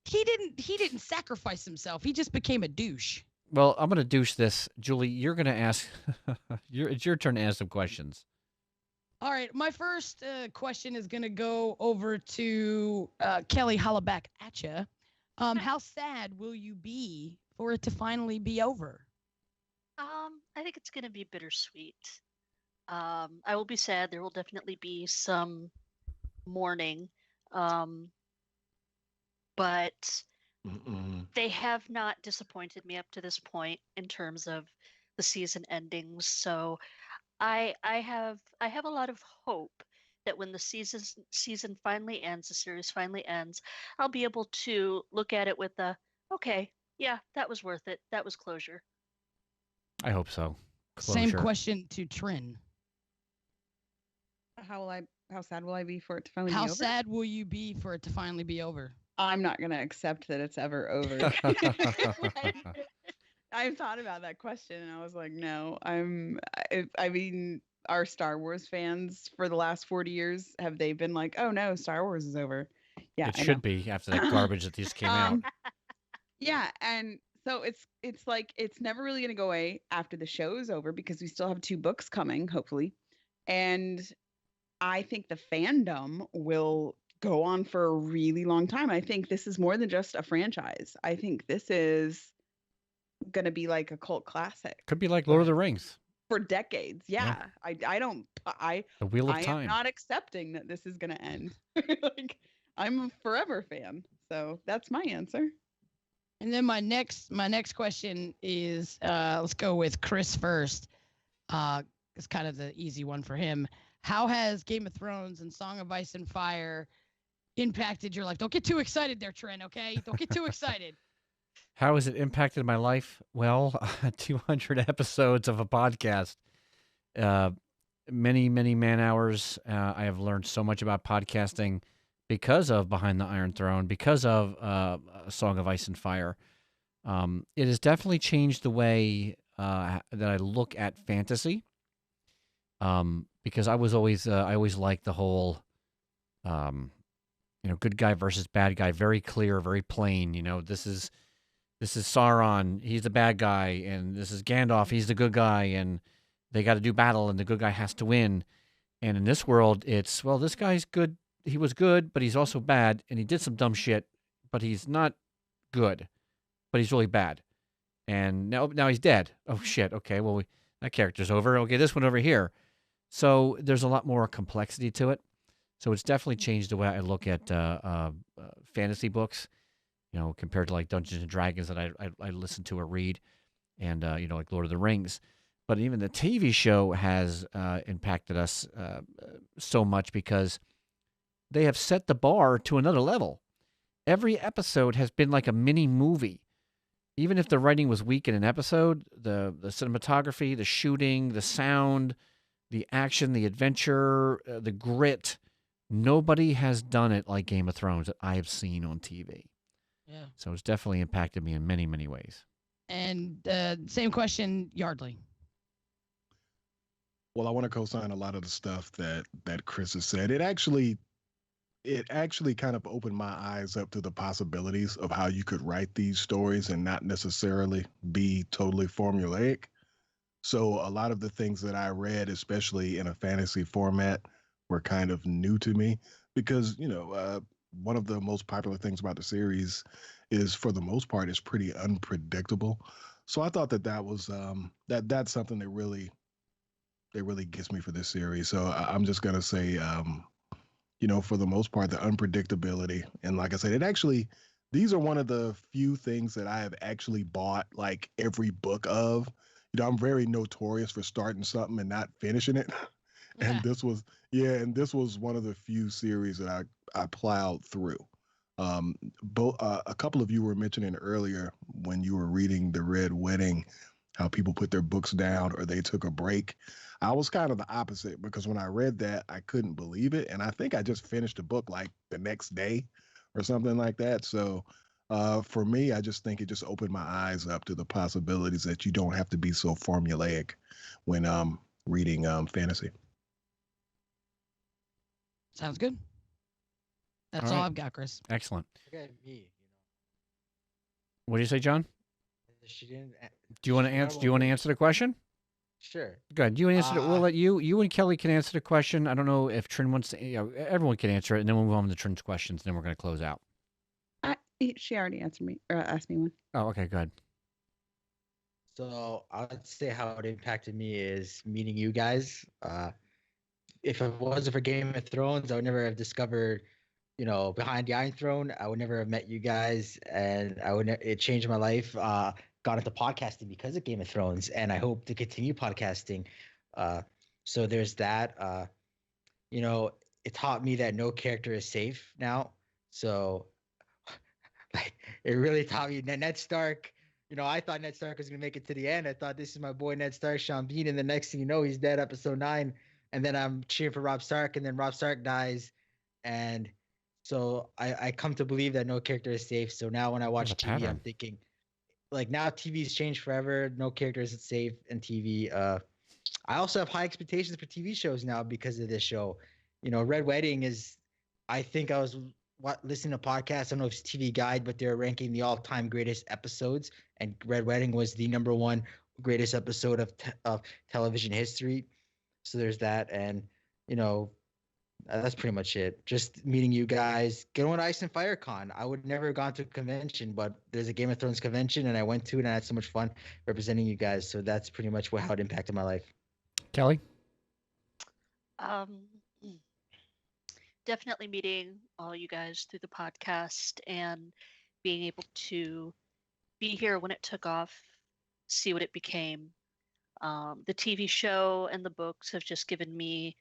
C: He didn't sacrifice himself. He just became a douche.
A: Well, I'm going to douche this. Julie, you're going to ask. It's your turn to ask some questions.
C: All right, my first question is going to go over to Kelly Hollaback at you. How sad will you be for it to finally be over?
E: I think it's going to be bittersweet. I will be sad. There will definitely be some mourning. But they have not disappointed me up to this point in terms of the season endings. So I have a lot of hope that when the season finally ends, the series finally ends, I'll be able to look at it with a okay, yeah, that was worth it. That was closure.
A: I hope so.
C: Same
A: Closure.
C: question to Trin.
B: How sad will I be for it to finally
C: How
B: be over?
C: sad will you be for it to finally be over?
B: I'm not gonna accept that it's ever over. I've thought about that question and I was like, no. I mean, our Star Wars fans for the last 40 years, have they been like, oh no, Star Wars is over? Yeah,
A: It
B: I know.
A: should be after that garbage that just came out.
B: Yeah, and so it's like it's never really gonna go away after the show is over because we still have 2 books coming, hopefully. And I think the fandom will go on for a really long time. I think this is more than just a franchise. I think this is gonna be like a cult classic
A: Could be like Lord of the Rings,
B: for decades. Yeah.
A: The Wheel of
B: I am
A: Time.
B: not accepting that this is gonna end. Like I'm a forever fan. So that's my answer.
C: And then my next question is let's go with Chris first. It's kind of the easy one for him. How has Game of Thrones and Song of Ice and Fire impacted your life? Don't get too excited there, Trent, okay? Don't get too excited.
A: How has it impacted my life? Well, 200 episodes of a podcast. many, many man hours. I have learned so much about podcasting because of Behind the Iron Throne, because of A Song of Ice and Fire. It has definitely changed the way that I look at fantasy. Because I always liked the whole, good guy versus bad guy, very clear, very plain. This is Sauron, he's the bad guy, and this is Gandalf, he's the good guy, and they got to do battle, and the good guy has to win. And in this world, it's, well, this guy's good. He was good, but he's also bad, and he did some dumb shit, but he's not good, but he's really bad. And now he's dead. Oh shit. Okay, well that character's over. Okay, this one over here. So there's a lot more complexity to it. So it's definitely changed the way I look at fantasy books. Compared to like Dungeons and Dragons that I listen to or read, and like Lord of the Rings. But even the TV show has impacted us so much because they have set the bar to another level. Every episode has been like a mini movie. Even if the writing was weak in an episode, the cinematography, the shooting, the sound, the action, the adventure, the grit, nobody has done it like Game of Thrones that I have seen on TV.
C: Yeah.
A: So it's definitely impacted me in many, many ways.
C: And same question, Yardley.
H: Well, I want to co-sign a lot of the stuff that Chris has said. It actually kind of opened my eyes up to the possibilities of how you could write these stories and not necessarily be totally formulaic. So a lot of the things that I read, especially in a fantasy format, were kind of new to me because, one of the most popular things about the series is, for the most part, it's pretty unpredictable. So I thought that was that's something that really gets me for this series. So I'm just gonna say, for the most part, the unpredictability, and like I said, these are one of the few things that I have actually bought like every book of. I'm very notorious for starting something and not finishing it. And this was one of the few series that I plowed through. A couple of you were mentioning earlier when you were reading The Red Wedding, how people put their books down or they took a break. I was kind of the opposite because when I read that, I couldn't believe it. And I think I just finished the book like the next day or something like that. So for me, I just think it just opened my eyes up to the possibilities that you don't have to be so formulaic when reading fantasy.
C: Sounds good. That's all I've got, Chris.
A: Excellent.
D: Okay, me.
A: What do you say, John?
D: She didn't.
A: Do you want to answer? Do you want to answer the question?
D: Sure.
A: Good. You answer it. We'll let you. You and Kelly can answer the question. I don't know if Trin wants to. Everyone can answer it, and then we'll move on to Trin's questions. And then we're going to close out.
B: She already answered me or asked me one.
A: Oh, okay. Good.
D: So I would say how it impacted me is meeting you guys. If it wasn't for Game of Thrones, I would never have discovered, Behind the Iron Throne. I would never have met you guys, and it changed my life. Got into podcasting because of Game of Thrones, and I hope to continue podcasting. So there's that. It taught me that no character is safe now. So like it really taught me Ned Stark. I thought Ned Stark was gonna make it to the end. I thought this is my boy Ned Stark, Sean Bean, and the next thing you know, he's dead, episode 9. And then I'm cheering for Robb Stark, and then Robb Stark dies, and so I come to believe that no character is safe. So now when I watch TV, I'm thinking, like, now TV's changed forever. No character is safe in TV. I also have high expectations for TV shows now because of this show. Red Wedding is, I think I was listening to podcasts. I don't know if it's TV Guide, but they're ranking the all-time greatest episodes, and Red Wedding was the #1 greatest episode of television history. So there's that, and that's pretty much it. Just meeting you guys, going to Ice and Fire Con. I would never have gone to a convention, but there's a Game of Thrones convention, and I went to it, and I had so much fun representing you guys. So that's pretty much how it impacted my life.
A: Kelly?
E: Definitely meeting all you guys through the podcast and being able to be here when it took off, see what it became. The TV show and the books have just given me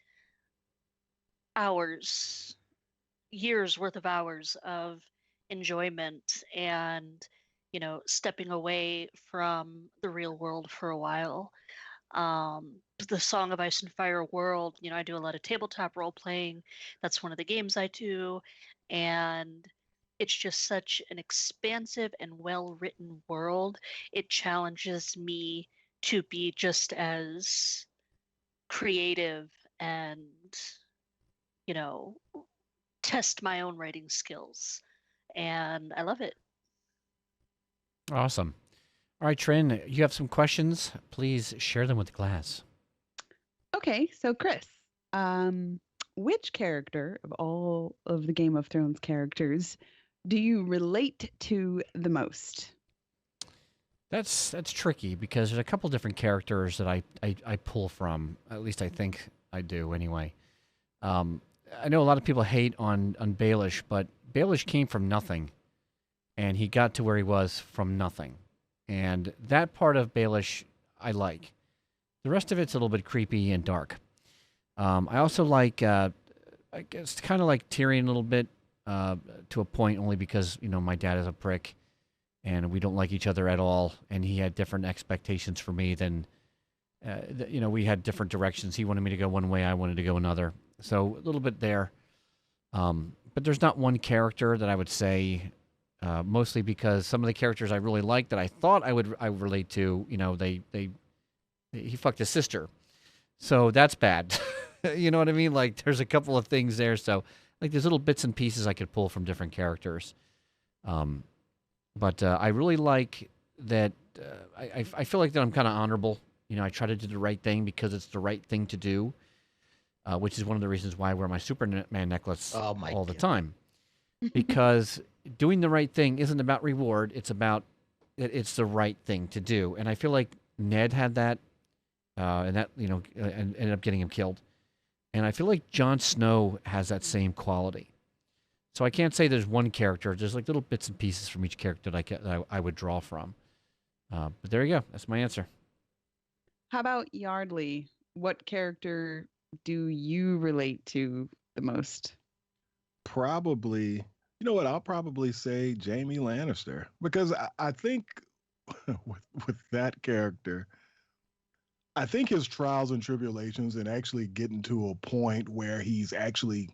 E: years worth of hours of enjoyment and, stepping away from the real world for a while. the Song of Ice and Fire world. I do a lot of tabletop role playing. That's one of the games I do. And it's just such an expansive and well written world. It challenges me to be just as creative and, you know, test my own writing skills. And I love it.
A: Awesome. All right, Trin, you have some questions. Please share them with the class.
B: Okay, so Chris, which character of all of the Game of Thrones characters do you relate to the most?
A: That's tricky because there's a couple different characters that I pull from. At least I think I do anyway. I know a lot of people hate on Baelish, but Baelish came from nothing, and he got to where he was from nothing. And that part of Baelish I like. The rest of it's a little bit creepy and dark. I also like, I guess, kind of like Tyrion a little bit to a point, only because, my dad is a prick, and we don't like each other at all, and he had different expectations for me than, we had different directions. He wanted me to go one way, I wanted to go another. So a little bit there. But there's not one character that I would say, mostly because some of the characters I really like that I thought I relate to, he fucked his sister. So that's bad. You know what I mean? Like, there's a couple of things there. So, like, there's little bits and pieces I could pull from different characters. But I really like that. I feel like that I'm kind of honorable. I try to do the right thing because it's the right thing to do, which is one of the reasons why I wear my Superman necklace all the time. Because doing the right thing isn't about reward. It's about it's the right thing to do. And I feel like Ned had that, and that, and ended up getting him killed. And I feel like Jon Snow has that same quality. So I can't say there's one character. There's like little bits and pieces from each character that I would draw from. But there you go. That's my answer.
B: How about Yardley? What character do you relate to the most?
H: Probably, you know what? I'll probably say Jaime Lannister, because I think with that character, I think his trials and tribulations and actually getting to a point where he's actually,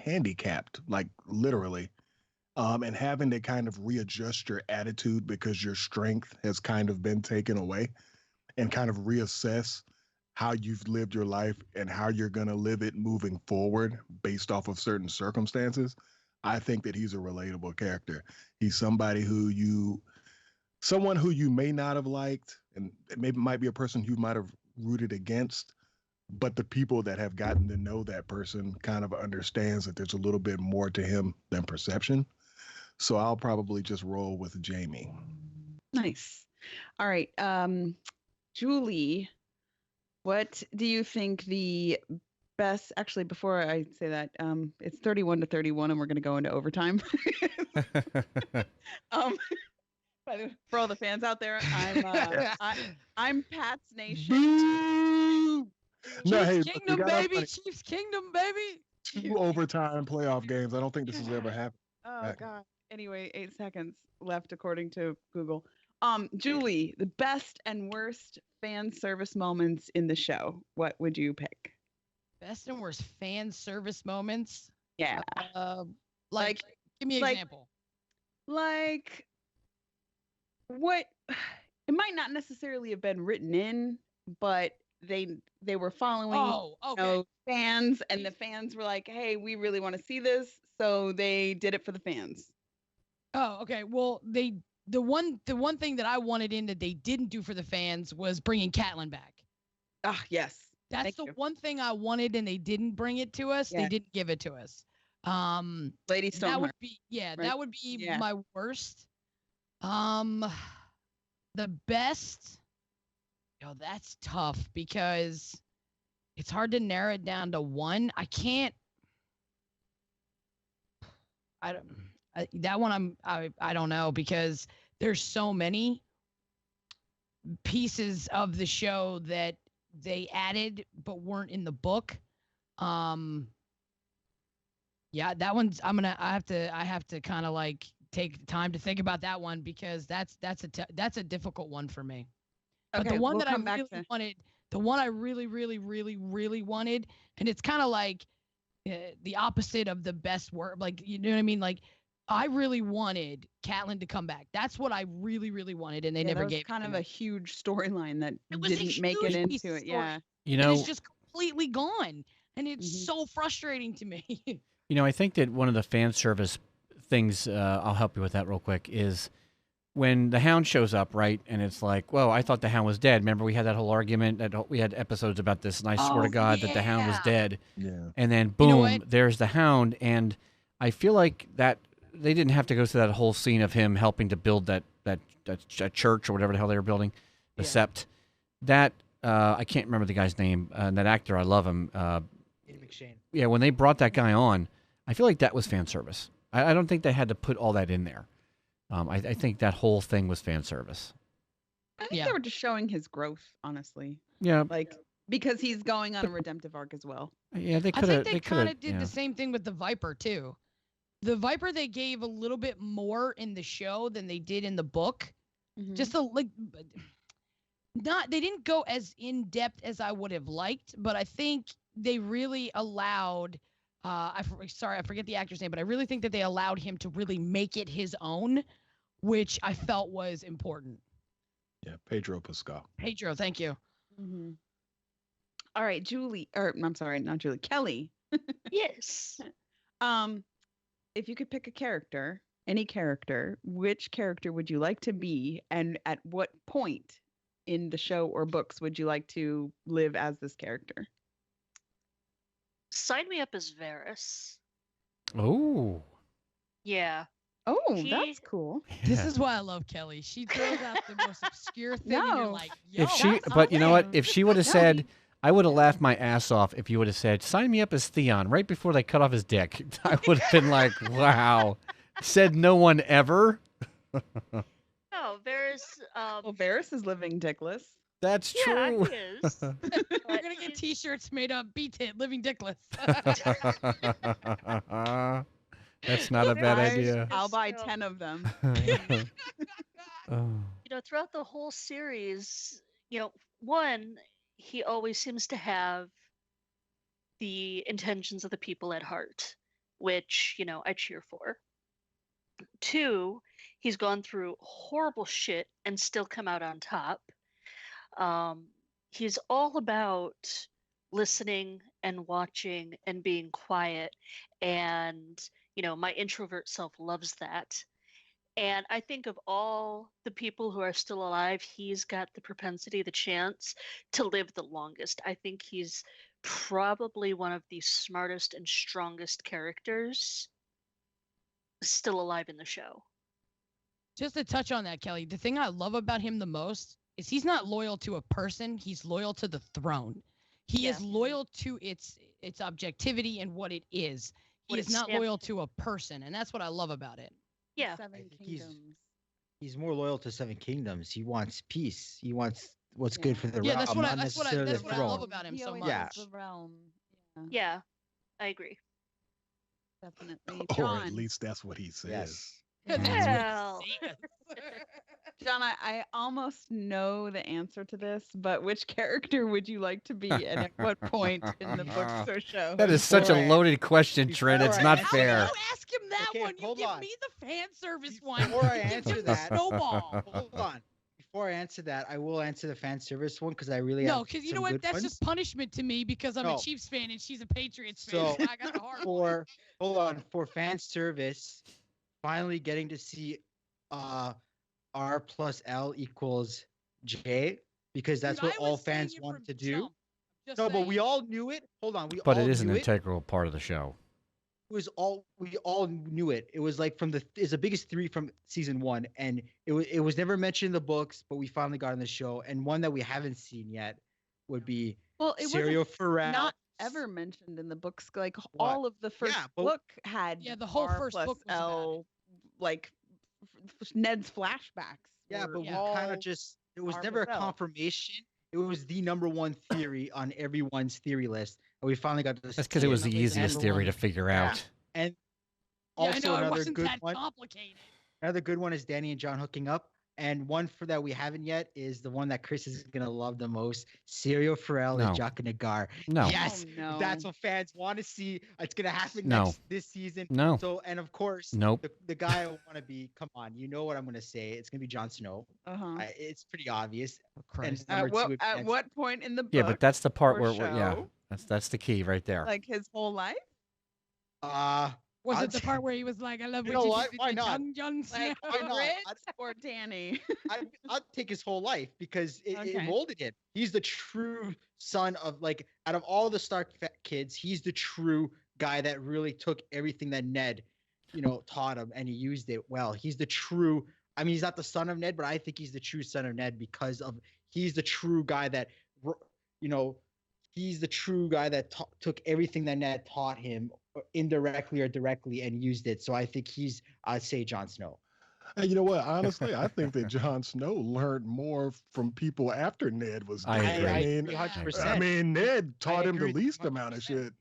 H: handicapped, like literally, and having to kind of readjust your attitude because your strength has kind of been taken away, and kind of reassess how you've lived your life and how you're going to live it moving forward based off of certain circumstances. I think that he's a relatable character. He's somebody someone who you may not have liked, and maybe might be a person you might have rooted against, but the people that have gotten to know that person kind of understands that there's a little bit more to him than perception. So I'll probably just roll with Jaime.
B: Nice. All right. Julie, what do you think the best, actually, before I say that, it's 31-31 and we're going to go into overtime. For all the fans out there, I'm Pat's Nation.
C: Chiefs Kingdom, baby! Chiefs Kingdom, baby!
H: 2 overtime playoff games. I don't think this has ever happened.
B: Oh God. Anyway, 8 seconds left according to Google. Julie, the best and worst fan service moments in the show. What would you pick?
C: Best and worst fan service moments?
B: Yeah.
C: Like give me an example.
B: Like what? It might not necessarily have been written in, but they were following fans, and the fans were like, "Hey, we really want to see this," so they did it for the fans.
C: Oh, okay. Well, the one thing that I wanted in that they didn't do for the fans was bringing Catelyn back.
B: Ah, yes.
C: That's the one thing I wanted, and they didn't bring it to us. Yeah. They didn't give it to us.
B: Lady Stoneheart.
C: That would be that would be my worst. The best. That's tough because it's hard to narrow it down to one. I can't. That one I don't know, because there's so many pieces of the show that they added but weren't in the book. Yeah, that one's I have to kind of like take time to think about that one, because that's a difficult one for me. But the one that I really wanted The one I really, really, really, really wanted, and it's kind of like the opposite of the best work. Like, you know what I mean? Like, I really wanted Catelyn to come back. That's what I really, really wanted, and they never
B: that was
C: gave
B: kind
C: it
B: of
C: to
B: a
C: me.
B: huge storyline that
C: It was a
B: didn't make it
C: huge piece
B: into
C: of
B: it.
C: story.
B: Yeah.
A: You
C: And it's
A: know,
C: just completely gone, and it's
B: Mhm.
C: so frustrating to me.
A: I think that one of the fan service things, I'll help you with that real quick, is when the Hound shows up, right? And it's like, whoa, I thought the Hound was dead. Remember, we had that whole argument that we had episodes about this, and I swear to
C: Oh,
A: God that the Hound was
C: yeah.
A: dead.
H: Yeah.
A: And then
C: You know
A: boom,
C: what?
A: there's the Hound, and I feel like that they didn't have to go through that whole scene of him helping to build that church or whatever the hell they were building, the
D: Yeah.
A: sept. That I can't remember the guy's name. That actor, I love him.
D: Ian McShane.
A: Yeah, when they brought that guy on, I feel like that was fan service. I don't think they had to put all that in there. I think that whole thing was fan service.
B: I think
C: Yeah.
B: they were just showing his growth, honestly.
A: Yeah,
B: Like, because he's going on a redemptive arc as well.
A: yeah, they
C: I
A: could have.
C: think they kind of did
A: yeah.
C: the same thing with the Viper too. The Viper they gave a little bit more in the show than they did in the book.
B: Mhm.
C: Just they didn't go as in depth as I would have liked, but I think they really allowed. I forget the actor's name, but I really think that they allowed him to really make it his own, which I felt was important.
H: Yeah, Pedro Pascal.
C: Pedro, thank you.
B: Mhm. All right, Julie, or I'm sorry, not Julie, Kelly.
E: Yes.
B: If you could pick a character, any character, which character would you like to be, and at what point in the show or books would you like to live as this character?
E: Sign me up as Varys.
A: Oh,
E: Yeah.
B: Oh,
E: He-
B: that's cool.
C: This
A: yeah.
C: is why I love Kelly. She throws out the most obscure thing, and you're
B: No.
C: like, yo,
A: If she,
B: that's
A: but you know what?
B: awesome.
A: If she would have
B: No,
A: said, I would have laughed my ass off if you would have said, "Sign me up as Theon," right before they cut off his dick. I would have been like, "Wow." Said no one ever.
E: No, Varys.
B: Well, Varys is living dickless.
A: That's
E: Yeah,
A: true.
E: he is.
C: We're
E: But
C: gonna get
E: he's-
C: T-shirts made up. Beat it, living dickless.
A: That's not a bad
B: I-
A: idea.
B: I'll buy
E: So-
B: 10 of them.
A: Oh.
E: Throughout the whole series, one, he always seems to have the intentions of the people at heart, which, I cheer for. Two, he's gone through horrible shit and still come out on top. He's all about listening and watching and being quiet. And, my introvert self loves that. And I think of all the people who are still alive, he's got the propensity, the chance to live the longest. I think he's probably one of the smartest and strongest characters still alive in the show.
C: Just to touch on that, Kelly, the thing I love about him the most is he's not loyal to a person. He's loyal to the throne. He is
E: Yeah.
C: loyal to its objectivity and what it is. He
E: What
C: is
E: it
C: not
E: stands
C: loyal to a person, and that's what I love about it.
E: Yeah.
B: Seven
D: think he's-
B: Kingdoms.
D: He's more loyal to Seven Kingdoms. He wants peace. He wants what's good for the
C: Yeah,
D: realm,
C: that's what I-
D: not
C: that's what I-
D: necessarily
C: that's
D: the
C: what I
D: throne.
C: love about him
B: He
C: so
B: always
C: much.
D: Yeah.
B: loves the realm. Yeah,
E: Yeah, I agree.
B: definitely.
H: Or
B: John,
H: at least that's what he says.
D: Yes.
C: That's what he
E: Well.
C: says.
B: John, I almost know the answer to this, but which character would you like to be, and at what point in the books or show?
A: That is such a
D: Before I-
A: loaded question, Trent. It's
D: before I
A: not
D: answer
A: fair.
C: How do you ask him that
D: Okay,
C: one? You
D: hold
C: give
D: on.
C: me the fan service one.
D: Before I
C: You give
D: answer
C: him the
D: that-
C: snowball.
D: Hold on. Before I answer that, I will answer the fan service one because I really
C: No,
D: have
C: because you
D: some
C: know what?
D: good
C: That's
D: ones.
C: just punishment to me because I'm
D: No.
C: a Chiefs fan and she's a Patriots fan.
D: So,
C: So I got a hard one.
D: for fan service, finally getting to see R plus L equals J because that's
C: Dude,
D: what
C: I
D: all
C: was saying
D: fans
C: it
D: wanted
C: from
D: to do.
C: jump. Just
D: No, but we
C: saying.
D: all knew it. Hold on, we
A: But
D: all
A: it is an
D: knew it.
A: integral part of the show.
D: We all knew it. It was like it's the biggest three from season one, and it was never mentioned in the books, but we finally got in the show. And one that we haven't seen yet would be
B: Well, it
D: Serial
B: wasn't
D: Pharrell.
B: not ever mentioned in the books. Like
D: What?
B: all of the first
D: Yeah, but-
B: book had
C: Yeah, the whole
B: R
C: first
B: plus
C: book was about
B: L, like Ned's flashbacks.
D: Yeah,
B: were
D: but we
C: Yeah.
D: kind
B: all-
D: of just it was
B: R
D: never a
B: plus L.
D: confirmation. It was the number one theory on everyone's theory list, and we finally got to.
A: That's because it was the
C: Definitely the
A: easiest
C: number
A: theory
C: one.
A: to figure
D: Yeah.
A: out.
D: And
C: Yeah, I
D: also
C: know it
D: another
C: wasn't
D: good
C: that
D: one.
C: complicated.
D: Another good one is Danny and John hooking up, And one for that we haven't yet is the one that Chris is gonna love the most: Serial Pharrell
A: No.
D: and Jacques Nagar.
A: No.
D: Yes,
B: Oh, no.
D: that's what fans want to see. It's gonna happen
A: No.
D: this season.
A: No.
D: So, and of course,
A: Nope.
D: the guy I want to be. Come on, you know what I'm gonna say. It's gonna be Jon Snow. It's pretty obvious.
C: Christ.
D: And
B: At what point in the book?
A: Yeah, but that's the part
B: or
A: where yeah,
B: show?
A: that's the key right there.
B: Like his whole life?
C: Was
D: I'll
C: it the
D: t-
C: part where he was like, "I love
D: You
C: what
D: know
C: you
D: what?
C: did
D: Why
C: to
D: not?
C: Jon Snow"?
B: Like
D: Why not?
B: Fritz or Danny?
D: I'd take his whole life because it
B: Okay.
D: molded him. He's the true son of, like, out of all the Stark kids, he's the true guy that really took everything that Ned, taught him, and he used it well. He's the true. I mean, he's not the son of Ned, but I think he's the true son of Ned because he's the true guy that, he's the true guy that took everything that Ned taught him, indirectly or directly, and used it. So I think I'd say Jon Snow.
H: Hey, you know what? Honestly, I think that Jon Snow learned more from people after Ned was
A: I
H: dead.
A: agree.
H: I mean,
D: 100%.
H: Ned taught him the
D: agree
H: least amount of shit.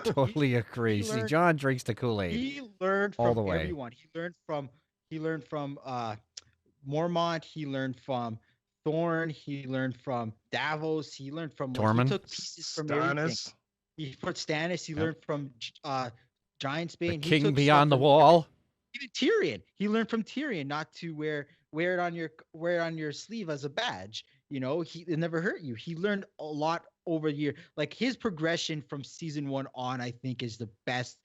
A: Totally agree. See,
D: learned-
A: John drinks the Kool-Aid.
D: He learned
A: all
D: from
A: the way.
D: everyone. He learned from Mormont. He learned from Thorne. He learned from Davos. He learned from
A: Tormund.
D: He took pieces from everything.
H: Stannis.
D: He put Stannis. He
A: Yep.
D: learned from Giantsbane.
A: The
D: He
A: king
D: took
A: beyond the
D: stuff from
A: wall.
D: Even Tyrion. He learned from Tyrion not to wear it on your sleeve as a badge. It never hurt you. He learned a lot over the year. Like, his progression from season 1 on, I think, is the best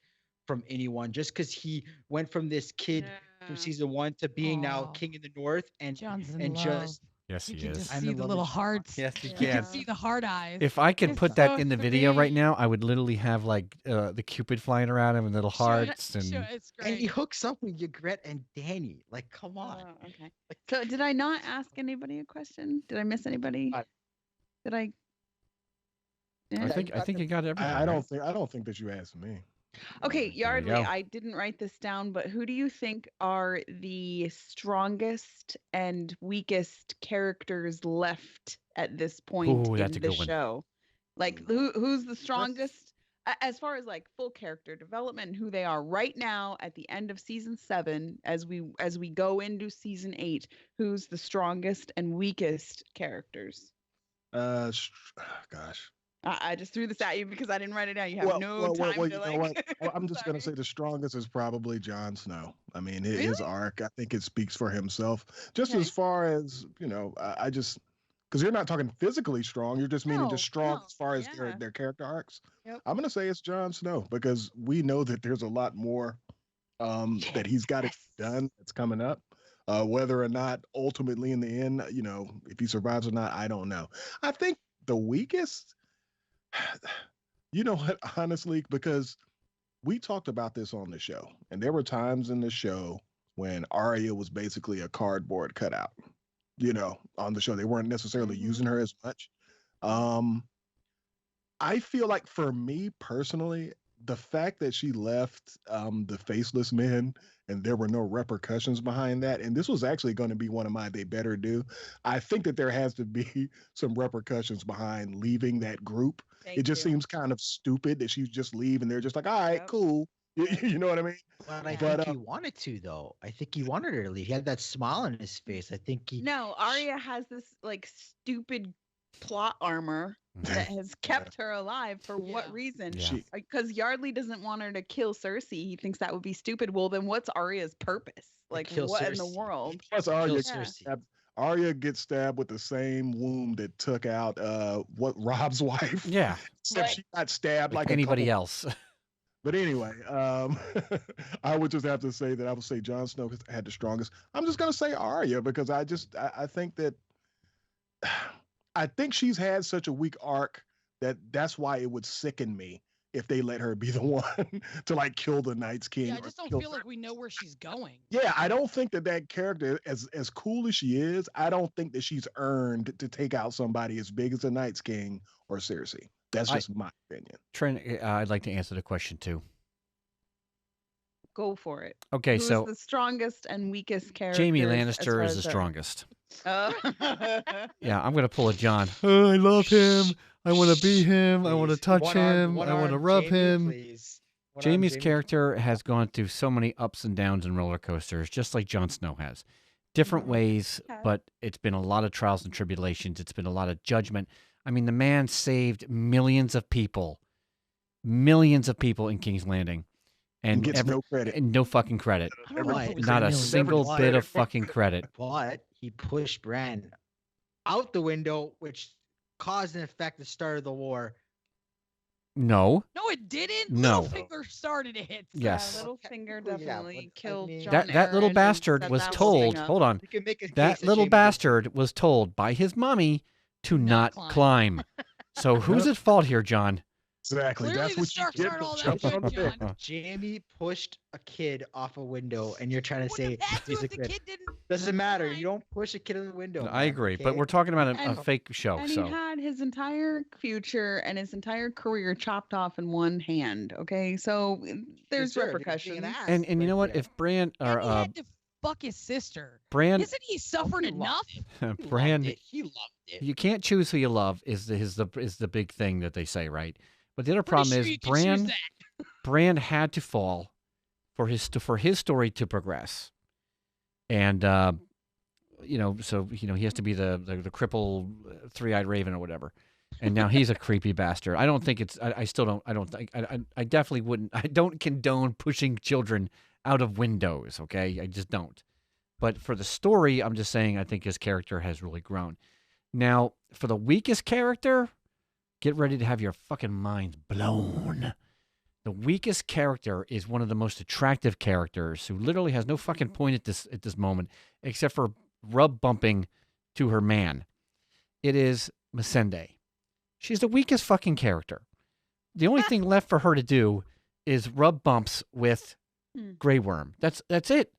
D: from anyone. Just because he went from this kid from season 1 to being now
C: Aw.
D: king in the north, and
C: John's in
D: and
C: love.
D: just
A: Yes,
C: You
A: he
C: can
A: is.
C: just
D: I'm
C: see
D: in
C: the
D: love
C: little
D: with Jon.
C: hearts.
A: Yes, he
C: You
A: can.
C: can see the heart eyes.
A: If I could
C: It's
A: put that
C: so
A: in the video right
C: sweet.
A: now, I would literally have like the Cupid flying around him and little hearts and
C: Sure, it's
D: and he
C: great.
D: hooks up with Ygritte and Danny. Like, come on.
B: Oh, okay. So did I not ask anybody a question? Did I miss anybody?
D: What?
B: Did I?
A: I
B: Yeah.
A: think you got everything.
H: I
A: right?
H: don't think that you asked me.
B: Okay,
A: There you
B: Yardley,
A: go.
B: I didn't write this down, but who do you think are the strongest and weakest characters left at this point
A: Ooh, that's
B: in
A: a
B: the
A: good one.
B: show? Like, who's the strongest as far as like full character development and who they are right now at the end of season 7 as we go into season 8? Who's the strongest and weakest characters?
H: Gosh.
B: I just threw this at you because I didn't write it down. You have no time
H: you
B: to
H: know
B: like.
H: what? Well, I'm just gonna say
B: Sorry.
H: the strongest is probably Jon Snow. I mean, his
B: Really?
H: arc, I think it speaks for himself. Just
B: Okay.
H: as far as I just because you're not talking physically strong, you're just meaning just strong
B: No,
H: as far as
B: yeah.
H: their character arcs.
B: Yep.
H: I'm gonna say it's Jon Snow because we know that there's a lot more that he's got it done that's coming up. Whether or not ultimately in the end, if he survives or not, I don't know. I think the weakest. You know what? Honestly, because we talked about this on the show, and there were times in the show when Arya was basically a cardboard cutout. On the show, they weren't necessarily using her as much. I feel like for me personally, the fact that she left the Faceless Men and there were no repercussions behind that, and this was actually going to be one of my they better do. I think that there has to be some repercussions behind leaving that group. It just seems kind of stupid that she just leave and they're just like, all right,
B: Yep.
H: cool. You know what I mean?
D: But I
H: But,
D: think he wanted to, though. I think he wanted her to leave. He had that smile on his face. I think he.
B: No, Arya has this like stupid plot armor that has kept her alive for what
C: Yeah.
B: reason?
A: Yeah.
B: Because Yardley doesn't want her to kill Cersei. He thinks that would be stupid. Well, then what's Arya's purpose? Like,
D: kill
B: what in the
D: Cersei.
B: world?
H: Plus,
D: Kill
H: Arya,
D: Cersei.
H: Arya gets stabbed with the same wound that took out Rob's wife.
A: Yeah,
H: Except
B: Right.
H: she got stabbed
A: like
H: like a
A: anybody
H: couple-
A: else.
H: But anyway, I would just have to say that I would say Jon Snow had the strongest. I'm just gonna say Arya because I think that I think she's had such a weak arc that's why it would sicken me if they let her be the one to like kill the Night's King.
C: Yeah, I
H: or
C: just don't
H: kill
C: feel like we know where she's going.
H: Yeah, I don't think that character, as cool as she is, I don't think that she's earned to take out somebody as big as the Night's King or Cersei. That's just my opinion.
A: Trent, I'd like to answer the question too.
B: Go for it.
A: Okay,
B: Who's
A: so
B: the strongest and weakest character?
A: Jamie Lannister is the strongest.
B: Oh.
A: Yeah, I'm gonna pull a John. Oh, I love him. I want to be him. I want to
D: Please.
A: touch
D: One arm-
A: him.
D: one
A: I want to
D: arm
A: rub
D: Jamie,
A: him.
D: please. One arm
A: Jamie's
D: Jamie.
A: character has gone through so many ups and downs and roller coasters, just like Jon Snow has. different ways,
B: Yeah.
A: but it's been a lot of trials and tribulations. It's been a lot of judgment. I mean, the man saved millions of people in King's Landing,
H: And gets no credit.
A: and no fucking credit.
C: I don't know if it was
A: Not a
C: millions.
A: single
D: Never
A: bit of
D: credit.
A: fucking credit.
D: But he pushed Bran out the window, which caused and effect the start of the war.
A: No.
C: No, it didn't.
A: No.
C: Littlefinger started it.
A: Yes.
B: Littlefinger
D: Well, yeah,
B: definitely
D: but, I
B: killed
D: mean-
B: Jon
A: That little
B: Arryn and
A: bastard
B: set
A: was
B: that whole thing
A: told.
B: up.
A: Hold on.
D: You can make a case
A: That little
D: Jaime
A: bastard was told by his mommy to not climb. So who's at fault here, John?
H: Exactly.
C: Clearly
H: That's
C: the
H: what you
C: Starks
H: get
C: aren't
H: for
C: all that
H: jumping
C: good,
H: on the
C: John.
H: bed.
D: Jamie pushed a kid off a window, and you're trying to
C: What
D: say
C: did that do
D: he's a
C: if the
D: kid.
C: kid didn't?
D: Doesn't matter.
C: climb?
D: You don't push a kid in the window.
A: I
D: man,
A: agree, but
D: okay?
A: we're talking about a
B: And-
A: fake show.
B: And
A: So
B: he had his entire future and his entire career chopped off in one hand. Okay, so there's
D: Sure, you're being
B: repercussions.
D: an ass,
A: and you
D: but,
A: know what?
D: yeah.
A: If Bran
C: And
A: or
C: he had to fuck his sister.
A: Bran
C: Isn't he suffered
D: he loved
C: enough?
D: it. He loved
A: Bran,
D: it. He loved it.
A: you can't choose who you love is the big thing that they say, right? But the other
C: Pretty
A: problem
C: sure
A: is
C: you can choose
A: Bran
C: that.
A: Bran had to fall for his story to progress, and so he has to be the crippled three-eyed raven or whatever, and now he's a creepy bastard. I don't think it's. I still don't. I don't think. I definitely wouldn't. I don't condone pushing children out of windows. Okay, I just don't. But for the story, I'm just saying I think his character has really grown. Now, for the weakest character, get ready to have your fucking minds blown. The weakest character is one of the most attractive characters who literally has no fucking point at this moment except for rub bumping to her man. It is Missandei. She's the weakest fucking character. The only thing left for her to do is rub bumps with Grey Worm. That's it.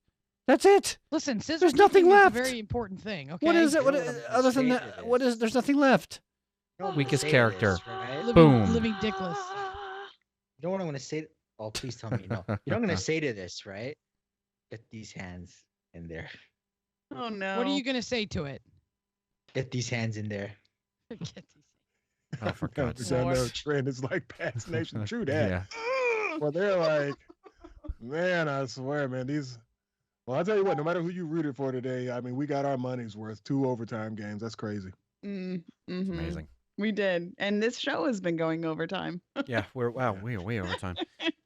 A: That's it.
C: Listen, scissor
A: There's nothing
C: kicking is a
A: left.
C: very important thing. Okay.
A: What is it? What
D: You know what I'm
A: other than
D: saying
A: that?
D: to
A: What is?
D: this?
A: There's nothing left.
D: You know what I'm
A: Weakest
D: gonna say to
A: character.
D: this, right?
C: Living,
A: Boom.
C: living dickless.
D: You know what I'm going to say? Oh, please tell me no. You know what I'm going to say to this, right? Get these hands in there.
B: Oh no!
C: What are you gonna say to it?
D: Get these hands in there.
C: Get these-
A: Oh, for God's
H: Because
A: sake.
H: I know Trent is like Pat's Nation. True that.
A: Yeah.
H: Well, they're like, man, I swear, man, these. Well, I'll tell you what, no matter who you rooted for today, I mean, we got our money's worth. 2 overtime games. That's crazy.
B: Mm-hmm.
A: Amazing.
B: We did, and this show has been going overtime.
A: Yeah, we are way over time.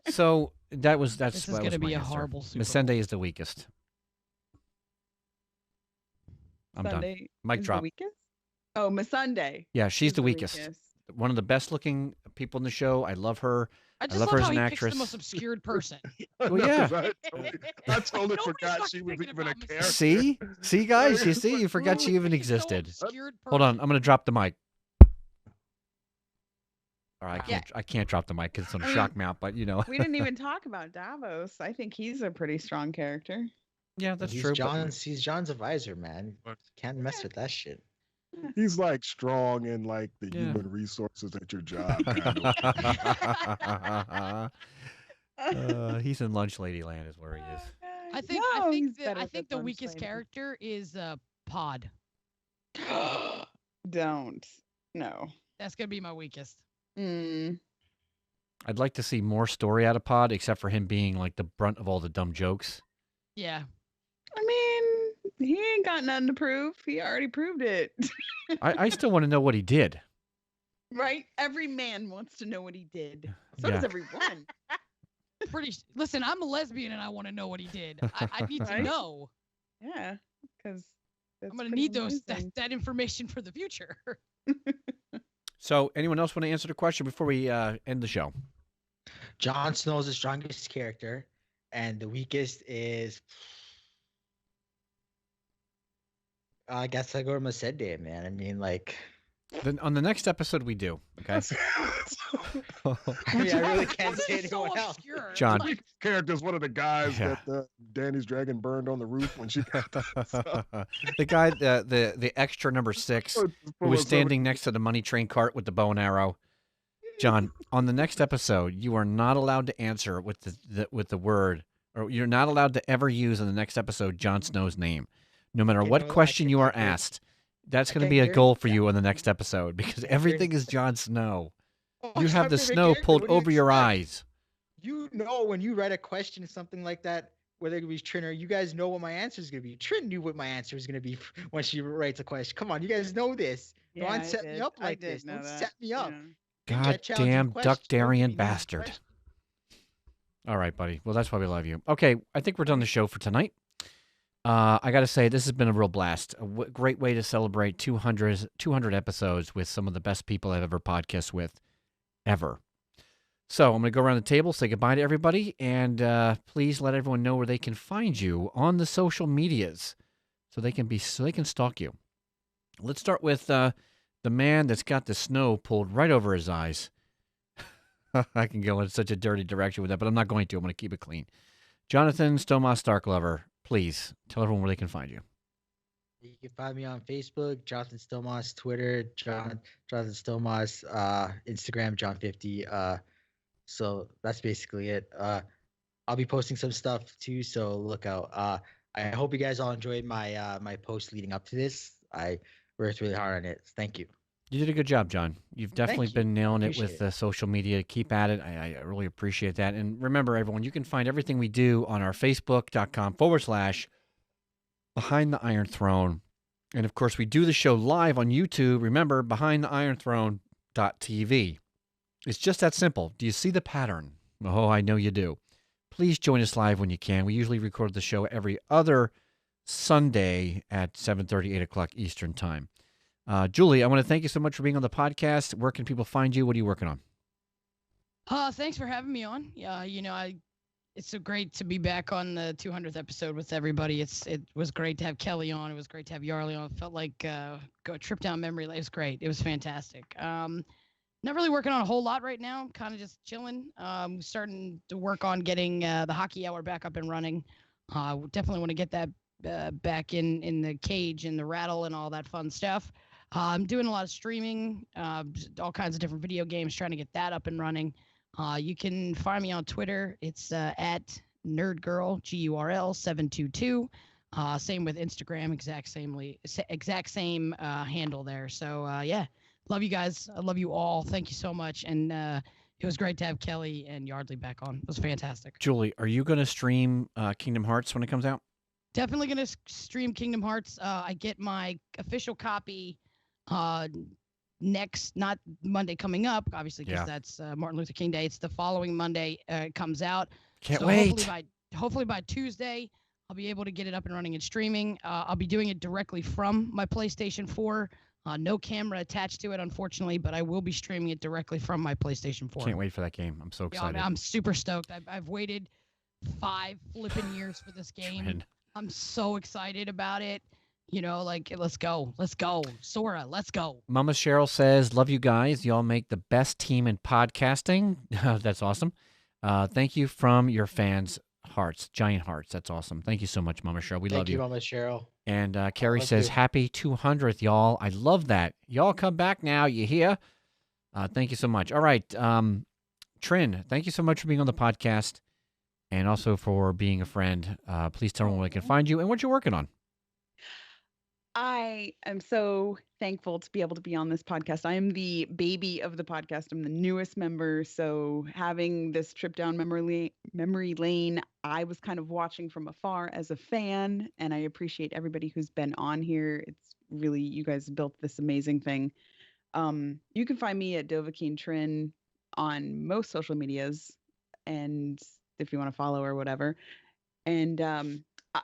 A: So that's
C: This is
A: that
C: gonna
A: was my
C: be a
A: answer.
C: horrible Super
A: Missandei is the weakest. I'm done.
B: Sunday
A: Mic
B: is
A: drop.
B: The weakest? Oh, Missandei.
A: Yeah, she's
B: is
A: the weakest. One of the best looking people in the show. I love her.
C: I just
A: love
C: love
A: her as
C: how
A: an
C: he
A: actress.
C: picks the most obscured person.
A: Well, yeah.
H: 'Cause I totally
C: Nobody's
H: forgot
C: fucking
H: she was
C: thinking
H: even a
C: about Miss
H: character.
A: See, guys, you see, you forgot she even
C: He's so
A: existed.
C: obscured
A: Hold on,
C: person.
A: I'm gonna drop the mic. All right,
B: Yeah.
A: I can't drop the mic because it's on
B: I mean,
A: shock mount, but
B: We didn't even talk about Davos. I think he's a pretty strong character.
A: yeah, that's
D: he's
A: true. but-
D: He's John's advisor, man. Can't mess with that shit.
H: He's like strong in like the
A: Yeah.
H: human resources at your job. Kind of.
A: He's in Lunch Lady Land, is where he is.
C: I think
B: No,
C: I
B: he's
C: think
B: better
C: I think
B: than
C: the weakest
B: Lunch Lady.
C: character is Pod.
B: Don't. No.
C: That's gonna be my weakest.
B: Mm.
A: I'd like to see more story out of Pod, except for him being like the brunt of all the dumb jokes.
C: Yeah.
B: I mean, he ain't got nothing to prove. He already proved it.
A: I still want to know what he did.
B: Right? Every man wants to know what he did. So
A: Yeah.
B: does every woman.
C: Listen, I'm a lesbian and I want to know what he did. I need to
B: Right?
C: know.
B: Yeah. Because
C: I'm gonna need that information for the future.
A: So, anyone else want to answer the question before we end the show?
D: Jon Snow's the strongest character, and the weakest is. I guess I go to Missandei, man. I mean, like.
A: Then on the next episode, we do. Okay.
D: I mean, I really can't
C: This
D: say
C: is so
D: anyone else.
C: obscure.
A: John.
C: Like,
H: Character's one of the guys
A: Yeah.
H: that Danny's dragon burned on the roof when she got
A: The guy, the extra number 6, who was standing next to the money train cart with the bow and arrow. John, on the next episode, you are not allowed to answer with the word, or you're not allowed to ever use in the next episode Jon Snow's name, no matter
D: You
A: what
D: know, I
A: question you are
D: can't hear-
A: asked. That's
D: I
A: going to
D: can't
A: be a
D: hear
A: goal for
D: that.
A: you in the next episode because everything is Jon Snow.
D: Oh,
A: You
D: it's
A: have
D: my
A: the
D: favorite
A: snow
D: character.
A: pulled
D: What do you
A: over your
D: expect?
A: eyes.
D: You know, when you write a question, something like that, whether it be Trin or you guys know what my answer is gonna be. Trin knew what my answer was gonna be when she writes a question. Come on, you guys know this.
B: Yeah,
D: Don't
B: I
D: set me
B: did.
D: up
B: I
D: like
B: did
D: this.
B: know
D: Don't
B: that.
D: set me up.
B: Yeah.
D: Give me a challenging
A: Goddamn
D: question. Don't give
A: ducktarian
D: me easy
A: bastard.
D: questions.
A: All right, buddy. Well, that's why we love you. Okay, I think we're done the show for tonight. I got to say, this has been a real blast. A great way to celebrate 200 episodes with some of the best people I've ever podcast with, ever. So I'm going to go around the table, say goodbye to everybody, and please let everyone know where they can find you on the social medias, so they can stalk you. Let's start with the man that's got the snow pulled right over his eyes. I can go in such a dirty direction with that, but I'm not going to. I'm going to keep it clean. Jonathan Stomas Starklover, please tell everyone where they can find you.
D: You can find me on Facebook, Jonathan Stilmas, Twitter, Jonathan Stilmas, Instagram, John50. So that's basically it. I'll be posting some stuff too, so look out. I hope you guys all enjoyed my my post leading up to this. I worked really hard on it. Thank you.
A: You did a good job, John. You've definitely
D: Thank you.
A: been nailing it
D: Appreciate
A: with the social media. Keep at it. I really appreciate that. And remember, everyone, you can find everything we do on our facebook.com/Behind the Iron Throne. And of course, we do the show live on YouTube. Remember, BehindTheIronThrone.tv. It's just that simple. Do you see the pattern? Oh, I know you do. Please join us live when you can. We usually record the show every other Sunday at 7:30, 8 o'clock Eastern Time. Julie, I want to thank you so much for being on the podcast. Where can people find you? What are you working on?
C: Thanks for having me on. Yeah, it's so great to be back on the 200th episode with everybody. It was great to have Kelly on. It was great to have Yarly on. It felt like go a trip down memory lane. It was great. It was fantastic. Not really working on a whole lot right now. Kind of just chilling. Starting to work on getting the hockey hour back up and running. Definitely want to get that back in the cage and the rattle and all that fun stuff. I'm doing a lot of streaming, all kinds of different video games, trying to get that up and running. You can find me on Twitter. It's at NerdGirl, GURL 722. Same with Instagram, exact same handle there. So yeah, love you guys. I love you all. Thank you so much. And it was great to have Kelly and Yardley back on. It was fantastic.
A: Julie, are you going to stream Kingdom Hearts when it comes out?
C: Definitely going to stream Kingdom Hearts. I get my official copy not Monday coming up, obviously, because that's Martin Luther King Day. It's the following Monday it comes out.
A: Can't wait.
C: Hopefully by Tuesday, I'll be able to get it up and running and streaming. I'll be doing it directly from my PlayStation 4. No camera attached to it, unfortunately, but I will be streaming it directly from my PlayStation 4.
A: Can't wait for that game. I'm so excited.
C: Yeah, I'm super stoked. I've waited 5 flipping years for this game.
A: Trend.
C: I'm so excited about it. Let's go. Sora, let's go.
A: Mama Cheryl says, love you guys. Y'all make the best team in podcasting. That's awesome. Thank you from your fans' hearts, giant hearts. That's awesome. Thank you so much, Mama Cheryl. We love you.
D: Thank you, Mama Cheryl.
A: And Carrie says,
D: you.
A: happy 200th, y'all. I love that. Y'all come back now. You hear? Thank you so much. All right. Trin, thank you so much for being on the podcast and also for being a friend. Please tell me where I can find you and what you're working on.
B: I am so thankful to be able to be on this podcast. I am the baby of the podcast. I'm the newest member. So having this trip down memory lane, I was kind of watching from afar as a fan, and I appreciate everybody who's been on here. It's really, you guys built this amazing thing. You can find me at Dovahkiin Trin on most social medias, and if you want to follow or whatever. And I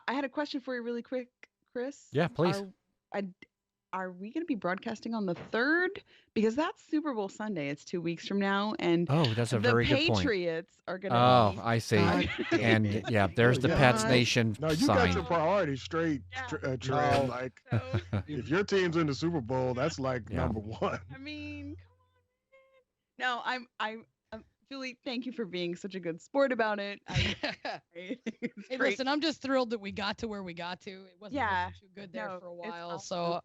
B: had a question for you really quick, Chris.
A: Yeah, please.
B: Are we going to be broadcasting on the 3rd? Because that's Super Bowl Sunday. It's 2 weeks from now. And
A: that's a very good point.
B: The Patriots are going to
A: Oh, I see. And yeah, there's the Pats Nation
H: No, you
A: sign.
H: got your priorities straight, Trent.
D: No.
H: Like, if your team's in the Super Bowl, that's like number one.
B: I mean, come on. No, I'm Julie, thank you for being such a good sport about it.
C: Hey, listen, I'm just thrilled that we got to where we got to. It wasn't looking too good there for a while.
B: awesome.
C: So,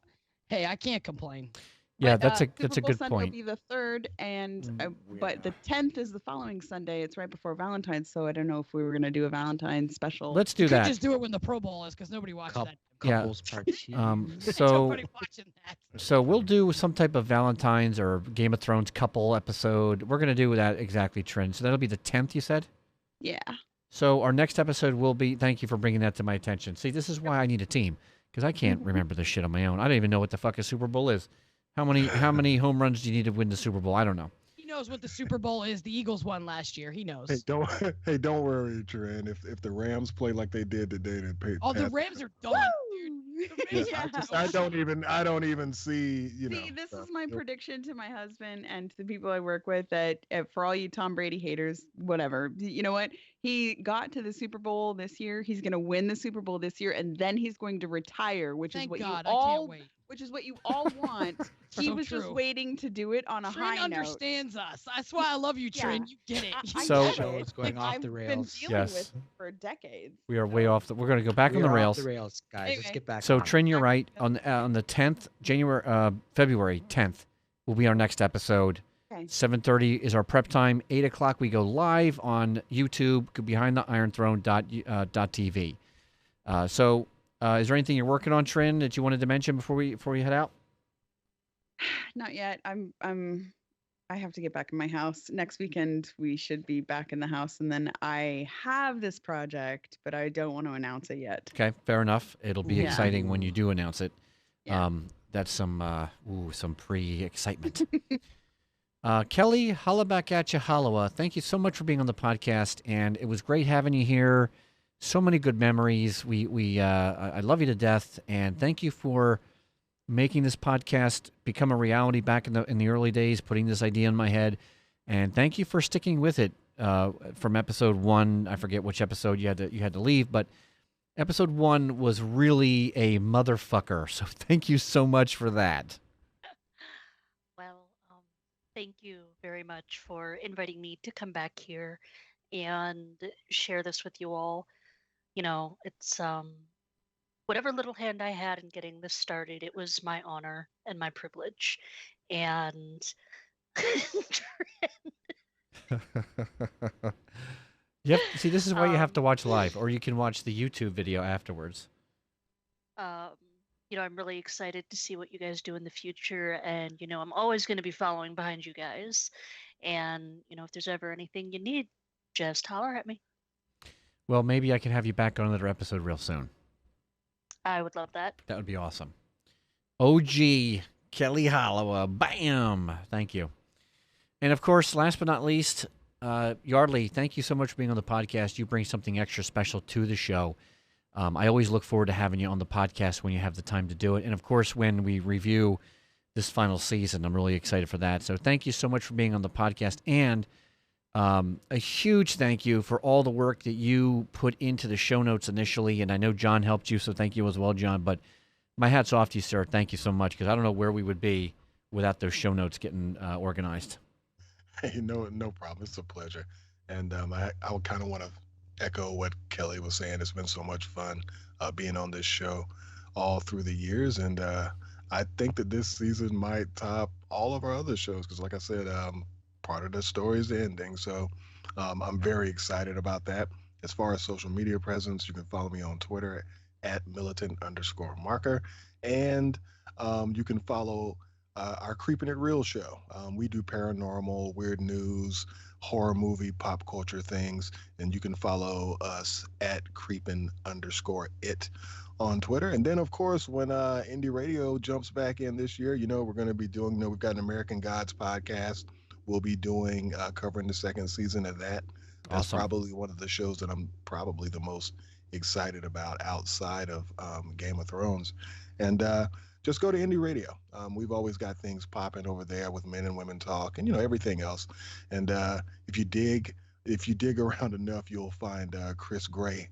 C: hey, I can't complain.
A: Yeah,
B: But,
A: that's a
B: Super Bowl
A: good
B: Sunday
A: point.
B: will be the 3rd, and but the 10th is the following Sunday. It's right before Valentine's, so I don't know if we were going to do a Valentine's special.
A: Let's do
C: You could
A: that.
C: just do it when the Pro Bowl is, because nobody watches that.
A: Yeah.
D: Couples part 2.
C: Nobody watching that.
A: So we'll do some type of Valentine's or Game of Thrones couple episode. We're going to do that exactly, Trin. So that'll be the 10th, you said?
B: Yeah.
A: So our next episode will be. Thank you for bringing that to my attention. See, this is why I need a team because I can't remember this shit on my own. I don't even know what the fuck a Super Bowl is. How many home runs do you need to win the Super Bowl? I don't know.
C: He knows what the Super Bowl is. The Eagles won last year. He knows.
H: Hey, don't don't worry, Trent. If the Rams play like they did today, then
C: the Rams are done, dude. The Rams are
H: I don't even see.
B: See, this is my prediction to my husband and to the people I work with that for all you Tom Brady haters, whatever, you know what? He got to the Super Bowl this year. He's going to win the Super Bowl this year, and then he's going to retire, which
C: Thank
B: is what
C: God,
B: you
C: I
B: all,
C: can't wait.
B: which is what you all want. He
C: So
B: was just
C: true.
B: waiting to do it on a
C: Trent
B: high note.
C: understands us. That's why I love you, Trent. You get it.
B: I
A: So-
B: get
D: Show
B: it.
D: is going off
B: I've
D: the
B: been
D: rails.
B: dealing
A: Yes.
B: with it for decades.
A: We are way off. We're going to go back on
D: We
A: the
D: are off
A: rails.
D: the rails, guys. Let's
B: Anyway.
D: get back.
A: So
D: on.
A: Trin, you're right. On the 10th, February 10th will be our next episode.
B: Okay.
A: 7:30 is our prep time. 8 o'clock we go live on YouTube, behind the Iron Throne .tv. So is there anything you're working on, Trin, that you wanted to mention before we head out?
B: Not yet. I have to get back in my house. Next weekend we should be back in the house, and then I have this project, but I don't want to announce it yet.
A: Okay, fair enough. It'll be
B: Yeah.
A: exciting when you do announce it.
B: Yeah.
A: That's some pre-excitement. Kelly, holla back at you, Halawa. Thank you so much for being on the podcast, and it was great having you here. So many good memories. I love you to death, and thank you for making this podcast become a reality back in the early days, putting this idea in my head, and thank you for sticking with it from episode 1. I forget which episode you had to leave, but episode 1 was really a motherfucker. So thank you so much for that.
E: Well, thank you very much for inviting me to come back here and share this with you all. You know, it's whatever little hand I had in getting this started, it was my honor and my privilege. And
A: Yep. See, this is why you have to watch live, or you can watch the YouTube video afterwards.
E: you know, I'm really excited to see what you guys do in the future. And, you know, I'm always going to be following behind you guys. And, you know, if there's ever anything you need, just holler at me.
A: Well, maybe I can have you back on another episode real soon.
E: I would love that.
A: That would be awesome. OG Kelly Hollowa. Bam! Thank you. And of course, last but not least, Yardley, thank you so much for being on the podcast. You bring something extra special to the show. I always look forward to having you on the podcast when you have the time to do it. And of course, when we review this final season, I'm really excited for that. So thank you so much for being on the podcast. And a huge thank you for all the work that you put into the show notes initially. And I know John helped you, so thank you as well, John. But my hat's off to you, sir. Thank you so much, because I don't know where we would be without those show notes getting organized.
H: Hey, no problem. It's a pleasure. And I would kind of want to echo what Kelly was saying. It's been so much fun being on this show all through the years. And I think that this season might top all of our other shows because, like I said, part of the story is the ending. So I'm very excited about that. As far as social media presence, you can follow me on Twitter at militant_marker. And you can follow our Creeping It Real show. We do paranormal, weird news, horror movie, pop culture things. And you can follow us at creeping_it on Twitter. And then, of course, when Indie Radio jumps back in this year, we're going to be doing, we've got an American Gods podcast. We'll be doing, covering the second season of that. That's
A: Awesome.
H: probably one of the shows that I'm probably the most excited about outside of Game of Thrones. And just go to Indie Radio. We've always got things popping over there with Men and Women Talk and everything else. And if you dig around enough, you'll find Chris Gray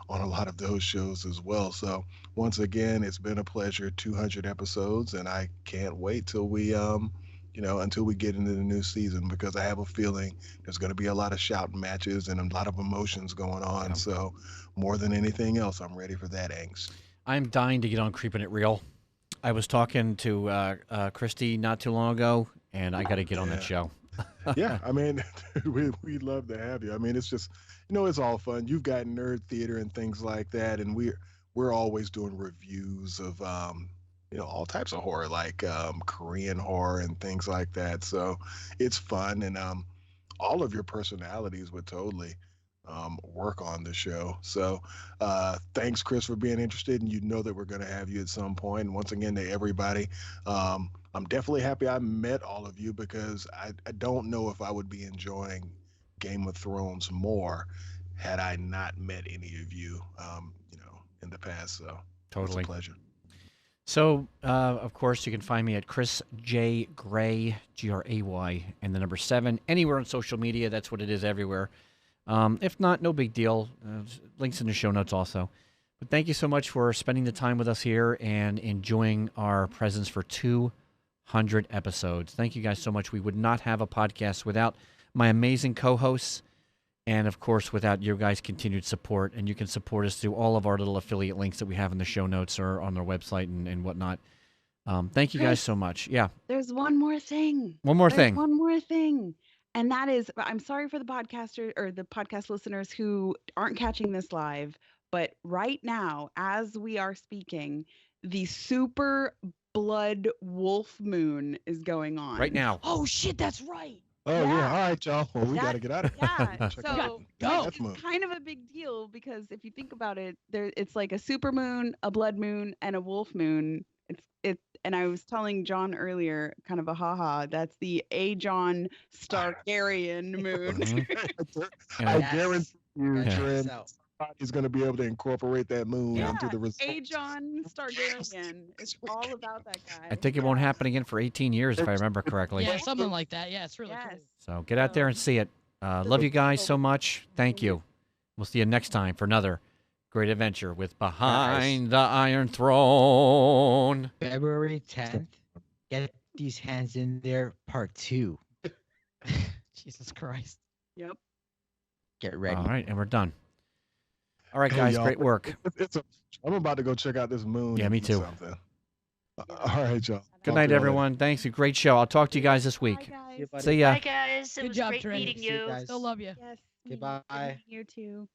H: on a lot of those shows as well. So once again, it's been a pleasure. 200 episodes, and I can't wait till we until we get into the new season, because I have a feeling there's going to be a lot of shouting matches and a lot of emotions going on.
A: Yeah.
H: So more than anything else, I'm ready for that angst. I'm
A: dying to get on Creeping It Real. I was talking to Christy not too long ago, and I got to get on that show.
H: Yeah, I mean, we'd love to have you. I mean, it's just, it's all fun. You've got nerd theater and things like that, and we're always doing reviews of all types of horror, like Korean horror and things like that. So it's fun, and all of your personalities would totally work on the show. So thanks, Chris, for being interested, and you know that we're going to have you at some point. And once again, to everybody, I'm definitely happy I met all of you, because I don't know if I would be enjoying Game of Thrones more had I not met any of you, in the past. So
A: Totally.
H: it's a pleasure.
A: So, of course, you can find me at Chris J. Gray, Gray, and the number 7, anywhere on social media. That's what it is everywhere. If not, no big deal. Links in the show notes also. But thank you so much for spending the time with us here and enjoying our presence for 200 episodes. Thank you guys so much. We would not have a podcast without my amazing co-hosts and, of course, without your guys' continued support. And you can support us through all of our little affiliate links that we have in the show notes or on our website and whatnot. Thank you guys
B: Chris,
A: so much. Yeah.
B: There's one more thing.
A: One more
B: There's
A: thing.
B: One more thing. And that is, I'm sorry for the podcaster or the podcast listeners who aren't catching this live, but right now, as we are speaking, the super blood wolf moon is going on.
A: Right now.
C: Oh shit, that's right.
H: Oh yeah.
B: Yeah.
H: All right, y'all. Well, we got to get out of here.
B: Yeah.
H: Check
B: So
H: out
C: Go.
B: it's
H: Death Moon.
B: kind of a big deal because if you think about it, it's like a super moon, a blood moon, and a wolf moon. And I was telling John earlier, kind of a haha, that's the Aegon Stargarian moon.
A: Mhm.
H: I
A: Yeah.
H: guarantee you,
D: Check
H: Trent,
D: this out.
H: somebody's going to be able to incorporate that moon
B: Yeah,
H: into the results.
B: Aegon Stargarian. It's all about that guy.
A: I think it won't happen again for 18 years, if I remember correctly.
C: Yeah, something like that. Yeah, it's really
B: Yes.
C: cool.
A: So get out there and see it. Love you guys so much. Thank you. We'll see you next time for another great adventure with Behind the Iron Throne.
D: February 10th. Get these hands in there, part 2.
C: Jesus Christ.
B: Yep.
D: Get ready.
A: All right, and we're done. All right,
H: Hey,
A: guys,
H: y'all.
A: great work.
H: I'm about to go check out this moon.
A: Yeah,
H: and
A: me
H: eat
A: too.
H: something. All right, y'all.
A: Good
H: Talk
A: night,
H: to y'all later.
A: everyone. Thanks. A great show. I'll talk to you guys this
B: Bye,
A: week.
B: guys.
D: See you, buddy.
A: See ya.
E: Bye, guys. It
C: Good
E: was
C: job,
E: great
C: Trent.
E: meeting
D: See you
E: you.
D: guys.
C: Still love you.
B: Yes.
D: Goodbye.
B: You too.